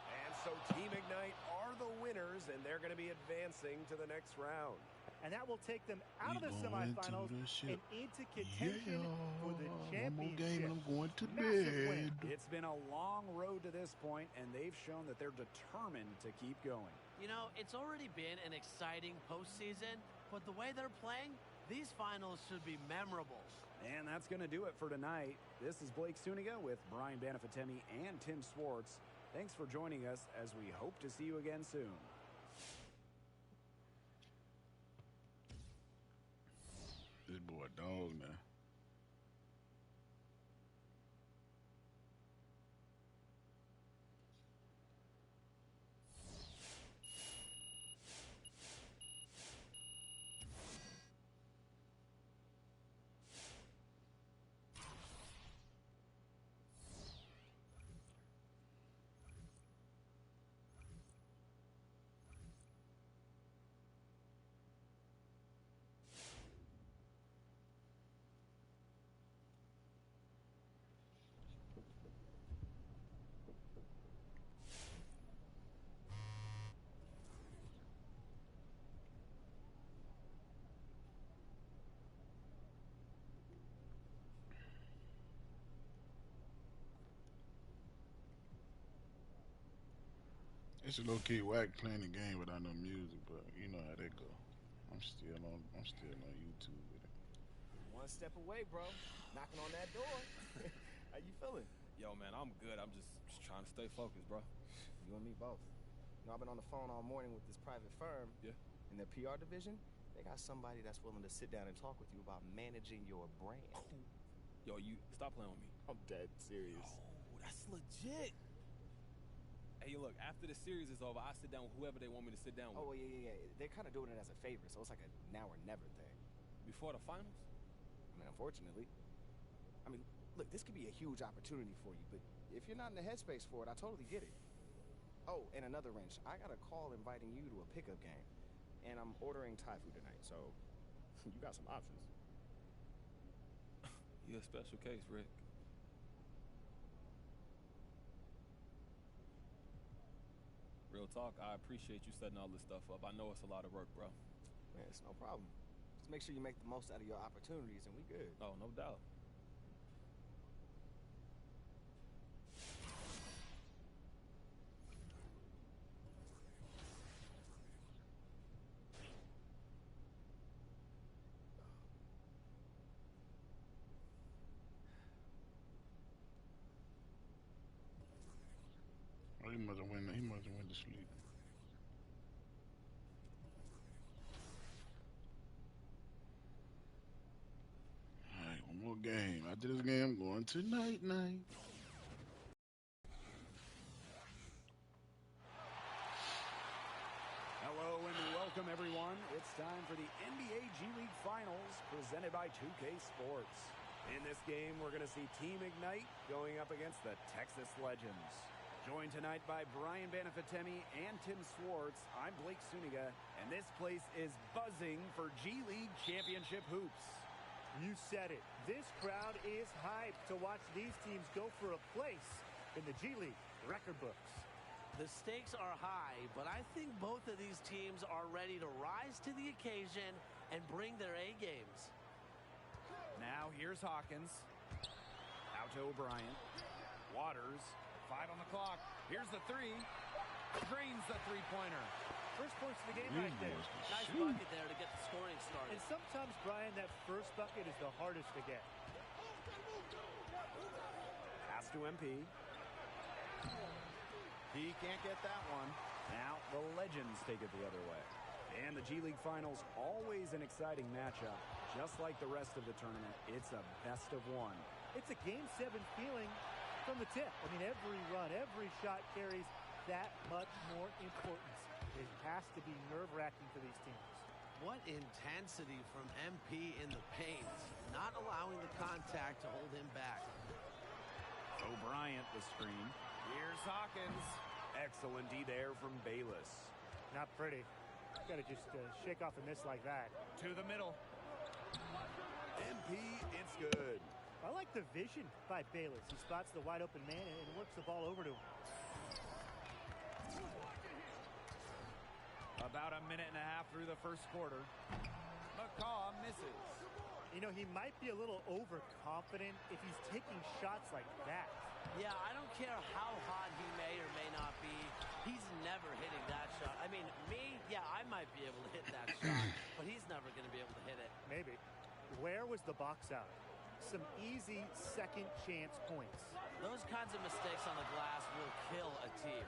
And so Team Ignite are the winners, and they're going to be advancing to the next round. And that will take them out of the semifinals and into contention for the championship. One more game and I'm going to bed. It's been a long road to this point, and they've shown that they're determined to keep going. You know, it's already been an exciting postseason, but the way they're playing, these finals should be memorable. And that's going to do it for tonight. This is Blake Suniga with Brian Banafitemi and Tim Swartz. Thanks for joining us as we hope to see you again soon. This boy a dog now. It's a low-key whack playing the game without no music, but you know how that go. I'm still on YouTube with it. One step away, bro. Knocking on that door. How you feeling? Yo, man, I'm good. I'm just trying to stay focused, bro. You and me both. You know, I've been on the phone all morning with this private firm. Yeah. In their PR division, they got somebody that's willing to sit down and talk with you about managing your brand. Yo, you stop playing with me. I'm dead serious. Oh, that's legit. Hey, look, after the series is over, I sit down with whoever they want me to sit down with. Oh, yeah. They're kind of doing it as a favor, so it's like a now or never thing. Before the finals? I mean, unfortunately. I mean, look, this could be a huge opportunity for you, but if you're not in the headspace for it, I totally get it. Oh, and another wrench. I got a call inviting you to a pickup game, and I'm ordering Thai food tonight, so you got some options. You're a special case, Rick. Real talk, I appreciate you setting all this stuff up. I know it's a lot of work, bro. Man, it's no problem. Just make sure you make the most out of your opportunities, and we good. Oh, no doubt. Oh, he must have went to sleep. All right, one more game. After this game, I'm going to night-night. Hello and welcome, everyone. It's time for the NBA G League Finals presented by 2K Sports. In this game, we're going to see Team Ignite going up against the Texas Legends. Joined tonight by Brian Banafitemi and Tim Swartz, I'm Blake Suniga, and this place is buzzing for G League Championship hoops. You said it. This crowd is hyped to watch these teams go for a place in the G League record books. The stakes are high, but I think both of these teams are ready to rise to the occasion and bring their A games. Now here's Hawkins. Out to O'Brien. Waters. 5 on the clock. Here's the three. Drains the three-pointer. First points of the game right there. Nice bucket there to get the scoring started. And sometimes, Brian, that first bucket is the hardest to get. Pass to MP. He can't get that one. Now the Legends take it the other way. And the G League Finals, always an exciting matchup. Just like the rest of the tournament, it's a best of one. It's a Game 7 feeling from the tip. I mean, every run, every shot carries that much more importance. It has to be nerve-wracking for these teams. What intensity from MP in the paint, not allowing the contact to hold him back. O'Brien the screen. Here's Hawkins. Excellent D there from Bayless. Not pretty. Got to just shake off a miss like that. To the middle. MP, it's good. I like the vision by Bayless. He spots the wide open man and works the ball over to him. About a minute and a half through the first quarter. McCaw misses. You know, he might be a little overconfident if he's taking shots like that. Yeah, I don't care how hot he may or may not be. He's never hitting that shot. I mean, me, yeah, I might be able to hit that shot, but he's never going to be able to hit it. Maybe. Where was the box out? Some easy second chance points. Those kinds of mistakes on the glass will kill a team.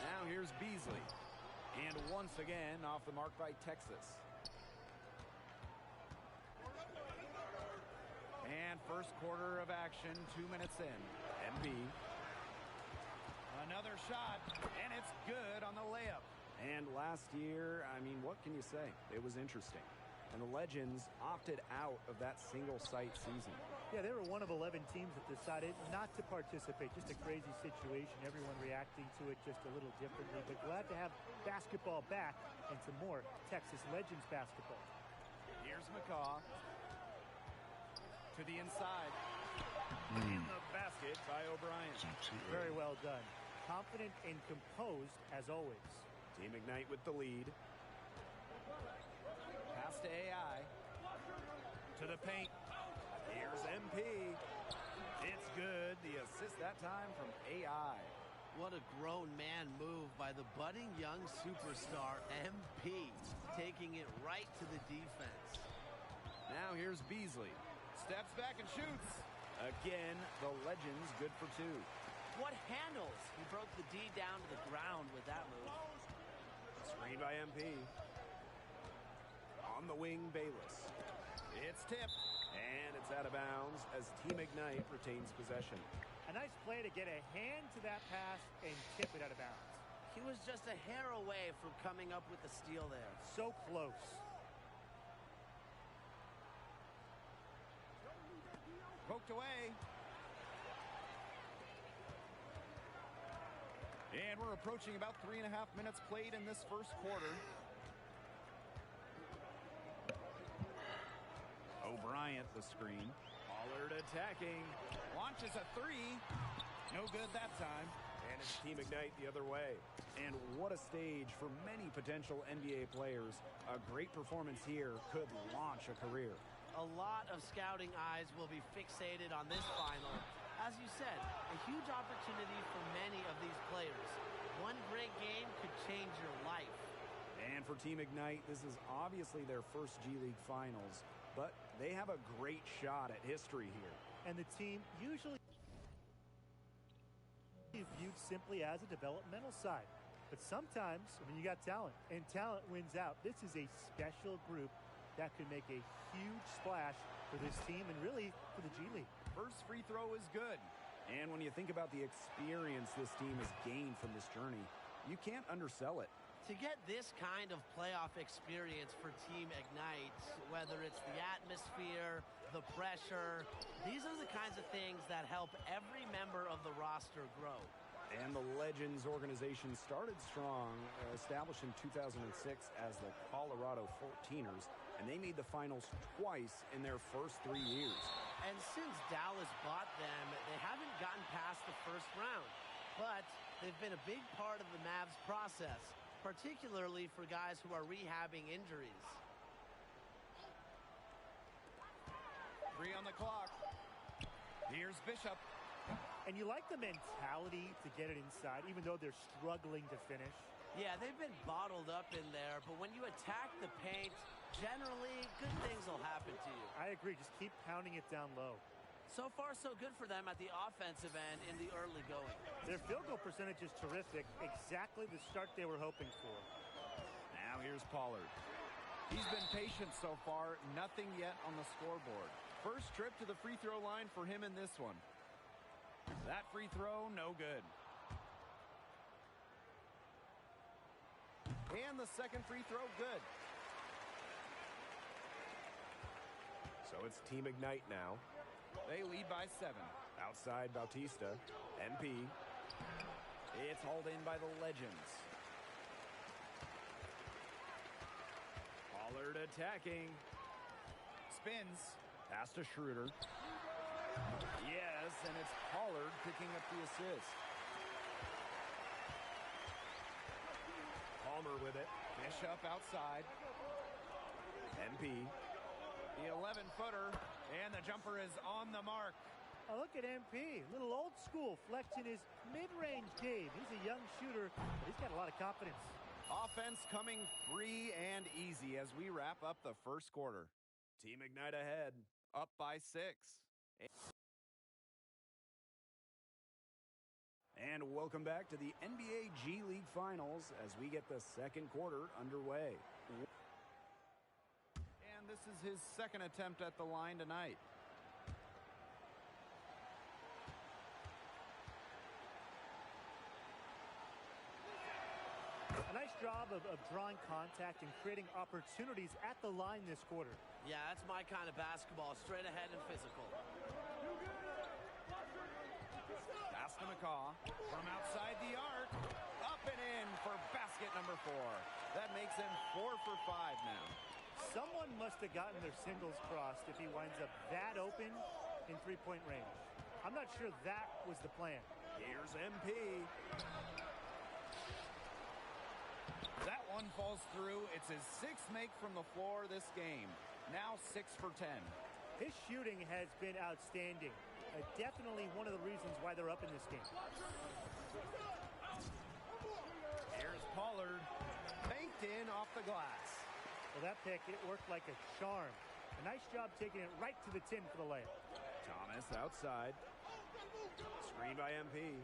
Now here's Beasley. And once again, off the mark by Texas. And first quarter of action, 2 minutes in. MP. Another shot, and it's good on the layup. And last year, I mean, what can you say? It was interesting. And the Legends opted out of that single-site season. Yeah, they were one of 11 teams that decided not to participate. Just a crazy situation. Everyone reacting to it just a little differently. But glad to have basketball back and some more Texas Legends basketball. Here's McCaw. To the inside. In the basket by O'Brien. Very well done. Confident and composed as always. Team Ignite with the lead. Pass to AI. To the paint. Here's MP. It's good. The assist that time from AI. What a grown man move by the budding young superstar MP. Taking it right to the defense. Now here's Beasley. Steps back and shoots. Again, the Legends good for two. What handles? He broke the D down to the ground with that move. Screen by MP. wing, Bayless. It's tipped, and it's out of bounds as Team Ignite retains possession. A nice play to get a hand to that pass and tip it out of bounds. He was just a hair away from coming up with the steal there. So close. Poked away. And we're approaching about 3.5 minutes played in this first quarter. O'Brien, the screen. Pollard attacking. Launches a three. No good that time. And it's Team Ignite the other way. And what a stage for many potential NBA players. A great performance here could launch a career. A lot of scouting eyes will be fixated on this final. As you said, a huge opportunity for many of these players. One great game could change your life. And for Team Ignite, this is obviously their first G League Finals, but they have a great shot at history here. And the team usually viewed simply as a developmental side. But sometimes, you got talent, and talent wins out. This is a special group that could make a huge splash for this team and really for the G League. First free throw is good. And when you think about the experience this team has gained from this journey, you can't undersell it. To get this kind of playoff experience for Team Ignite, whether it's the atmosphere, the pressure, these are the kinds of things that help every member of the roster grow. And the Legends organization started strong, established in 2006 as the Colorado 14ers, and they made the finals twice in their first 3 years. And since Dallas bought them, they haven't gotten past the first round. But they've been a big part of the Mavs process, particularly for guys who are rehabbing injuries. 3 on the clock. Here's Bishop. And you like the mentality to get it inside, even though they're struggling to finish. Yeah, they've been bottled up in there, but when you attack the paint, generally, good things will happen to you. I agree. Just keep pounding it down low. So far, so good for them at the offensive end in the early going. Their field goal percentage is terrific. Exactly the start they were hoping for. Now here's Pollard. He's been patient so far. Nothing yet on the scoreboard. First trip to the free throw line for him in this one. That free throw, no good. And the second free throw, good. So it's Team Ignite now. They lead by 7. Outside Bautista. MP. It's hauled in by the Legends. Pollard attacking. Spins. Pass to Schroeder. Yes, and it's Pollard picking up the assist. Palmer with it. Bishop outside. MP. The 11-footer, and the jumper is on the mark. Oh, look at MP. A little old school, flexing his mid-range game. He's a young shooter, but he's got a lot of confidence. Offense coming free and easy as we wrap up the first quarter. Team Ignite ahead, up by 6. And welcome back to the NBA G League Finals as we get the second quarter underway. And this is his second attempt at the line tonight. A nice job of drawing contact and creating opportunities at the line this quarter. Yeah, that's my kind of basketball, straight ahead and physical. Pass to McCaw from outside the arc. Up and in for basket number 4. That makes him 4 for 5 now. Someone must have gotten their singles crossed if he winds up that open in three-point range. I'm not sure that was the plan. Here's MP. That one falls through. It's his 6th make from the floor this game. Now 6 for 10. His shooting has been outstanding. Definitely one of the reasons why they're up in this game. Here's Pollard. Banked in off the glass. Well, that pick, it worked like a charm. A nice job taking it right to the tin for the layup. Thomas outside. Screen by MP.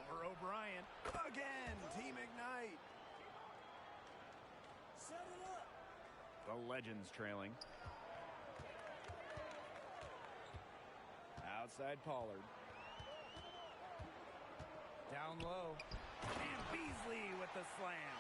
Over O'Brien. Again, Team Ignite. The The Legends trailing. Outside Pollard. Down low. And Beasley with the slam.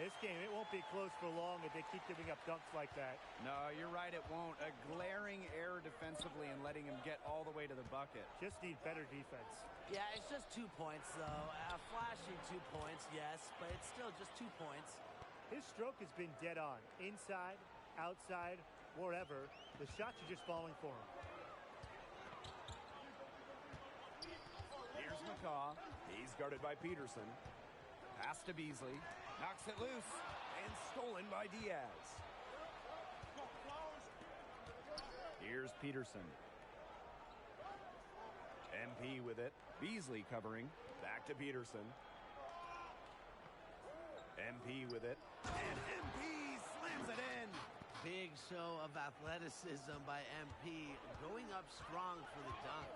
This game, it won't be close for long if they keep giving up dunks like that. No, you're right, it won't. A glaring error defensively and letting him get all the way to the bucket. Just need better defense. Yeah, it's just 2 points, though. Flashy 2 points, yes, but it's still just 2 points. His stroke has been dead on. Inside, outside, wherever. The shots are just falling for him. Here's McCaw. He's guarded by Peterson. Pass to Beasley. Knocks it loose. And stolen by Diaz. Here's Peterson. MP with it. Beasley covering. Back to Peterson. MP with it. And MP slams it in. Big show of athleticism by MP. Going up strong for the dunk.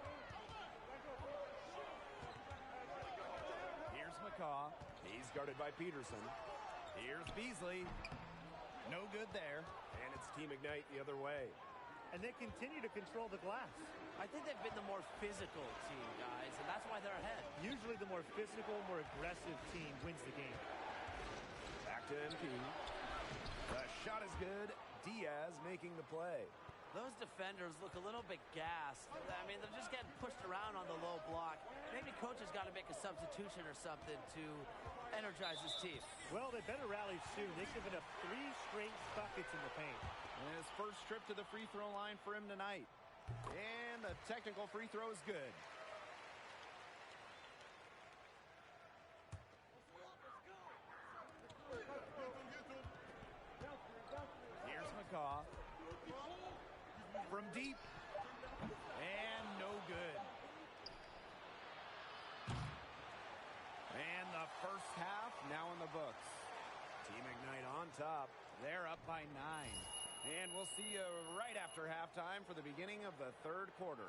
Here's McCaw. He's guarded by Peterson. Here's Beasley. No good there. And it's Team Ignite the other way. And they continue to control the glass. I think they've been the more physical team, guys, and that's why they're ahead. Usually the more physical, more aggressive team wins the game. Back to MP. The shot is good. Diaz making the play. Those defenders look a little bit gassed. I mean, they're just getting pushed around on the low block. Maybe coach has got to make a substitution or something to energize his team. Well, they better rally soon. They've given up 3 straight buckets in the paint. And his first trip to the free throw line for him tonight. And the technical free throw is good. Here's McCaw. From deep. And no good. And the first half now in the books. Team Ignite on top. They're up by 9. And we'll see you right after halftime for the beginning of the third quarter.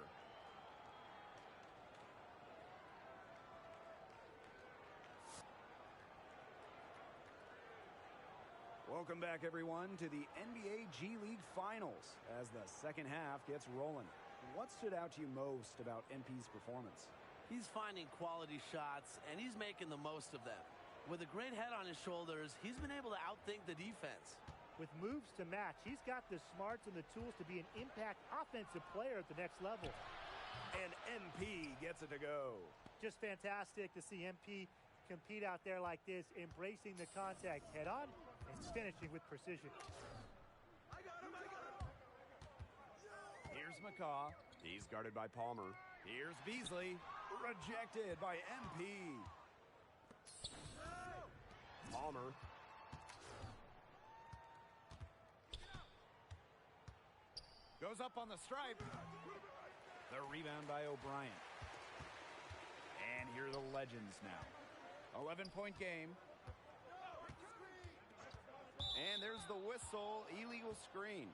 Welcome back, everyone, to the NBA G League Finals as the second half gets rolling. What stood out to you most about MP's performance? He's finding quality shots, and he's making the most of them. With a great head on his shoulders, he's been able to outthink the defense. With moves to match, he's got the smarts and the tools to be an impact offensive player at the next level. And MP gets it to go. Just fantastic to see MP compete out there like this, embracing the contact head on and finishing with precision. Here's McCaw. He's guarded by Palmer. Here's Beasley. Rejected by MP. Palmer. Goes up on the stripe. The rebound by O'Brien. And here are the Legends now. 11-point game. And there's the whistle. Illegal screen.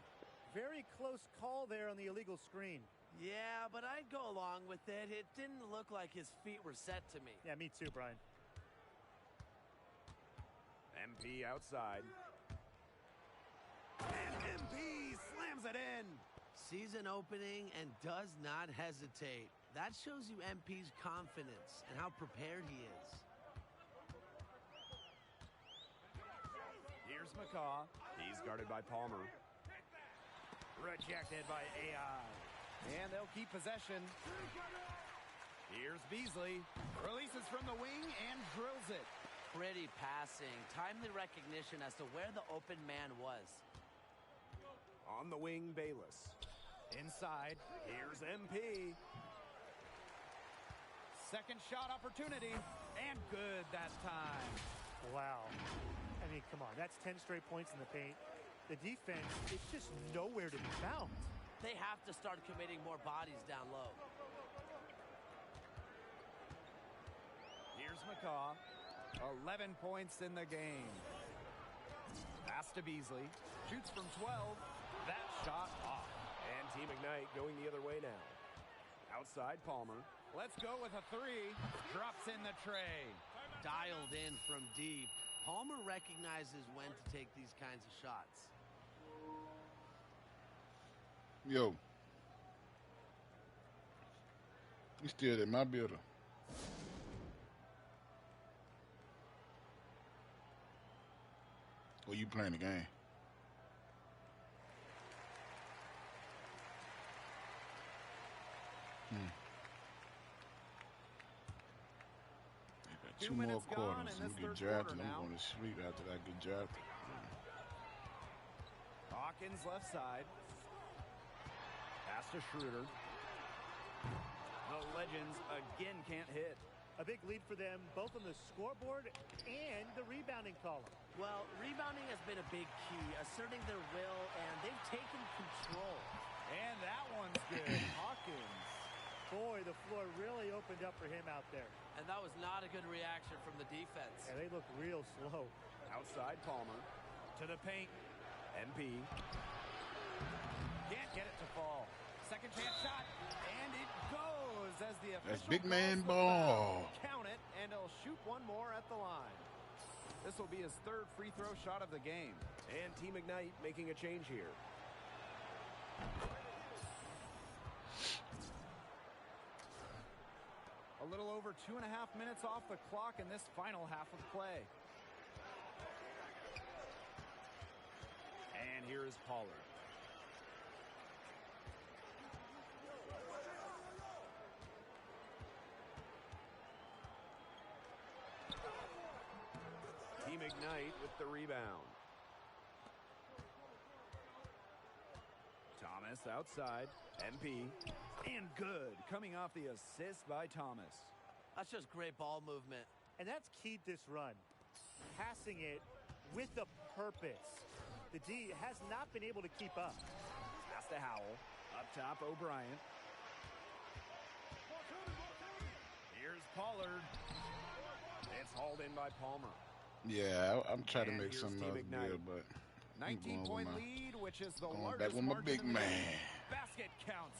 Very close call there on the illegal screen. Yeah, but I'd go along with it. It didn't look like his feet were set to me. Yeah, me too, Brian. MP outside. And MP slams it in. Season opening and does not hesitate. That shows you MP's confidence and how prepared he is. Here's McCaw. He's guarded by Palmer. Rejected by AI. And they'll keep possession. Here's Beasley. Releases from the wing and drills it. Pretty passing. Timely recognition as to where the open man was. On the wing, Bayless. Inside, here's MP. Second shot opportunity, and good that time. Wow. I mean, come on. That's 10 straight points in the paint. The defense, it's just nowhere to be found. They have to start committing more bodies down low. Here's McCaw. 11 points in the game. Pass to Beasley. Shoots from 12. That shot off. And Team Ignite going the other way now. Outside Palmer. Let's go with a 3. Drops in the tray. Dialed in from deep. Palmer recognizes when to take these kinds of shots. Yo. You still in my builder. Or you playing the game? Two more quarters. I'm gonna get drafted. I'm going to sleep after I get drafted. Hawkins left side. Pass to Schroeder. The Legends again can't hit. A big lead for them, both on the scoreboard and the rebounding column. Well, rebounding has been a big key, asserting their will, and they've taken control. And that one's good. Hawkins. Boy, the floor really opened up for him out there. And that was not a good reaction from the defense. Yeah, they look real slow. Outside Palmer. To the paint. MP. Can't get it to fall. Second chance shot. And it goes as the official. That's big man ball. Count it, and he'll shoot one more at the line. This will be his third free throw shot of the game. And Team Ignite making a change here. A little over 2.5 minutes off the clock in this final half of play. And here is Pollard. Team Ignite with the rebound. Thomas outside. MP. And good. Coming off the assist by Thomas. That's just great ball movement. And that's keyed this run. Passing it with a purpose. The D has not been able to keep up. Pass to Howell. Up top, O'Brien. Here's Pollard. It's hauled in by Palmer. Yeah, I'm trying to make something else good, but 19-point lead, which is the largest back with my big man. Basket counts.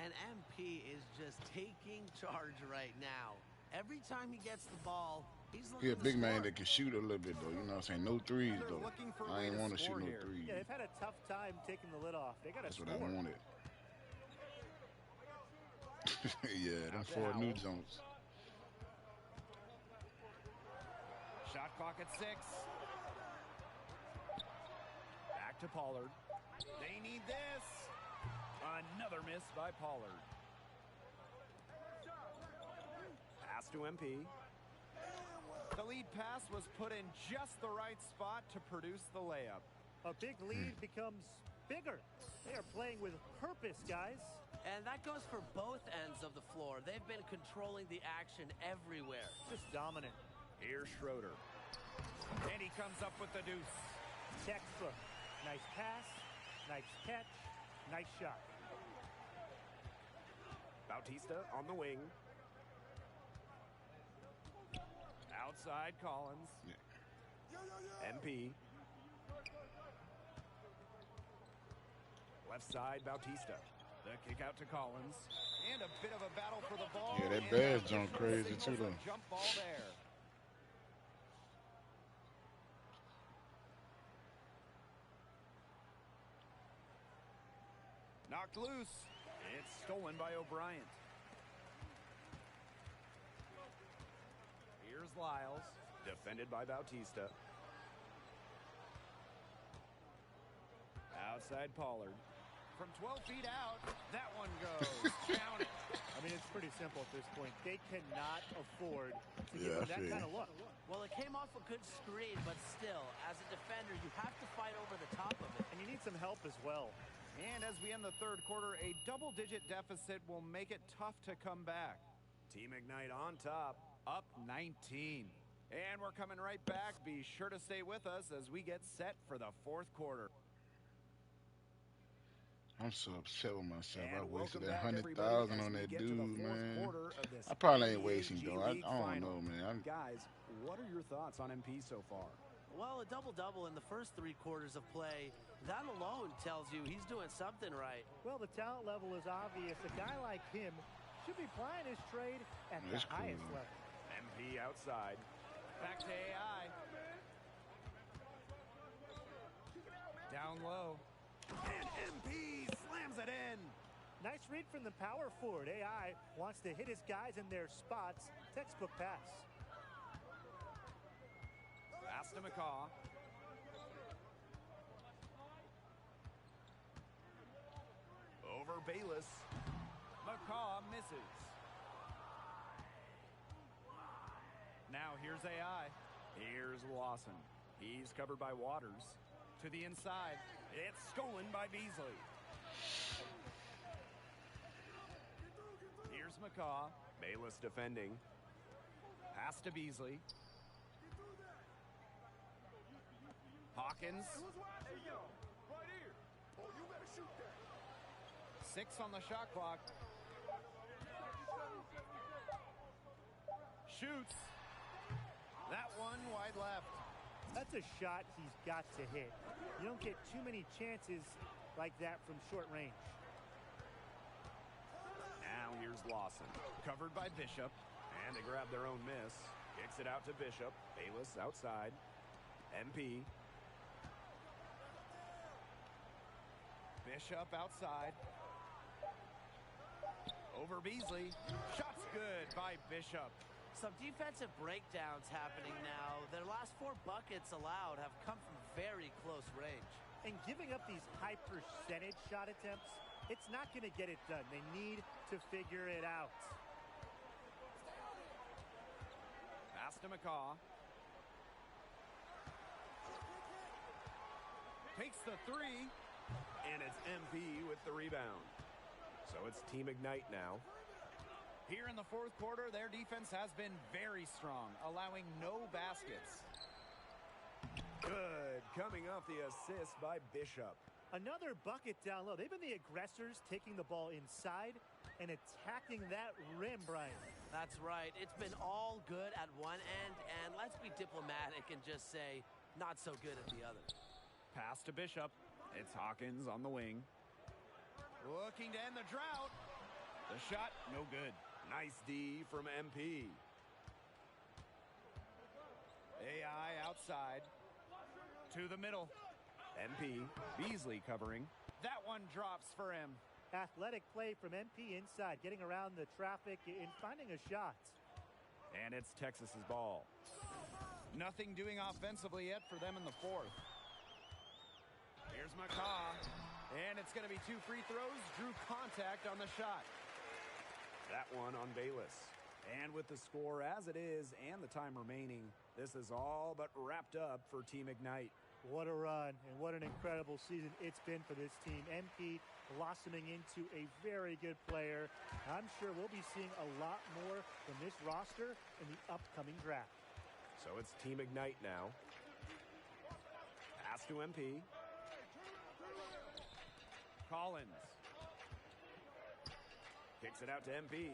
And MP is just taking charge right now. Every time he gets the ball, he's looking a big man that can shoot a little bit, though. You know what I'm saying? No threes, though. I ain't want to shoot no threes. Yeah, they've had a tough time taking the lid off. They got to score. That's what I wanted. Yeah, them 4 new zones. Shot clock at 6. Back to Pollard. They need this. Another miss by Pollard. Pass to MP. The lead pass was put in just the right spot to produce the layup. A big lead becomes bigger. They are playing with purpose, guys. And that goes for both ends of the floor. They've been controlling the action everywhere. Just dominant. Here's Schroeder. And he comes up with the deuce. Textbook. Nice pass, nice catch, nice shot. Bautista on the wing. Outside Collins. Yeah. MP. Left side Bautista. The kick out to Collins. And a bit of a battle for the ball. Yeah, that badge jump crazy too, though. Jump ball there. Knocked loose. It's stolen by O'Brien. Here's Lyles. Defended by Bautista. Outside Pollard. From 12 feet out, that one goes. Count it. I mean, it's pretty simple at this point. They cannot afford to give them that kind of look. Well, it came off a good screen, but still, as a defender, you have to fight over the top of it. And you need some help as well. And as we end the third quarter, a double-digit deficit will make it tough to come back. Team Ignite on top, up 19. And we're coming right back. Be sure to stay with us as we get set for the fourth quarter. I'm so upset with myself. I wasted that $100,000 on that dude, man. I probably ain't wasting, though. I don't know, man. Guys, what are your thoughts on MP so far? Well, a double-double in the first 3 quarters of play, that alone tells you he's doing something right. Well, the talent level is obvious. A guy like him should be plying his trade at the highest level. MP outside. Back to AI. Down low. And MP slams it in. Nice read from the power forward. AI wants to hit his guys in their spots. Textbook pass. Pass to McCaw. Over Bayless. McCaw misses. Now here's AI. Here's Lawson. He's covered by Waters. To the inside. It's stolen by Beasley. Here's McCaw. Bayless defending. Pass to Beasley. Hawkins. 6 on the shot clock. Shoots. That one wide left. That's a shot he's got to hit. You don't get too many chances like that from short range. Now here's Lawson. Covered by Bishop. And they grab their own miss. Kicks it out to Bishop. Bayless outside. MP. Bishop outside. Over Beasley. Shot's good by Bishop. Some defensive breakdowns happening now. Their last 4 buckets allowed have come from very close range. And giving up these high percentage shot attempts, it's not going to get it done. They need to figure it out. Pass to McCaw. Takes the 3. And it's MP with the rebound. So it's Team Ignite now. Here in the 4th quarter, their defense has been very strong, allowing no baskets. Good. Coming off the assist by Bishop. Another bucket down low. They've been the aggressors taking the ball inside and attacking that rim, Brian. That's right. It's been all good at one end, and let's be diplomatic and just say not so good at the other. Pass to Bishop. It's Hawkins on the wing. Looking to end the drought. The shot, no good. Nice D from MP. AI outside. To the middle. MP. Beasley covering. That one drops for him. Athletic play from MP inside, getting around the traffic and finding a shot. And it's Texas's ball. Nothing doing offensively yet for them in the 4th. Here's McCaw. And it's going to be 2 free throws. Drew contact on the shot. That one on Bayless. And with the score as it is and the time remaining, this is all but wrapped up for Team Ignite. What a run and what an incredible season it's been for this team. MP blossoming into a very good player. I'm sure we'll be seeing a lot more from this roster in the upcoming draft. So it's Team Ignite now. Pass to MP. Collins. Kicks it out to MP.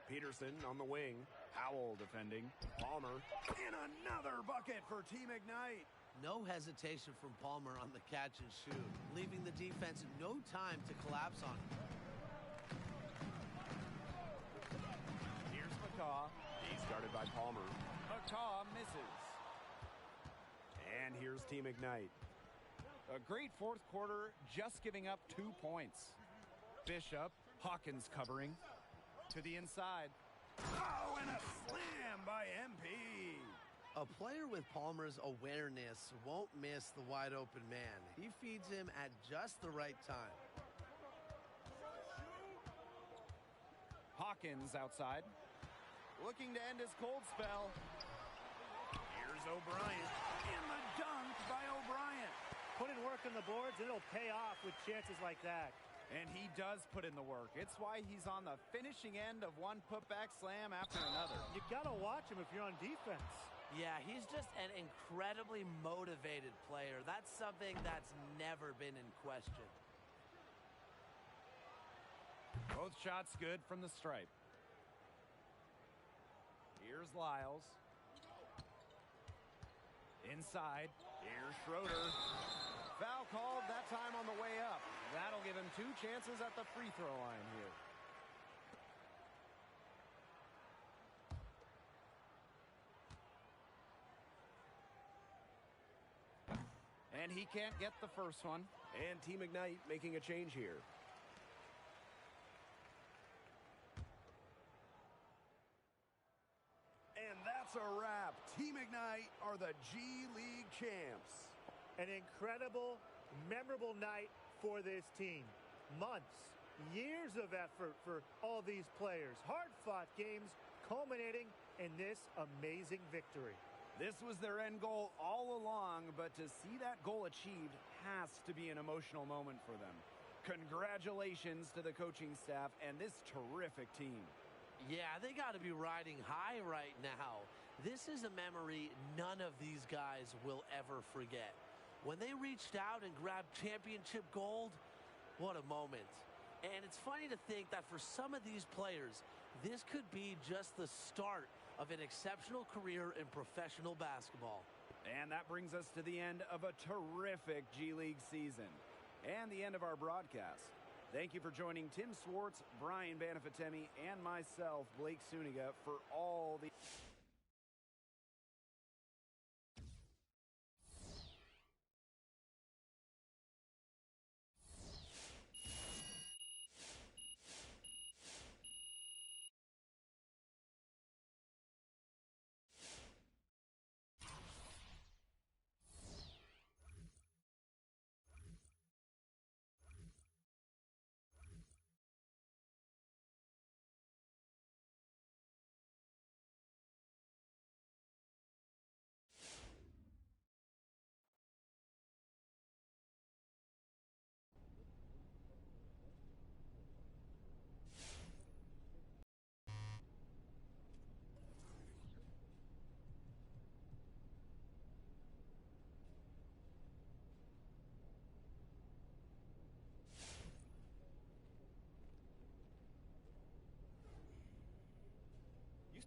Peterson on the wing. Howell defending. Palmer. And another bucket for Team Ignite. No hesitation from Palmer on the catch and shoot, leaving the defense no time to collapse on him. Here's McCaw. He's guarded by Palmer. McCaw misses. And here's Team Ignite. A great 4th quarter, just giving up 2 points. Bishop, Hawkins covering. To the inside. Oh, and a slam by MP. A player with Palmer's awareness won't miss the wide open man. He feeds him at just the right time. Hawkins outside. Looking to end his cold spell. Here's O'Brien. And the dunk by O'Brien. Put in work on the boards, and it'll pay off with chances like that. And he does put in the work. It's why he's on the finishing end of one putback slam after another. You got to watch him if you're on defense. Yeah, he's just an incredibly motivated player. That's something that's never been in question. Both shots good from the stripe. Here's Lyles. Inside. Here's Schroeder. Foul called that time on the way up. That'll give him 2 chances at the free throw line here. And he can't get the first one. And Team Ignite making a change here. And that's a wrap. Team Ignite are the G League champs. An incredible, memorable night for this team. Months, years of effort for all these players. Hard-fought games culminating in this amazing victory. This was their end goal all along, but to see that goal achieved has to be an emotional moment for them. Congratulations to the coaching staff and this terrific team. Yeah, they got to be riding high right now. This is a memory none of these guys will ever forget. When they reached out and grabbed championship gold, what a moment. And it's funny to think that for some of these players, this could be just the start of an exceptional career in professional basketball. And that brings us to the end of a terrific G League season and the end of our broadcast. Thank you for joining Tim Swartz, Brian Banafitemi, and myself, Blake Suniga, for all the...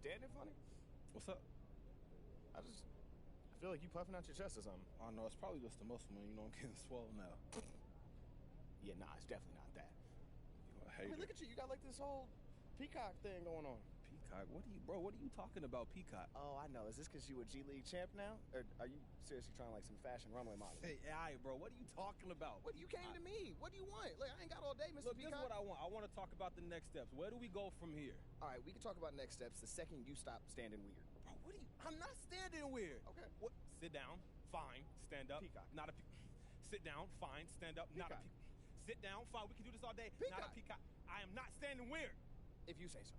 Standing funny? What's up? I feel like you puffing out your chest or something. I know, it's probably just the muscle, man. You know, I'm getting swollen now. Yeah, nah, it's definitely not that. You a I hater. mean, look at you. You got like this whole peacock thing going on. Peacock? What are you talking about, Peacock? Oh, I know. Is this because you a G League champ now? Or are you seriously trying like some fashion runway model? Hey, all right, bro. What are you talking about? What, you came to me. What do you want? Like, I ain't got all day, Mr. Look, this Peacock. is what I want. I want to talk about the next steps. Where do we go from here? All right, we can talk about next steps the second you stop standing weird. Bro, what are you... I'm not standing weird. Okay. What? Sit down. Fine. Stand up. Peacock. Not a... Sit down. Fine. Stand up. Peacock. Not a... Sit down. Fine. We can do this all day. Peacock. Not a peacock. I am not standing weird. If you say so.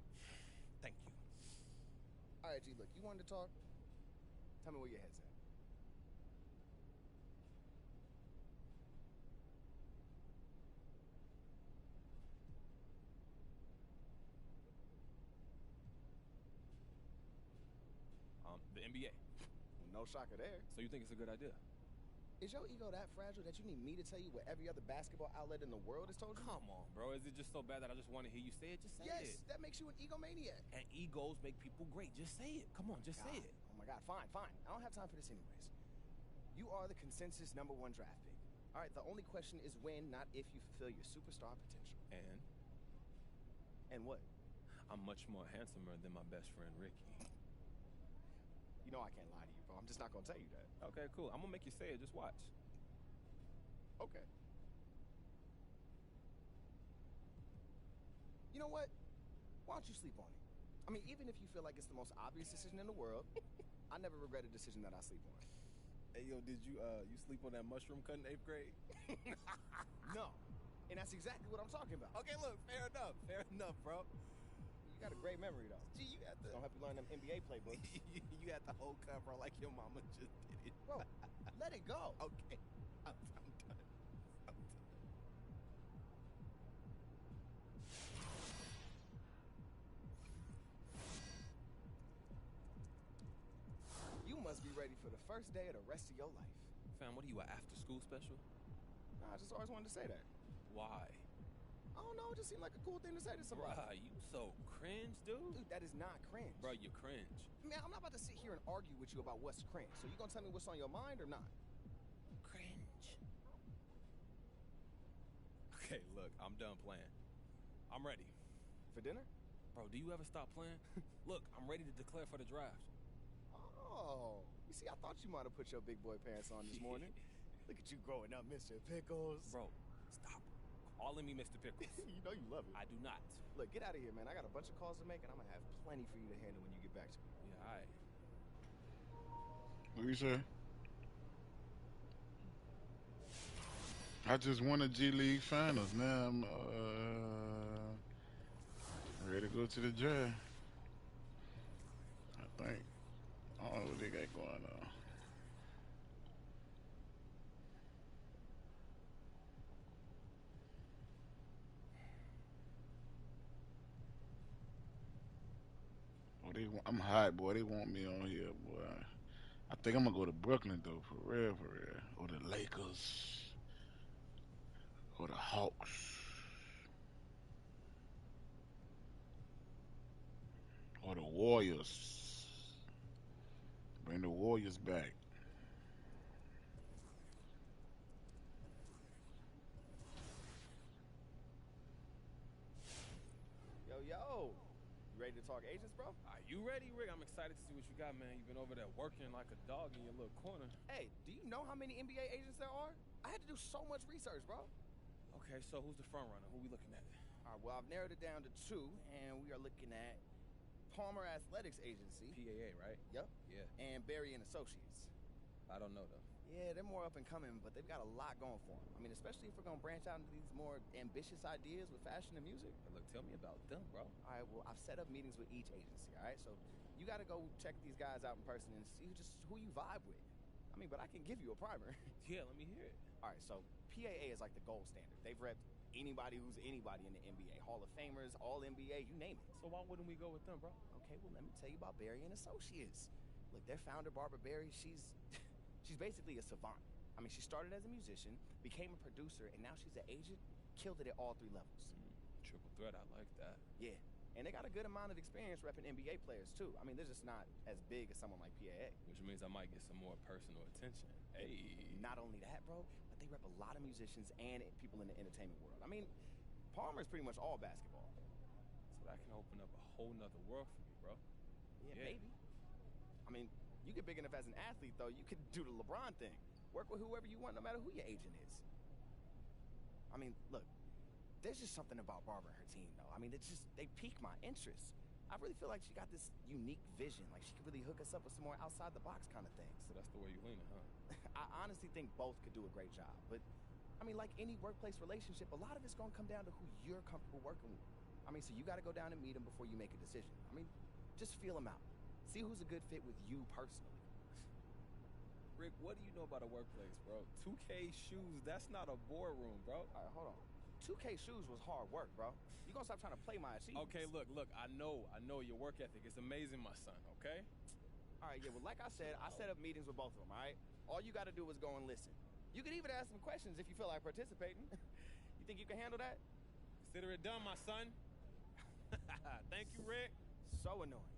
Thank you. All right, G, look, you wanted to talk? Tell me where your head's at. The NBA. No shocker there. So you think it's a good idea? Is your ego that fragile that you need me to tell you what every other basketball outlet in the world has told you? Come on, bro. Is it just so bad that I just want to hear you say it? Just say it. Yes, that makes you an egomaniac. And egos make people great. Just say it. Come on, just say it. Oh my God, fine. I don't have time for this anyways. You are the consensus #1 draft pick. All right, the only question is when, not if, you fulfill your superstar potential. And what? I'm much more handsomer than my best friend Ricky. You know I can't lie to you, bro. I'm just not gonna tell you that. Okay, cool. I'm gonna make you say it. Just watch. Okay. You know what? Why don't you sleep on it? I mean, even if you feel like it's the most obvious decision in the world, I never regret a decision that I sleep on. Hey, yo, did you sleep on that mushroom cut in 8th grade? No. And that's exactly what I'm talking about. Okay, look, fair enough. Fair enough, bro. You got a great memory, though. Gee, you got the... Don't help you learn them NBA playbooks. You got the whole cover like your mama just did it. Bro, let it go. Okay. I'm done. You must be ready for the first day of the rest of your life. Fam, what are you, an after-school special? Nah, I just always wanted to say that. Why? I don't know, it just seemed like a cool thing to say to somebody. Bruh, you so cringe, dude. Dude, that is not cringe. Bro, you're cringe. Man, I'm not about to sit here and argue with you about what's cringe. So you gonna tell me what's on your mind or not? Cringe. Okay, look, I'm done playing. I'm ready. For dinner? Bro, do you ever stop playing? Look, I'm ready to declare for the draft. Oh, you see, I thought you might have put your big boy pants on this morning. Look at you growing up, Mr. Pickles. Bro, stop calling me Mr. Pickles. You know you love it. I do not. Look, get out of here, man. I got a bunch of calls to make, and I'm going to have plenty for you to handle when you get back to me. Yeah, all right. What you say? I just won a G League Finals. Now I'm ready to go to the draft. I think. I don't know what they got going on. I'm hot, boy. They want me on here, boy. I think I'm gonna go to Brooklyn though, for real, or the Lakers, or the Hawks, or the Warriors. Bring the Warriors back. Yo. You ready to talk agents, bro? Are you ready, Rick? I'm excited to see what you got, man. You've been over there working like a dog in your little corner. Hey, do you know how many NBA agents there are? I had to do so much research, bro. Okay, so who's the front runner? Who we looking at? All right, well, I've narrowed it down to 2, and we are looking at Palmer Athletics Agency. PAA, right? Yep. Yeah. And Barry and Associates. I don't know them. Yeah, they're more up and coming, but they've got a lot going for them. I mean, especially if we're going to branch out into these more ambitious ideas with fashion and music. Hey, look, tell me about them, bro. All right, well, I've set up meetings with each agency, all right? So you got to go check these guys out in person and see who you vibe with. I mean, but I can give you a primer. Yeah, let me hear it. All right, so PAA is like the gold standard. They've repped anybody who's anybody in the NBA. Hall of Famers, All-NBA, you name it. So why wouldn't we go with them, bro? Okay, well, let me tell you about Barry and Associates. Look, their founder, Barbara Barry, she's basically a savant. I mean, she started as a musician, became a producer, and now she's an agent, killed it at all 3 levels. Triple threat, I like that. Yeah, and they got a good amount of experience repping NBA players, too. I mean, they're just not as big as someone like PAA. Which means I might get some more personal attention. Hey. Not only that, bro, but they rep a lot of musicians and people in the entertainment world. I mean, Palmer's pretty much all basketball. So that can open up a whole nother world for me, bro. Yeah, maybe. I mean, you get big enough as an athlete, though, you could do the LeBron thing. Work with whoever you want, no matter who your agent is. I mean, look, there's just something about Barbara and her team, though. I mean, they pique my interest. I really feel like she got this unique vision. Like, she could really hook us up with some more outside-the-box kind of things. So that's the way you're leaning, huh? I honestly think both could do a great job. But, I mean, like any workplace relationship, a lot of it's going to come down to who you're comfortable working with. I mean, so you got to go down and meet them before you make a decision. I mean, just feel them out. See who's a good fit with you personally. Rick, what do you know about a workplace, bro? 2K shoes, that's not a boardroom, bro. All right, hold on. 2K shoes was hard work, bro. You gonna stop trying to play my achievements. Okay, look, I know your work ethic is amazing, my son, okay? All right, yeah, well, like I said, I set up meetings with both of them, all right? All you got to do is go and listen. You could even ask some questions if you feel like participating. You think you can handle that? Consider it done, my son. Thank you, Rick. So annoying.